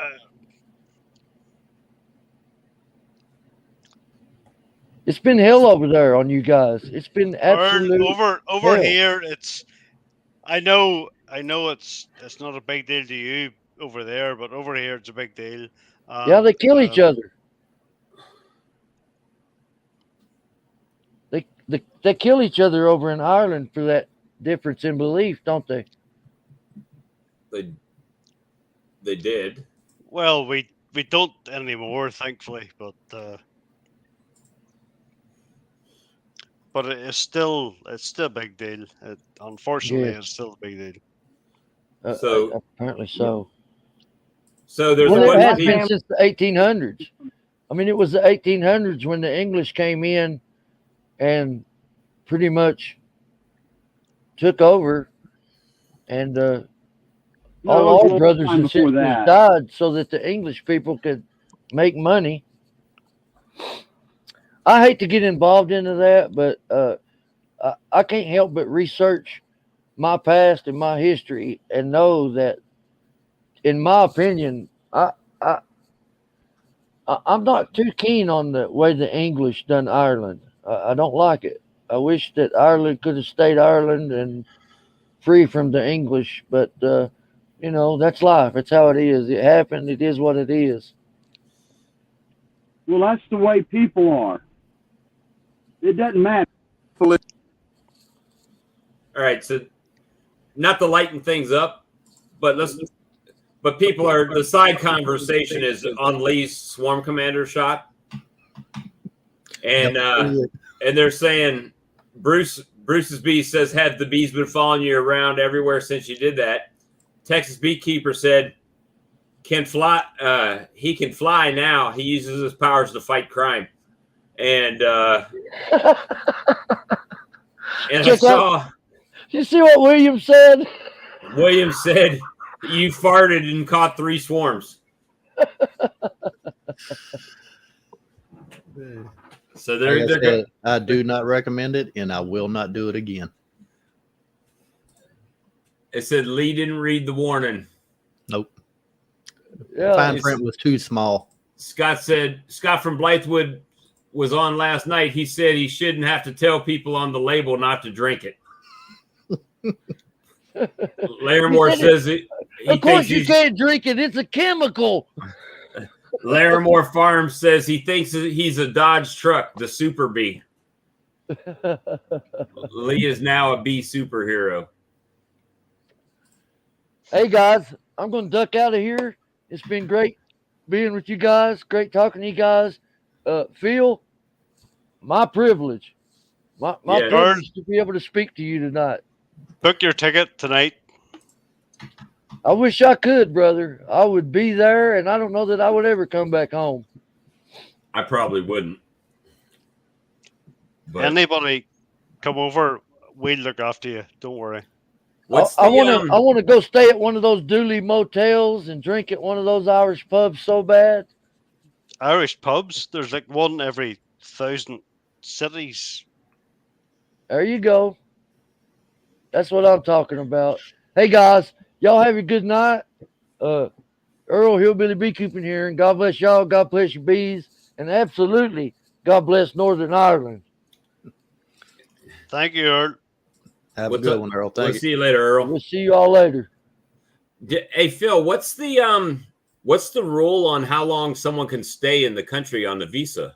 It's been hell over there on you guys. It's been absolute Over hell. here, it's. I know it's not a big deal to you over there, but over here it's a big deal. Yeah, they kill each other. They kill each other over in Ireland for that difference in belief, don't they? They did. Well, we don't anymore, thankfully, but it's still a big deal. Unfortunately, Yes. it's still a big deal. So apparently so. So there's Well, one it has people- been since the 1800s. I mean, it was the 1800s when the English came in and pretty much took over, and all our brothers and sisters died so that the English people could make money. I hate to get involved into that, but I can't help but research my past and my history and know that, in my opinion, I'm not too keen on the way the English done Ireland. I don't like it. I wish that Ireland could have stayed Ireland and free from the English, but that's life. It's how it is. It happened. It is what it is. Well, that's the way people are. It doesn't matter. All right, so not to lighten things up, but people are, the side conversation is on Lee's Swarm Commander shot, and they're saying Bruce's bee says, "Have the bees been following you around everywhere since you did that?" Texas Beekeeper said, "Can fly. He can fly now. He uses his powers to fight crime." And I Check out. saw You see what William said? William said you farted and caught 3 swarms. So Like I said, I do not recommend it, and I will not do it again. It said Lee didn't read the warning. Nope. Yeah. Fine print was too small. Scott from Blythewood was on last night. He said he shouldn't have to tell people on the label not to drink it. Larimore says it. Of course you can't drink it. It's a chemical. Larimore Farms says he thinks he's a Dodge truck, the Super Bee. Lee is now a bee superhero. Hey guys, I'm going to duck out of here. It's been great being with you guys. Great talking to you guys. Phil, my privilege. My privilege to be able to speak to you tonight. Book your ticket tonight. I wish I could, brother. I would be there, and I don't know that I would ever come back home. I probably wouldn't. But Anybody come over, we'll look after you. Don't worry. I want to go stay at one of those Dooley motels and drink at one of those Irish pubs so bad. Irish pubs? There's like one every 1,000 cities. There you go. That's what I'm talking about. Hey guys, y'all have a good night. Earl Hillbilly Beekeeping here, and God bless y'all. God bless your bees, and absolutely, God bless Northern Ireland. Thank you, Earl. Have a good one, Earl. We'll see you later, Earl. We'll see you all later. Hey Phil, what's the rule on how long someone can stay in the country on the visa?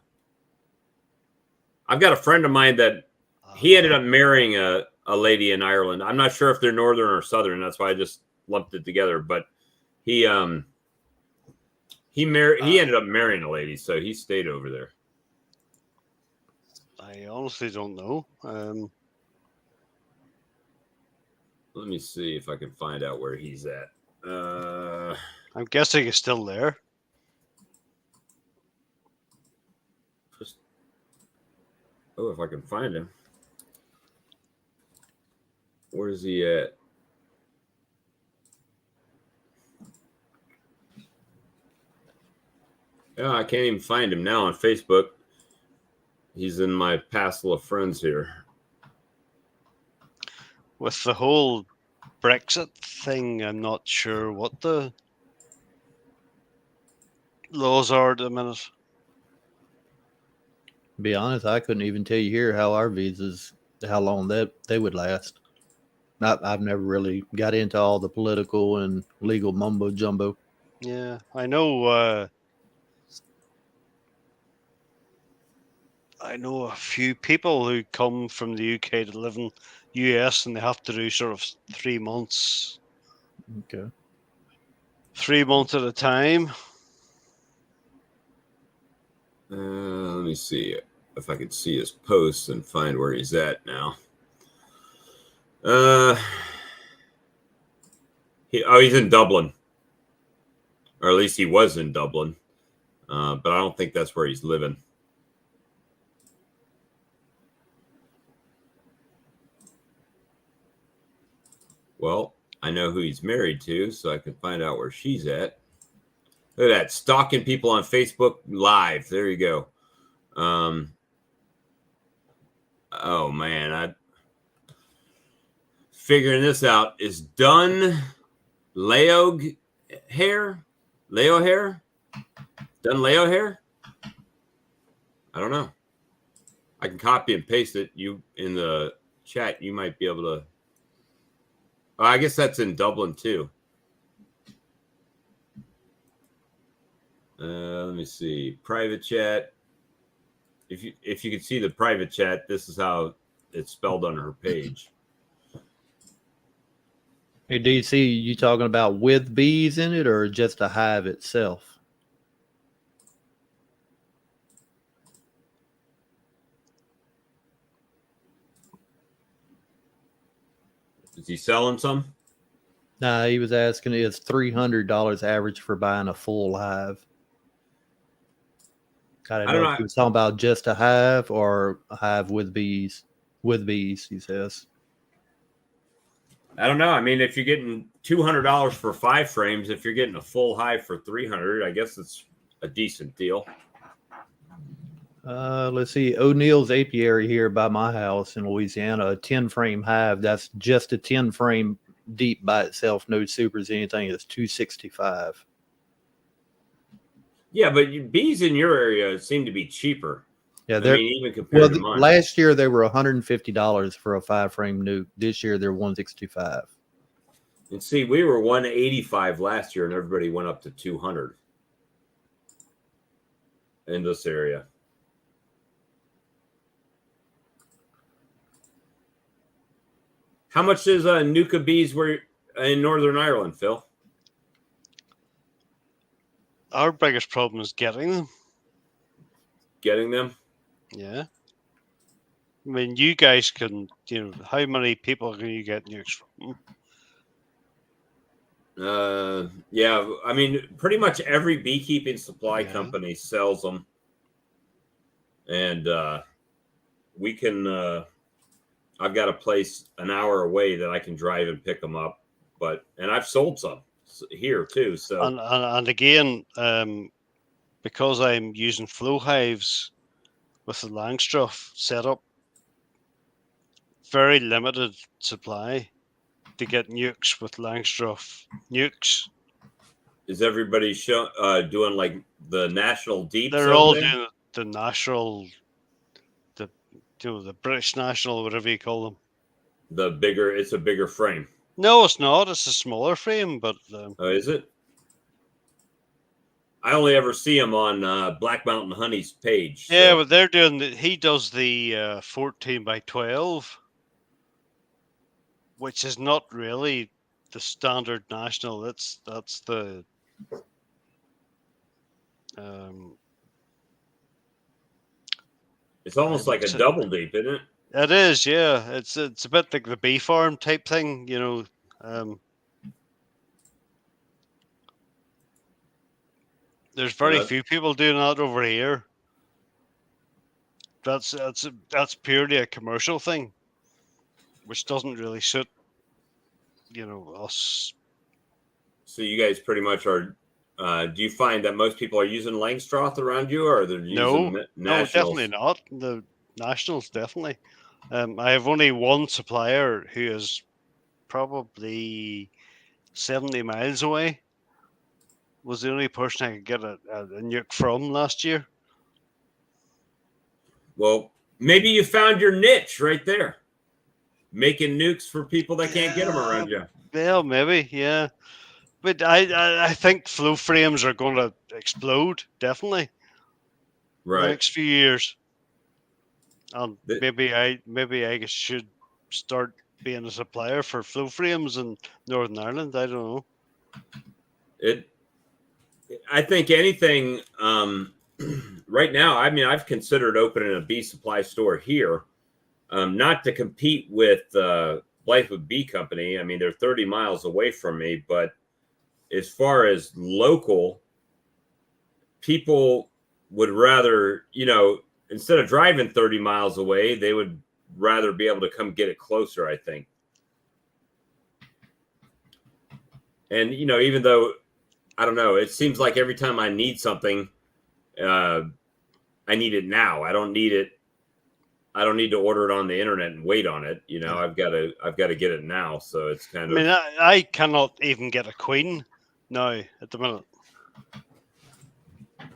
I've got a friend of mine that he ended up marrying a lady in Ireland. I'm not sure if they're northern or southern. That's why I just lumped it together. But he ended up marrying a lady, so he stayed over there. I honestly don't know. Let me see if I can find out where he's at. I'm guessing he's still there. If I can find him. Where is he at? Yeah, I can't even find him now on Facebook. He's in my passel of friends here. With the whole Brexit thing, I'm not sure what the laws are at the minute. To be honest, I couldn't even tell you here how our visas, how long they would last. I've never really got into all the political and legal mumbo jumbo. Yeah, I know. I know a few people who come from the UK to live in US, and they have to do sort of 3 months. Okay. 3 months at a time. Let me see if I can see his posts and find where he's at now. He's in Dublin, or at least he was in Dublin, but I don't think that's where he's living. Well, I know who he's married to, so I can find out where she's at. Look at that, stalking people on Facebook Live. There you go. Oh man, I figuring this out. Is done Leo hair? Done Leo hair? I don't know. I can copy and paste it. You in the chat, you might be able to. I guess that's in Dublin too. Let me see. Private chat. If you could see the private chat, this is how it's spelled on her page. Hey, DC, you talking about with bees in it or just a hive itself? Is he selling some? Nah, he was asking is $300 average for buying a full hive. I don't I don't know know. if he was talking about just a hive or a hive with bees. With bees, he says. I don't know. I mean, if you're getting $200 for 5 frames, if you're getting a full hive for 300, I guess it's a decent deal. Let's see. O'Neill's apiary here by my house in Louisiana, a 10 frame hive. That's just a 10 frame deep by itself, no supers, anything. It's $265. Yeah, but bees in your area seem to be cheaper. Yeah, I they're mean, even compared to mine. last year they were $150 for a 5 frame nuke. This year they're $165. And see, we were 185 last year, and everybody went up to 200 in this area. How much is Nuka bees were in Northern Ireland, Phil? Our biggest problem is getting them. Getting them? Yeah. I mean, you guys can, how many people can you get nukes from? Yeah, I mean, pretty much every beekeeping supply Yeah. company sells them, and we can. I've got a place an hour away that I can drive and pick them up, and I've sold some here too. So And again, because I'm using flow hives with the Langstroth setup, very limited supply to get nukes with Langstroth nukes. is everybody doing like the national deeps? They're over all there? doing the national, the British national, whatever you call them. It's a bigger frame. No, it's not. It's a smaller frame, but Oh, is it? I only ever see them on Black Mountain Honey's page. yeah, So. but they're doing. He does the 14 by 12, which is not really the standard national. That's the It's almost like a double deep, isn't it? It is, yeah. It's a bit like the bee farm type thing, There's very few people doing that over here. That's purely a commercial thing, which doesn't really suit, us. So you guys pretty much are. Do you find that most people are using Langstroth around you, or they're using No, nationals? definitely not. The nationals, definitely. I have only one supplier who is probably 70 miles away. Was the only person I could get a nuke from last year. Well, maybe you found your niche right there, making nukes for people that can't get them around you. Well, maybe, yeah. But I think flow frames are going to explode, definitely. Right. The next few years. And maybe I should start being a supplier for flow frames in Northern Ireland. I don't know. I think anything right now. I mean, I've considered opening a bee supply store here, not to compete with Blythewood Bee Company. I mean, they're 30 miles away from me, but as far as local, people would rather, instead of driving 30 miles away, they would rather be able to come get it closer, I think. And, even though, I don't know, it seems like every time I need something, I need it now. I don't need to order it on the internet and wait on it. I've got to get it now. So it's kind of. I mean, I cannot even get a queen now at the minute.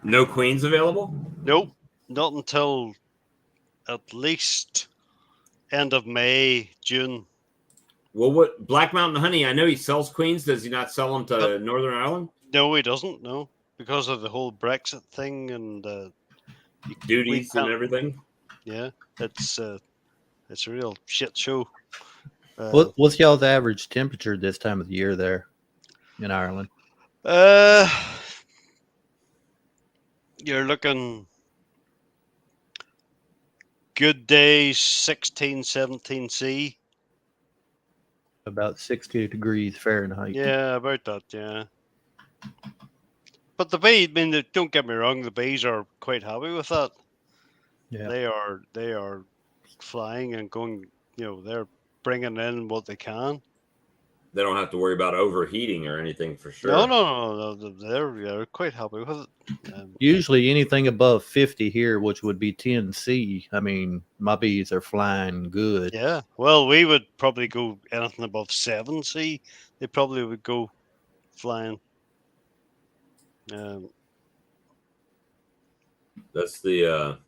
No queens available? Nope, not until at least end of May, June. Well, what Black Mountain Honey? I know he sells queens. Does he not sell them to Northern Ireland? No, he doesn't. No, because of the whole Brexit thing and duties and everything. Yeah, it's a real shit show. What's y'all's average temperature this time of the year there in Ireland? You're looking good days 16, 17 C. About 60 degrees Fahrenheit. Yeah, about that, yeah. but the bee, I mean, don't get me wrong, the bees are quite happy with that. Yeah. They are flying and going. They're bringing in what they can. They don't have to worry about overheating or anything for sure. No. They're quite happy with it. Usually anything above 50 here, which would be 10C. I mean, my bees are flying good. Yeah. Well, we would probably go anything above 7C. They probably would go flying. That's the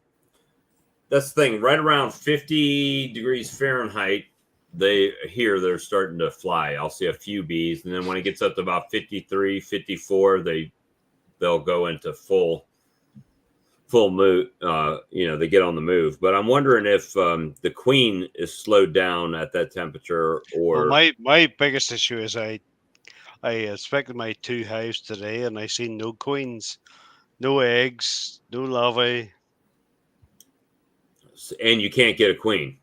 thing. Right around 50 degrees Fahrenheit, they're starting to fly. I'll see a few bees, and then when it gets up to about 53, 54, they'll go into full move. They get on the move. But I'm wondering if the queen is slowed down at that temperature, or my biggest issue is I inspected my 2 hives today, and I seen no queens, no eggs, no larvae, and you can't get a queen.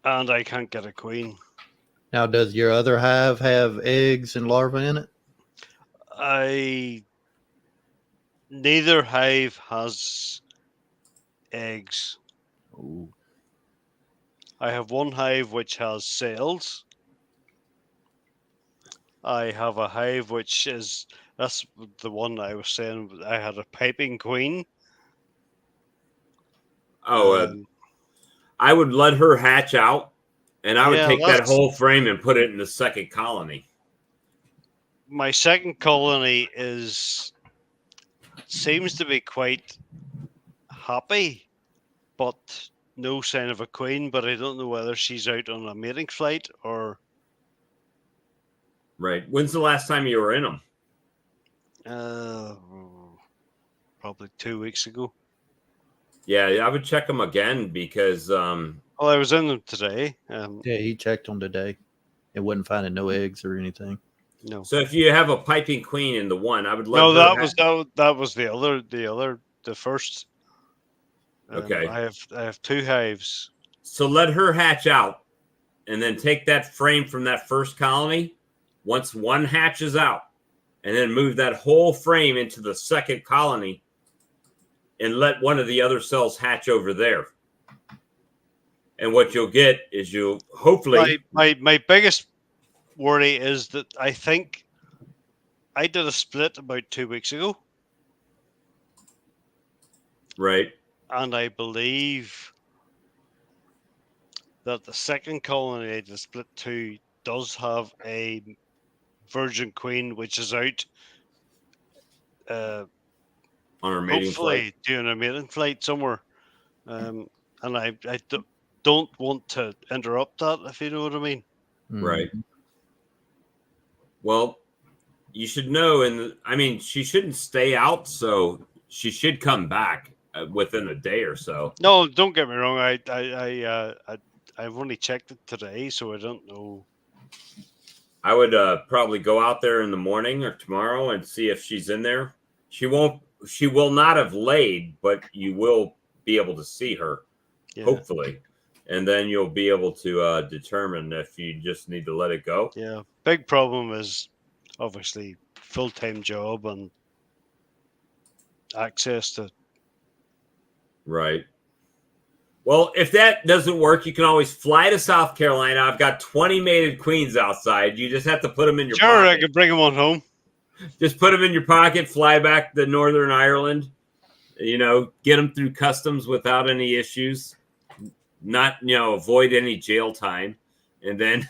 and I can't get a queen. Now, does your other hive have eggs and larvae in it? Neither hive has eggs. Ooh. I have one hive which has cells. I have a hive that's the one I was saying. I had a piping queen. I would let her hatch out, and I would Yeah, take that that's- whole frame and put it in the second colony. My second colony seems to be quite happy, but no sign of a queen. But I don't know whether she's out on a mating flight or Right. When's the last time you were in them? probably 2 weeks ago. Yeah, I would check them again because Well, I was in them today. Yeah, he checked them today. It wasn't finding no eggs or anything. No. So if you have a piping queen in the one, I would let No, her that was the first. Okay. I have 2 hives. So let her hatch out, and then take that frame from that first colony. Once one hatches out, and then move that whole frame into the second colony, and let one of the other cells hatch over there. And what you'll get is you'll hopefully My biggest worry is that I think I did a split about 2 weeks ago. Right. And I believe that the second colony I did split to does have a virgin queen, which is out on our mating hopefully flight. doing a mating flight somewhere. And I don't want to interrupt that, if you know what I mean. Right. Well, you should know, and she shouldn't stay out, so she should come back within a day or so. No, don't get me wrong. I've only checked it today, so I don't know. I would probably go out there in the morning or tomorrow and see if she's in there. She will not have laid, but you will be able to see her, hopefully. And then you'll be able to determine if you just need to let it go. Yeah. Big problem is obviously full-time job and access to. Right. Well, if that doesn't work, you can always fly to South Carolina. I've got 20 mated queens outside. You just have to put them in your pocket. Sure, I could bring them on home. Just put them in your pocket, fly back to Northern Ireland, get them through customs without any issues, not, avoid any jail time. And then,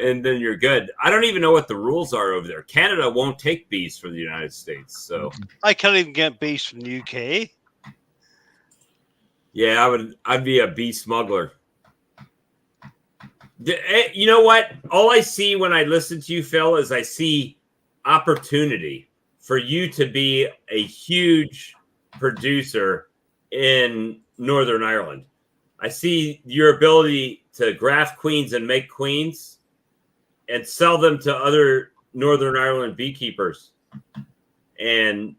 and then you're good. I don't even know what the rules are over there. Canada won't take bees from the United States. So I can't even get bees from the UK. Yeah, I'd be a bee smuggler. You know what? All I see when I listen to you, Phil, is I see opportunity for you to be a huge producer in Northern Ireland. I see your ability to graft queens and make queens and sell them to other Northern Ireland beekeepers. And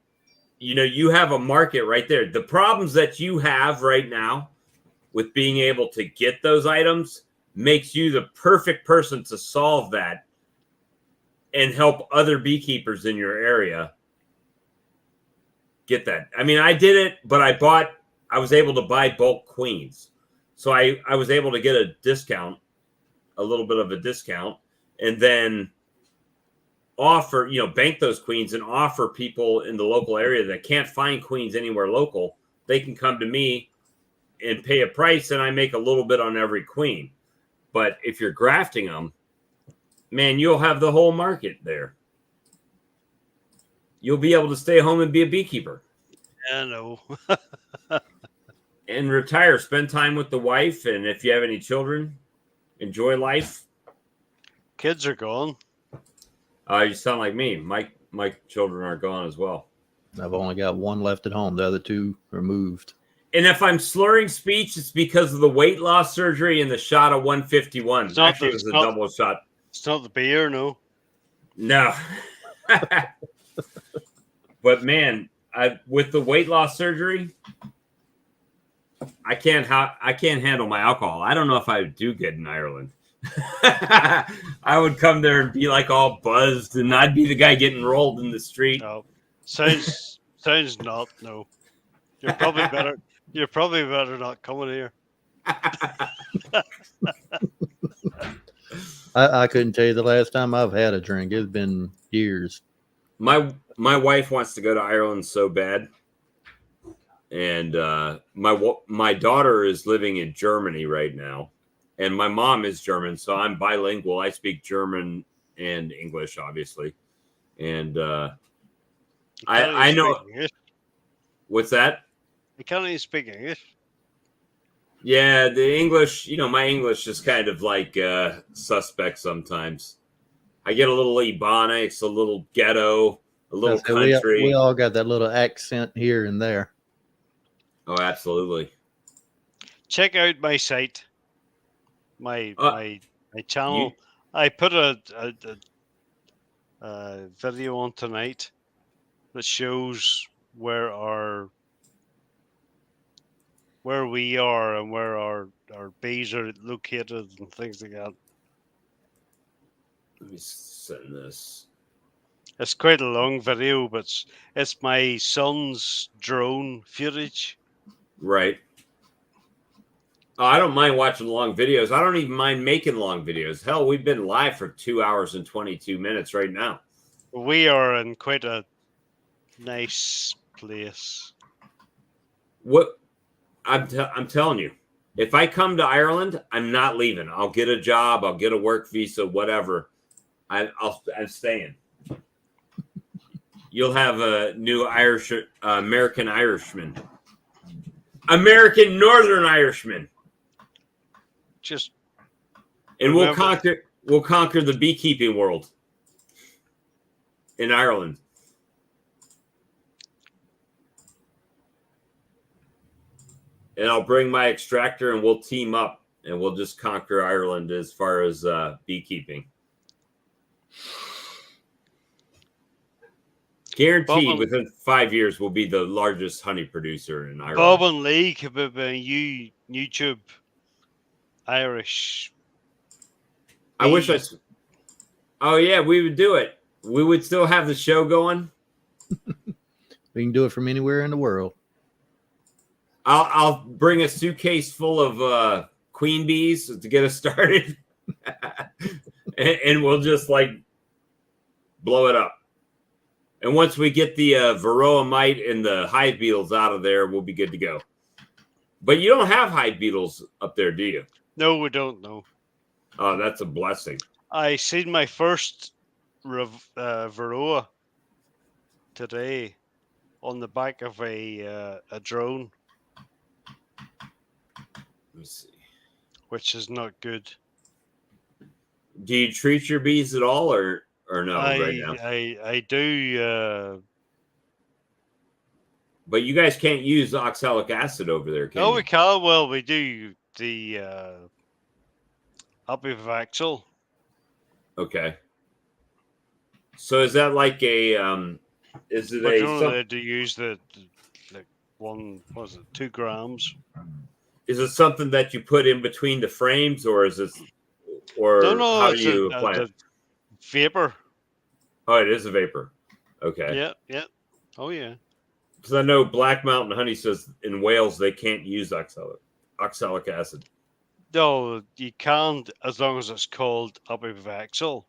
you have a market right there. The problems that you have right now with being able to get those items makes you the perfect person to solve that and help other beekeepers in your area get that. I mean, I did it, but I was able to buy bulk queens. So I was able to get a discount, a little bit of a discount, and then offer, bank those queens and offer people in the local area that can't find queens anywhere local. They can come to me and pay a price, and I make a little bit on every queen. But if you're grafting them, man, you'll have the whole market there. You'll be able to stay home and be a beekeeper. Yeah, no. And retire, spend time with the wife, and if you have any children, enjoy life. Kids are gone. You sound like me. My children are gone as well. I've only got one left at home. The other two are moved. And if I'm slurring speech, it's because of the weight loss surgery and the shot of 151. Actually, it was a double shot. It's not the beer, no. No. But man, with the weight loss surgery, I can't handle my alcohol. I don't know if I would do good in Ireland. I would come there and be like all buzzed, and I'd be the guy getting rolled in the street. No. Sounds not, no. You're probably better. You're probably better not coming here. I couldn't tell you the last time I've had a drink. It's been years. My wife wants to go to Ireland so bad, and my daughter is living in Germany right now, and my mom is German, so I'm bilingual. I speak German and English, obviously, and I know. What's that? You can't even speak English. Yeah, the English, my English is kind of like suspect sometimes. I get a little Ebonics, a little ghetto, a little country. We all got that little accent here and there. Oh, absolutely. Check out my site, my channel. I put a video on tonight that shows where we are and where our bees are located and things like that. Let me send this. It's quite a long video, but it's my son's drone footage. Right. Oh, I don't mind watching long videos. I don't even mind making long videos. Hell, we've been live for 2 hours and 22 minutes right now. We are in quite a nice place. What I'm telling you, if I come to Ireland, I'm not leaving. I'll get a job. I'll get a work visa, whatever. I'm staying. You'll have a new American Irishman, American Northern Irishman, and we'll conquer the beekeeping world in Ireland. And I'll bring my extractor, and we'll team up, and we'll just conquer Ireland as far as beekeeping. Guaranteed, within 5 years, we'll be the largest honey producer in Ireland. Bob and Lee could be YouTube Irish. I wish Oh yeah, we would do it. We would still have the show going. We can do it from anywhere in the world. I'll bring a suitcase full of queen bees to get us started, and we'll just blow it up. And once we get the varroa mite and the hive beetles out of there, we'll be good to go. But you don't have hive beetles up there, do you? No, we don't know. Oh, that's a blessing. I seen my first varroa today on the back of a drone. Let me see. Which is not good. Do you treat your bees at all, or no? Right now, I do. But you guys can't use oxalic acid over there, can you? No, we can. Well, we do the Apivaxil. Okay. So is that like a is it but a normally they use the 2 grams? Is it something that you put in between the frames, or is it, or no, how do you apply it? Vapor. Oh, it is a vapor. Okay. Yeah. Oh, yeah. Because I know Black Mountain Honey says in Wales they can't use oxalic acid. No, you can't as long as it's called Abivaxil.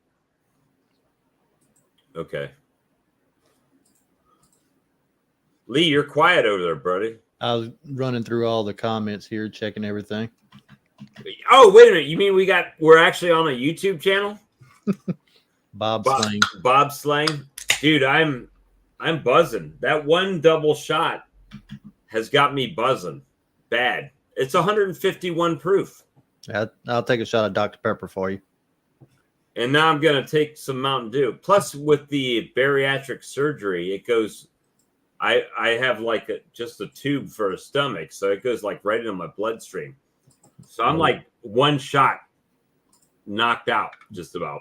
Okay. Lee, you're quiet over there, buddy. I was running through all the comments here, checking everything. Oh, wait a minute. You mean we're actually on a YouTube channel? Bob Slang. Bob Slang. Dude, I'm buzzing. That one double shot has got me buzzing. Bad. It's 151 proof. I'll take a shot of Dr. Pepper for you. And now I'm going to take some Mountain Dew. Plus, with the bariatric surgery, it goes. I have like just a tube for a stomach, so it goes like right into my bloodstream. So I'm like one shot knocked out, just about.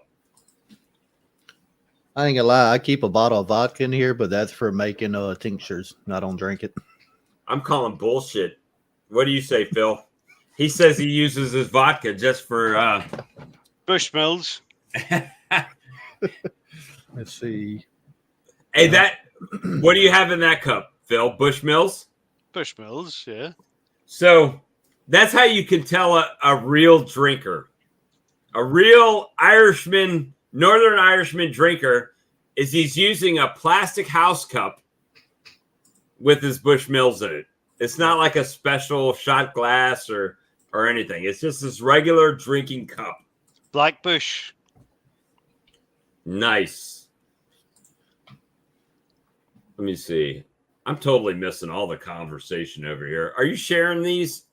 I ain't gonna lie, I keep a bottle of vodka in here, but that's for making tinctures. I don't drink it. I'm calling bullshit. What do you say, Phil? He says he uses his vodka just for Bushmills. Let's see. Hey, what do you have in that cup, Phil? Bushmills? Bushmills, yeah. So that's how you can tell a real drinker. A real Irishman, Northern Irishman drinker is he's using a plastic house cup with his Bushmills in it. It's not like a special shot glass or anything. It's just this regular drinking cup. Blackbush. Nice. Let me see. I'm totally missing all the conversation over here. Are you sharing these?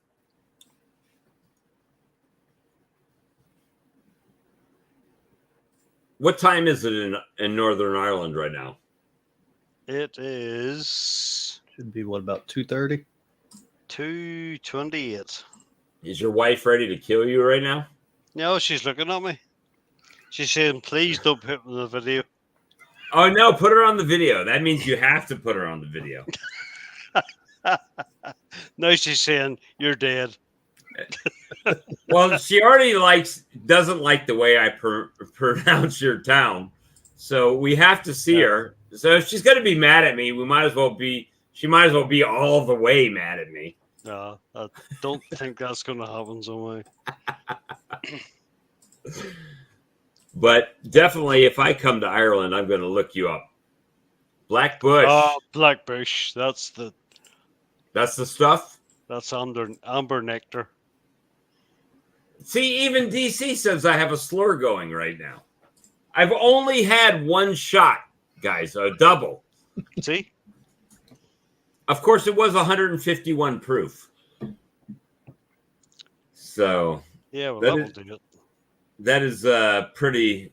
What time is it in Northern Ireland right now? It is Should be what, about 2:30? 2:28. Is your wife ready to kill you right now? No, she's looking at me. She's saying, please don't put me in the video. Oh, no, put her on the video. That means you have to put her on the video. Now she's saying, you're dead. Well, she already doesn't like the way I pronounce your town. So we have to see her. So if she's going to be mad at me, she might as well be all the way mad at me. No, I don't think that's going to happen some way. But definitely, if I come to Ireland, I'm going to look you up. Black Bush. Oh, Blackbush. That's the stuff. That's amber nectar. See, even DC says I have a slur going right now. I've only had one shot, guys, a double. See? Of course, it was 151 proof. So yeah, well, that will do it. That is pretty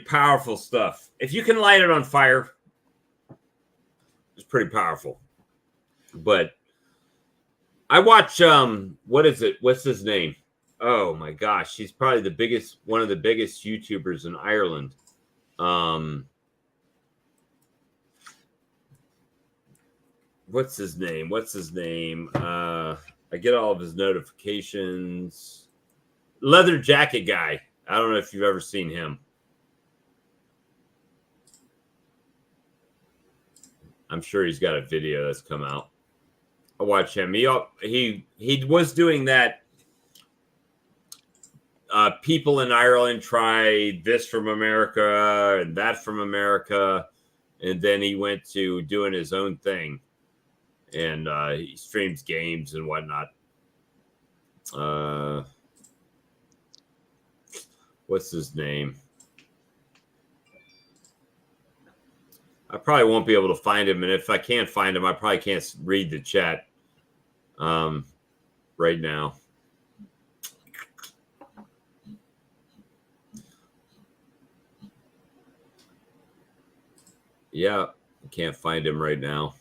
powerful stuff. If you can light it on fire, it's pretty powerful. But I watch what is it? What's his name? Oh my gosh, he's probably one of the biggest YouTubers in Ireland. What's his name? I get all of his notifications. Leather jacket guy. I don't know if you've ever seen him. I'm sure he's got a video that's come out. I watch him. He was doing that. People in Ireland try this from America and that from America, and then he went to doing his own thing, and he streams games and whatnot. What's his name? I probably won't be able to find him, and if I can't find him, I probably can't read the chat right now. Yeah, I can't find him right now.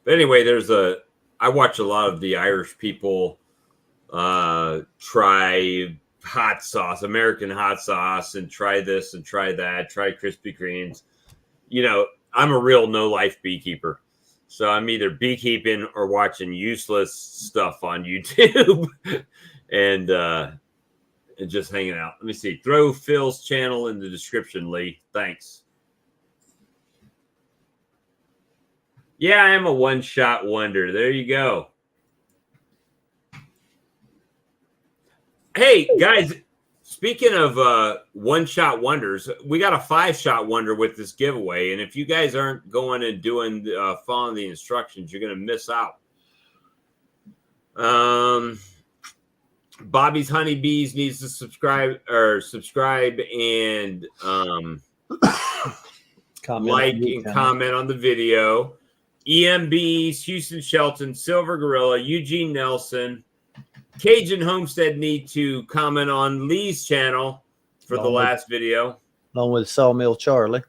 But anyway, I watch a lot of the Irish people try hot sauce, American hot sauce, and try this and try that, try Krispy Kremes. You know, I'm a real no-life beekeeper. So I'm either beekeeping or watching useless stuff on YouTube and just hanging out. Let me see. Throw Phil's channel in the description, Lee. Thanks. Yeah, I am a one-shot wonder. There you go. Hey, guys, speaking of one-shot wonders, we got a 5-shot wonder with this giveaway. And if you guys aren't going and doing following the instructions, you're going to miss out. Bobby's Honeybees needs to subscribe and like and comment on the video. EMBs, Houston Shelton, Silver Gorilla, Eugene Nelson, Cajun Homestead need to comment on Lee's channel for the last video. Along with Sawmill Charlie.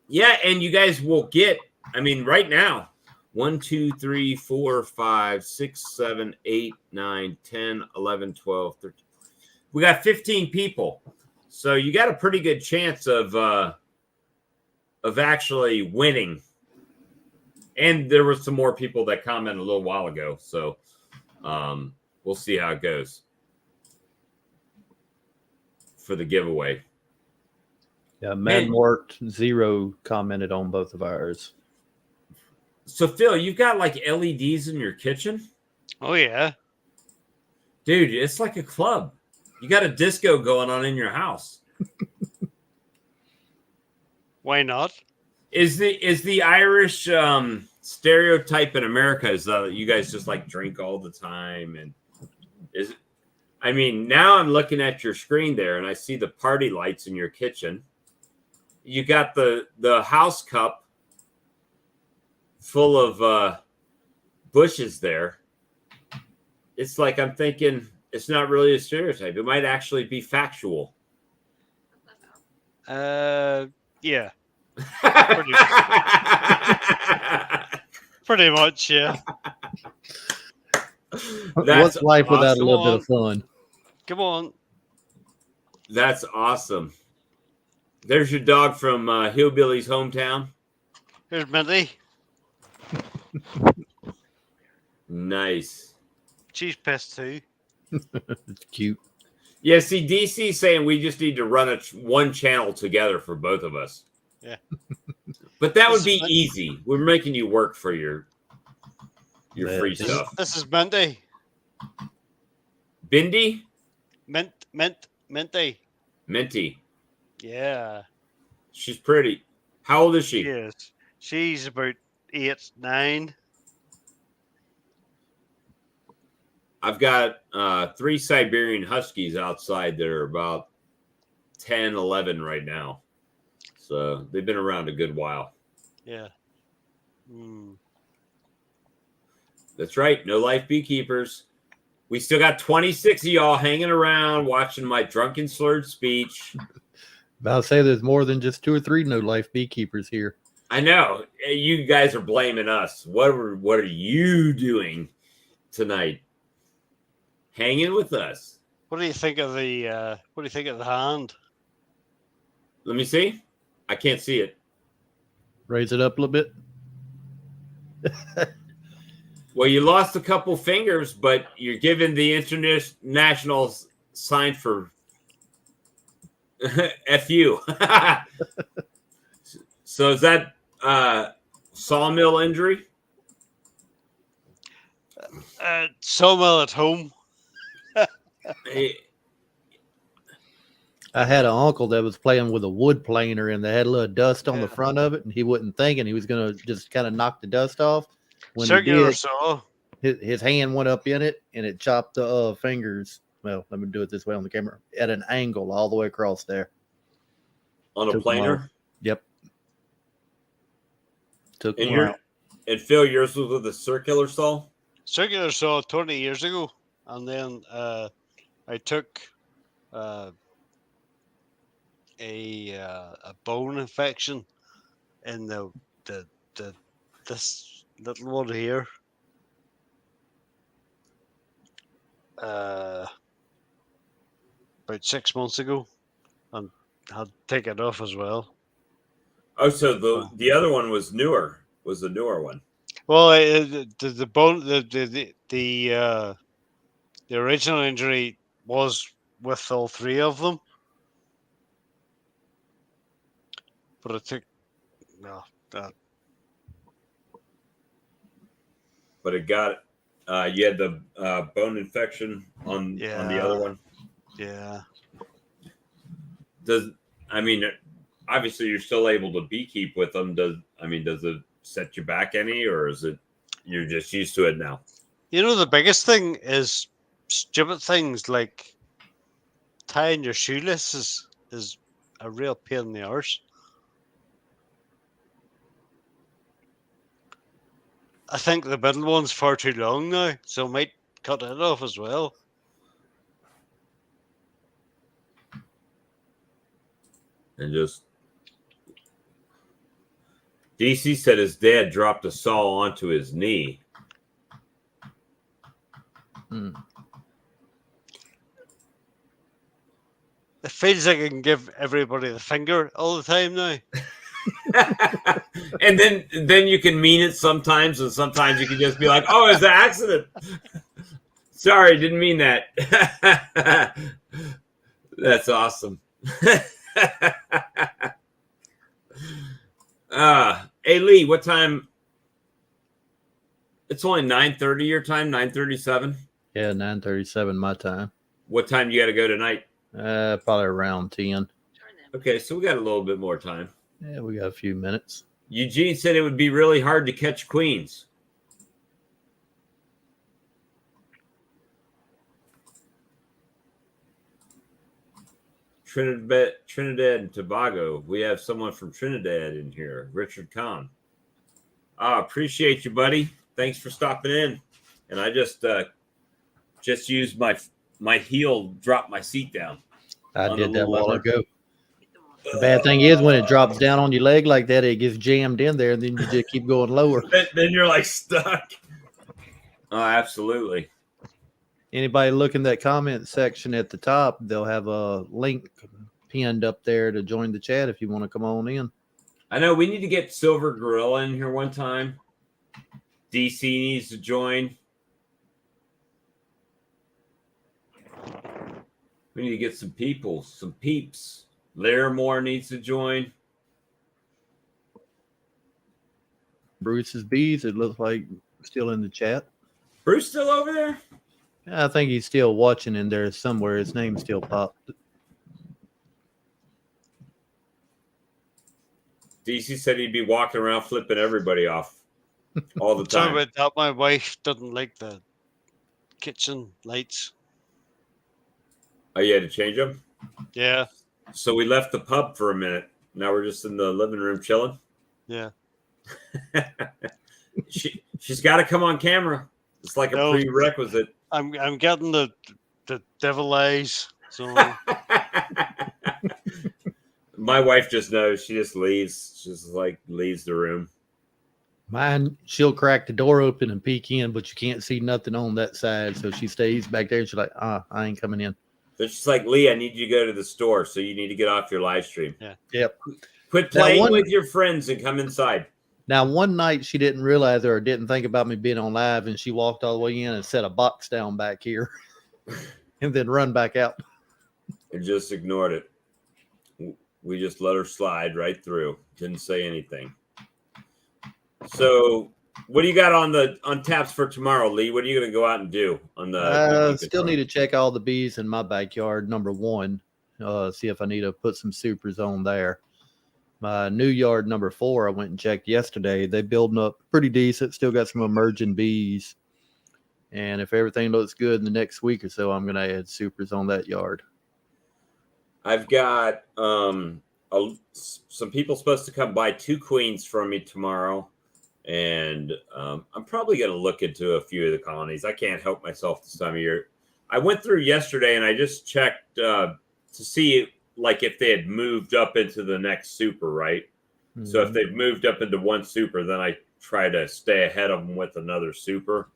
Yeah, and you guys will get, I mean, right now, 1, 2, 3, 4, 5, 6, 7, 8, 9, 10, 11, 12, 13. We got 15 people. So you got a pretty good chance of actually winning. And there were some more people that commented a little while ago. So we'll see how it goes for the giveaway. Yeah, Manmort Zero commented on both of ours. So, Phil, you've got like LEDs in your kitchen? Oh, yeah. Dude, it's like a club. You got a disco going on in your house. Why not? Is the Irish stereotype in America is that you guys just like drink all the time? And I mean, now I'm looking at your screen there and I see the party lights in your kitchen. You got the house cup full of bushes there. It's like I'm thinking it's not really a stereotype. It might actually be factual. Yeah. Pretty much, yeah. What's life without a little bit of fun? Come on. That's awesome. There's your dog from Hillbilly's hometown. Here's Minty. Nice. She's pissed too. It's cute. Yeah, see, DC's saying we just need to run one channel together for both of us. Yeah. But that would be easy. We're making you work for your free stuff. This is Minty. Bindi? Minty. Minty. Yeah. She's pretty. How old is she? Yes. She's about 8, 9. I've got 3 Siberian Huskies outside that are about 10, 11 right now. So they've been around a good while. Yeah. That's right. No Life Beekeepers. We still got 26 of y'all hanging around watching my drunken slurred speech. About to say there's more than just 2 or 3 No Life Beekeepers here. I know. You guys are blaming us. What are you doing tonight? Hanging with us. What do you think of the hand? Let me see. I can't see it. Raise it up a little bit. Well, you lost a couple fingers, but you're given the international sign for FU. So is that sawmill injury? Sawmill at home. I had an uncle that was playing with a wood planer and they had a little dust on the front of it, and he wasn't thinking he was going to just kind of knock the dust off. When Circular saw. His hand went up in it and it chopped the fingers. Well, let me do it this way on the camera at an angle all the way across there. On a planer? Yep. Took and Phil, yours was with a circular saw? Circular saw 20 years ago. And then I took a bone infection in this little one here. About 6 months ago, and had to take it off as well. Oh, so the other one was newer. Was the newer one? Well, the bone the original injury was with all 3 of them, but it took but it got you had the bone infection on the other one. Yeah. Obviously you're still able to beekeep with them. Does it set you back any, or is it you're just used to it now? You know, the biggest thing is stupid things like tying your shoelaces is a real pain in the arse. I think the middle one's far too long now, so I might cut it off as well. And just DC said his dad dropped a saw onto his knee. It feels like I can give everybody the finger all the time now. And then you can mean it sometimes, and sometimes you can just be like, "Oh, it's an accident. Sorry, didn't mean that." That's awesome. Hey Lee, what time? It's only 9:30 your time, 9:37. Yeah, 9:37 my time. What time you got to go tonight? Probably around 10. Okay, so we got a little bit more time. Yeah, we got a few minutes. Eugene said it would be really hard to catch queens. Trinidad and Tobago. We have someone from Trinidad in here, Richard Kahn. Appreciate you, buddy. Thanks for stopping in. And I just used my heel, dropped my seat down. I did that a while ago. The bad thing is when it drops down on your leg like that, it gets jammed in there, and then you just keep going lower. Then you're like stuck. Oh, absolutely. Anybody look in that comment section at the top, they'll have a link pinned up there to join the chat if you want to come on in. I know we need to get Silver Gorilla in here one time. DC needs to join. We need to get some people, some peeps. Larimore needs to join. Bruce's Bees, it looks like still in the chat. Bruce still over there? I think he's still watching in there somewhere. His name still popped. DC said he'd be walking around flipping everybody off all the Sorry time. about that. My wife doesn't like the kitchen lights. Oh, you had to change them? Yeah. So we left the pub for a minute. Now we're just in the living room chilling. Yeah. She's got to come on camera. It's like a prerequisite. I'm getting the devil eyes. So my wife just knows. She just leaves. She just leaves the room. Mine, she'll crack the door open and peek in, but you can't see nothing on that side. So she stays back there and she's like, I ain't coming in. So she's like, Lee, I need you to go to the store. So you need to get off your live stream. Yeah. Yep. Quit playing with your friends and come inside. Now, one night she didn't realize or didn't think about me being on live, and she walked all the way in and set a box down back here and then run back out. And just ignored it. We just let her slide right through. Didn't say anything. So what do you got on taps for tomorrow, Lee? What are you going to go out and do on the? Still need to check all the bees in my backyard. Number one, see if I need to put some supers on there. My new yard number 4, I went and checked yesterday. They building up pretty decent. Still got some emerging bees. And if everything looks good in the next week or so, I'm going to add supers on that yard. I've got some people supposed to come buy 2 queens from me tomorrow. And I'm probably going to look into a few of the colonies. I can't help myself this time of year. I went through yesterday and I just checked to see if they had moved up into the next super, right? Mm-hmm. So if they've moved up into one super, then I try to stay ahead of them with another super,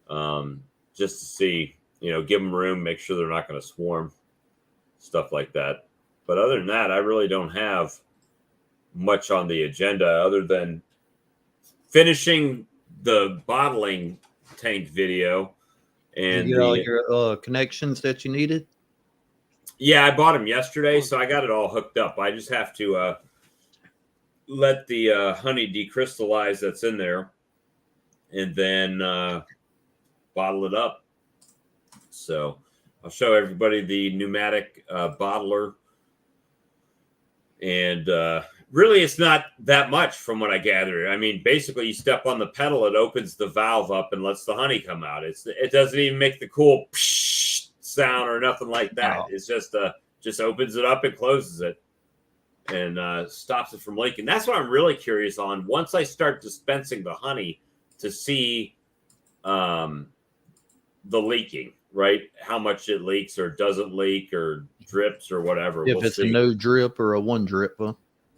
just to see, give them room, make sure they're not going to swarm, stuff like that. But other than that, I really don't have much on the agenda other than finishing the bottling tank video. And you get all your connections that you needed? Yeah, I bought them yesterday, so I got it all hooked up. I just have to let the honey decrystallize that's in there. and then bottle it up. So I'll show everybody the pneumatic bottler. And really, it's not that much from what I gather. I mean, basically, you step on the pedal, it opens the valve up and lets the honey come out. It doesn't even make the cool psh sound or nothing like that. No. It's just opens it up and closes it and stops it from leaking. That's what I'm really curious on. Once I start dispensing the honey to see the leaking, right? How much it leaks or doesn't leak or drips or whatever. If we'll it's see. a no drip or a one drip, huh?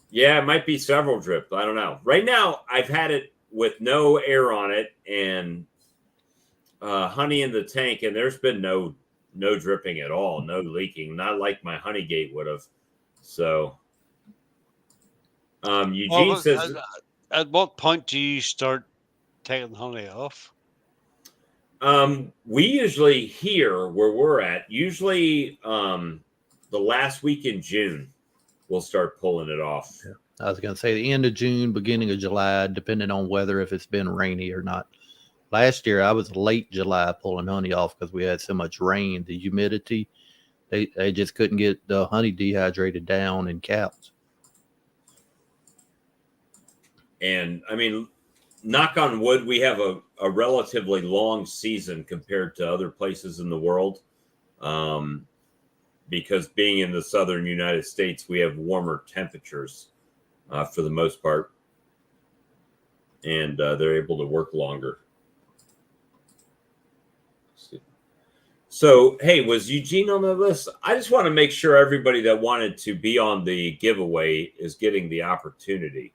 Yeah, it might be several drip. I don't know. Right now, I've had it with no air on it and honey in the tank, and there's been no dripping at all, no leaking, not like my honey gate would have. So, Eugene says, at what point do you start taking honey off? we usually here where we're at, usually the last week in June, we'll start pulling it off. Yeah. I was going to say the end of June, beginning of July, depending on weather, if it's been rainy or not. Last year, I was late July pulling honey off because we had so much rain. The humidity, they just couldn't get the honey dehydrated down in caps. And I mean, knock on wood, we have a relatively long season compared to other places in the world. Because being in the southern United States, we have warmer temperatures for the most part. And they're able to work longer. So, hey, was Eugene on the list? I just want to make sure everybody that wanted to be on the giveaway is getting the opportunity.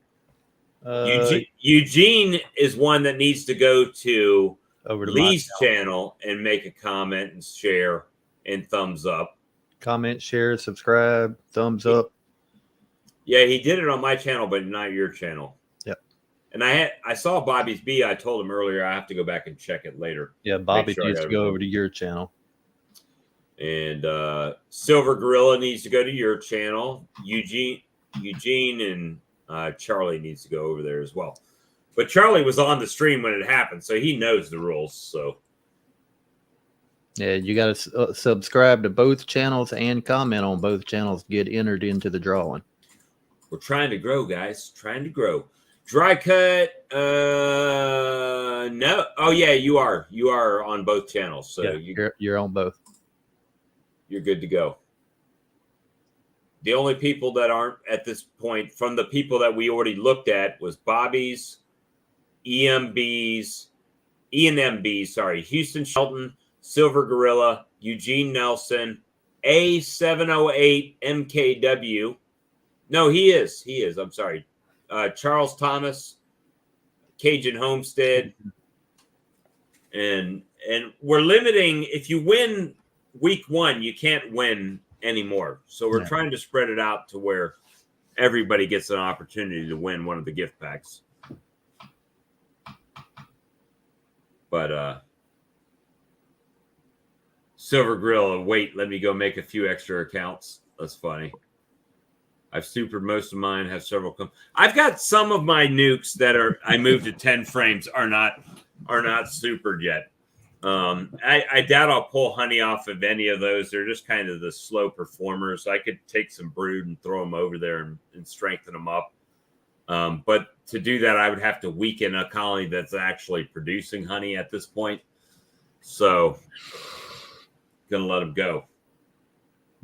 Eugene is one that needs to go to Over to Lee's channel and make a comment and share and thumbs up. Comment, share, subscribe, thumbs up. Yeah, he did it on my channel, but not your channel. Yep. And I saw Bobby's B. I told him earlier I have to go back and check it later. Yeah, Bobby needs to go over to your channel. And Silver Gorilla needs to go to your channel. Eugene and Charlie needs to go over there as well. But Charlie was on the stream when it happened, so he knows the rules. So yeah, you got to subscribe to both channels and comment on both channels to get entered into the drawing. We're trying to grow, guys. Trying to grow. Dry cut. No. Oh yeah, you are. You are on both channels, so yeah, you're on both. You're good to go. The only people that aren't at this point, from the people that we already looked at, was Bobby's, ENMB's, Houston Shelton, Silver Gorilla, Eugene Nelson, A708 MKW. No, he is. I'm sorry. Charles Thomas, Cajun Homestead. And we're limiting, if you win week one, you can't win anymore. So we're trying to spread it out to where everybody gets an opportunity to win one of the gift packs. But Silver Gorilla, wait, let me go make a few extra accounts. That's funny. I've supered most of mine, have several I've got some of my nukes that I moved to 10 frames are not supered yet. I doubt I'll pull honey off of any of those. They're just kind of the slow performers. I could take some brood and throw them over there and strengthen them up. But to do that, I would have to weaken a colony that's actually producing honey at this point. So, gonna let them go.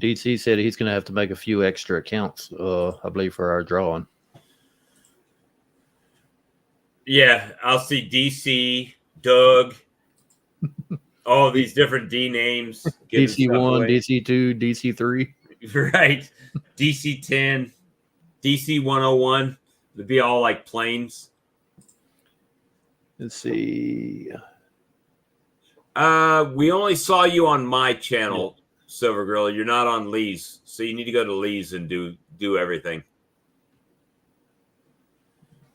DC said he's going to have to make a few extra accounts, I believe, for our drawing. Yeah, I'll see DC, Doug, all these different D names. DC1, DC2, DC3. Right. DC10, DC101. It'd be all like planes. Let's see. We only saw you on my channel, Silver Gorilla. You're not on Lee's, so you need to go to Lee's and do everything.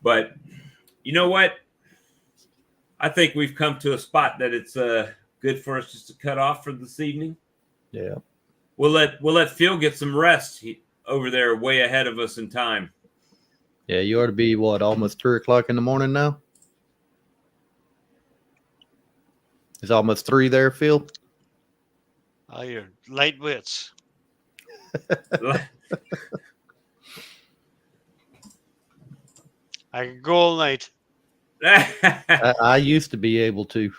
But you know what? I think we've come to a spot that it's good for us just to cut off for this evening. Yeah. We'll let Phil get some rest over there, way ahead of us in time. Yeah, you ought to be almost 3 o'clock in the morning now. It's almost 3 there, Phil. Oh, you're lightweights. I can go all night. I used to be able to.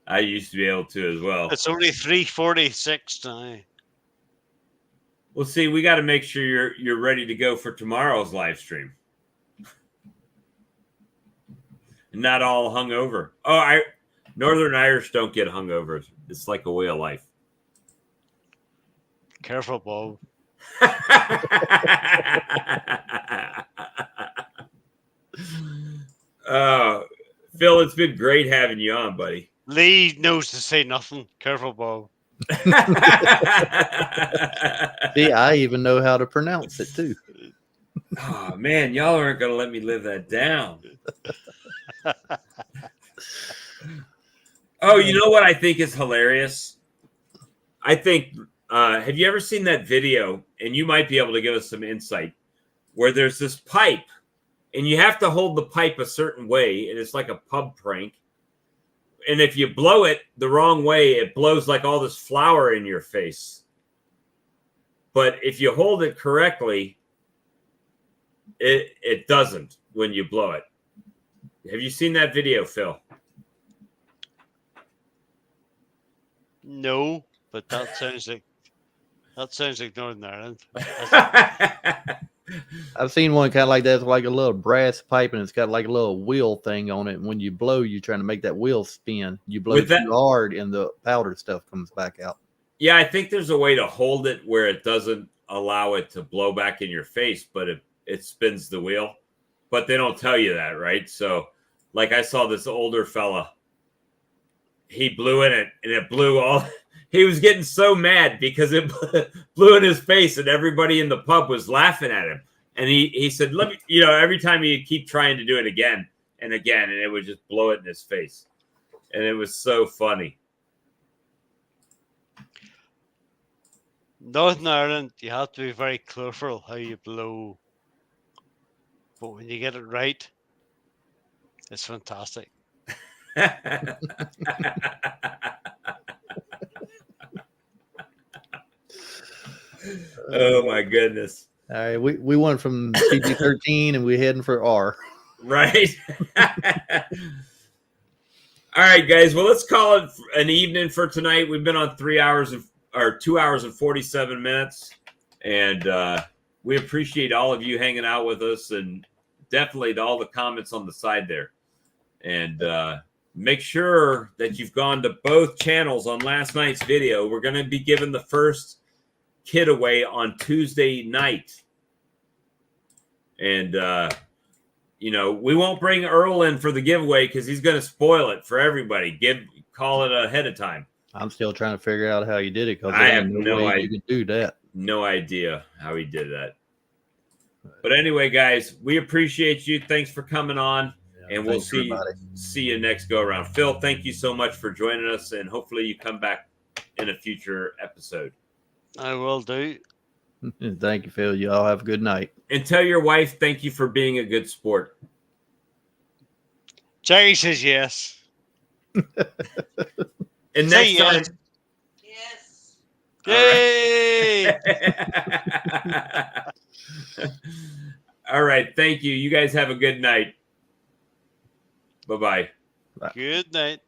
I used to be able to as well. It's only 3:46 now. Well, see, we got to make sure you're ready to go for tomorrow's live stream. Not all hungover. Oh, Northern Irish don't get hungover. It's like a way of life. Careful, Bob. Phil, it's been great having you on, buddy. Lee knows to say nothing. Careful, Bob. See, I even know how to pronounce it too. Oh man, y'all aren't gonna let me live that down. Oh, you know what I think is hilarious? I think have you ever seen that video? And you might be able to give us some insight where there's this pipe and you have to hold the pipe a certain way, and it's like a pub prank. And if you blow it the wrong way, it blows like all this flour in your face. But if you hold it correctly, it doesn't when you blow it. Have you seen that video, Phil? No, but that sounds like Northern Ireland. I've seen one kind of like that. It's like a little brass pipe, and it's got like a little wheel thing on it. And when you blow, you're trying to make that wheel spin. You blow too hard, and the powder stuff comes back out. Yeah, I think there's a way to hold it where it doesn't allow it to blow back in your face, but it spins the wheel. But they don't tell you that, right? So, like I saw this older fella. He blew in it, and it blew all. He was getting so mad because it blew in his face, and everybody in the pub was laughing at him. And he said, "Let me," every time he'd keep trying to do it again and again, and it would just blow it in his face, and it was so funny. Northern Ireland, you have to be very careful how you blow, but when you get it right, it's fantastic. Oh my goodness! All right, we went from PG-13 and we're heading for R. Right. All right, guys. Well, let's call it an evening for tonight. We've been on 2 hours and 47 minutes, and we appreciate all of you hanging out with us, and definitely all the comments on the side there. And make sure that you've gone to both channels on last night's video. We're going to be giving the first kid away on Tuesday night. And, we won't bring Earl in for the giveaway because he's going to spoil it for everybody. Call it ahead of time. I'm still trying to figure out how you did it because I have no way idea. You can do that. No idea how he did that. But anyway, guys, we appreciate you. Thanks for coming on. And we'll see you next go around. Phil, thank you so much for joining us, and hopefully you come back in a future episode. I will do. Thank you, Phil. You all have a good night. And tell your wife thank you for being a good sport. Jerry says yes. And next time. Yes. Yay! All right. Thank you. You guys have a good night. Bye-bye. Good night.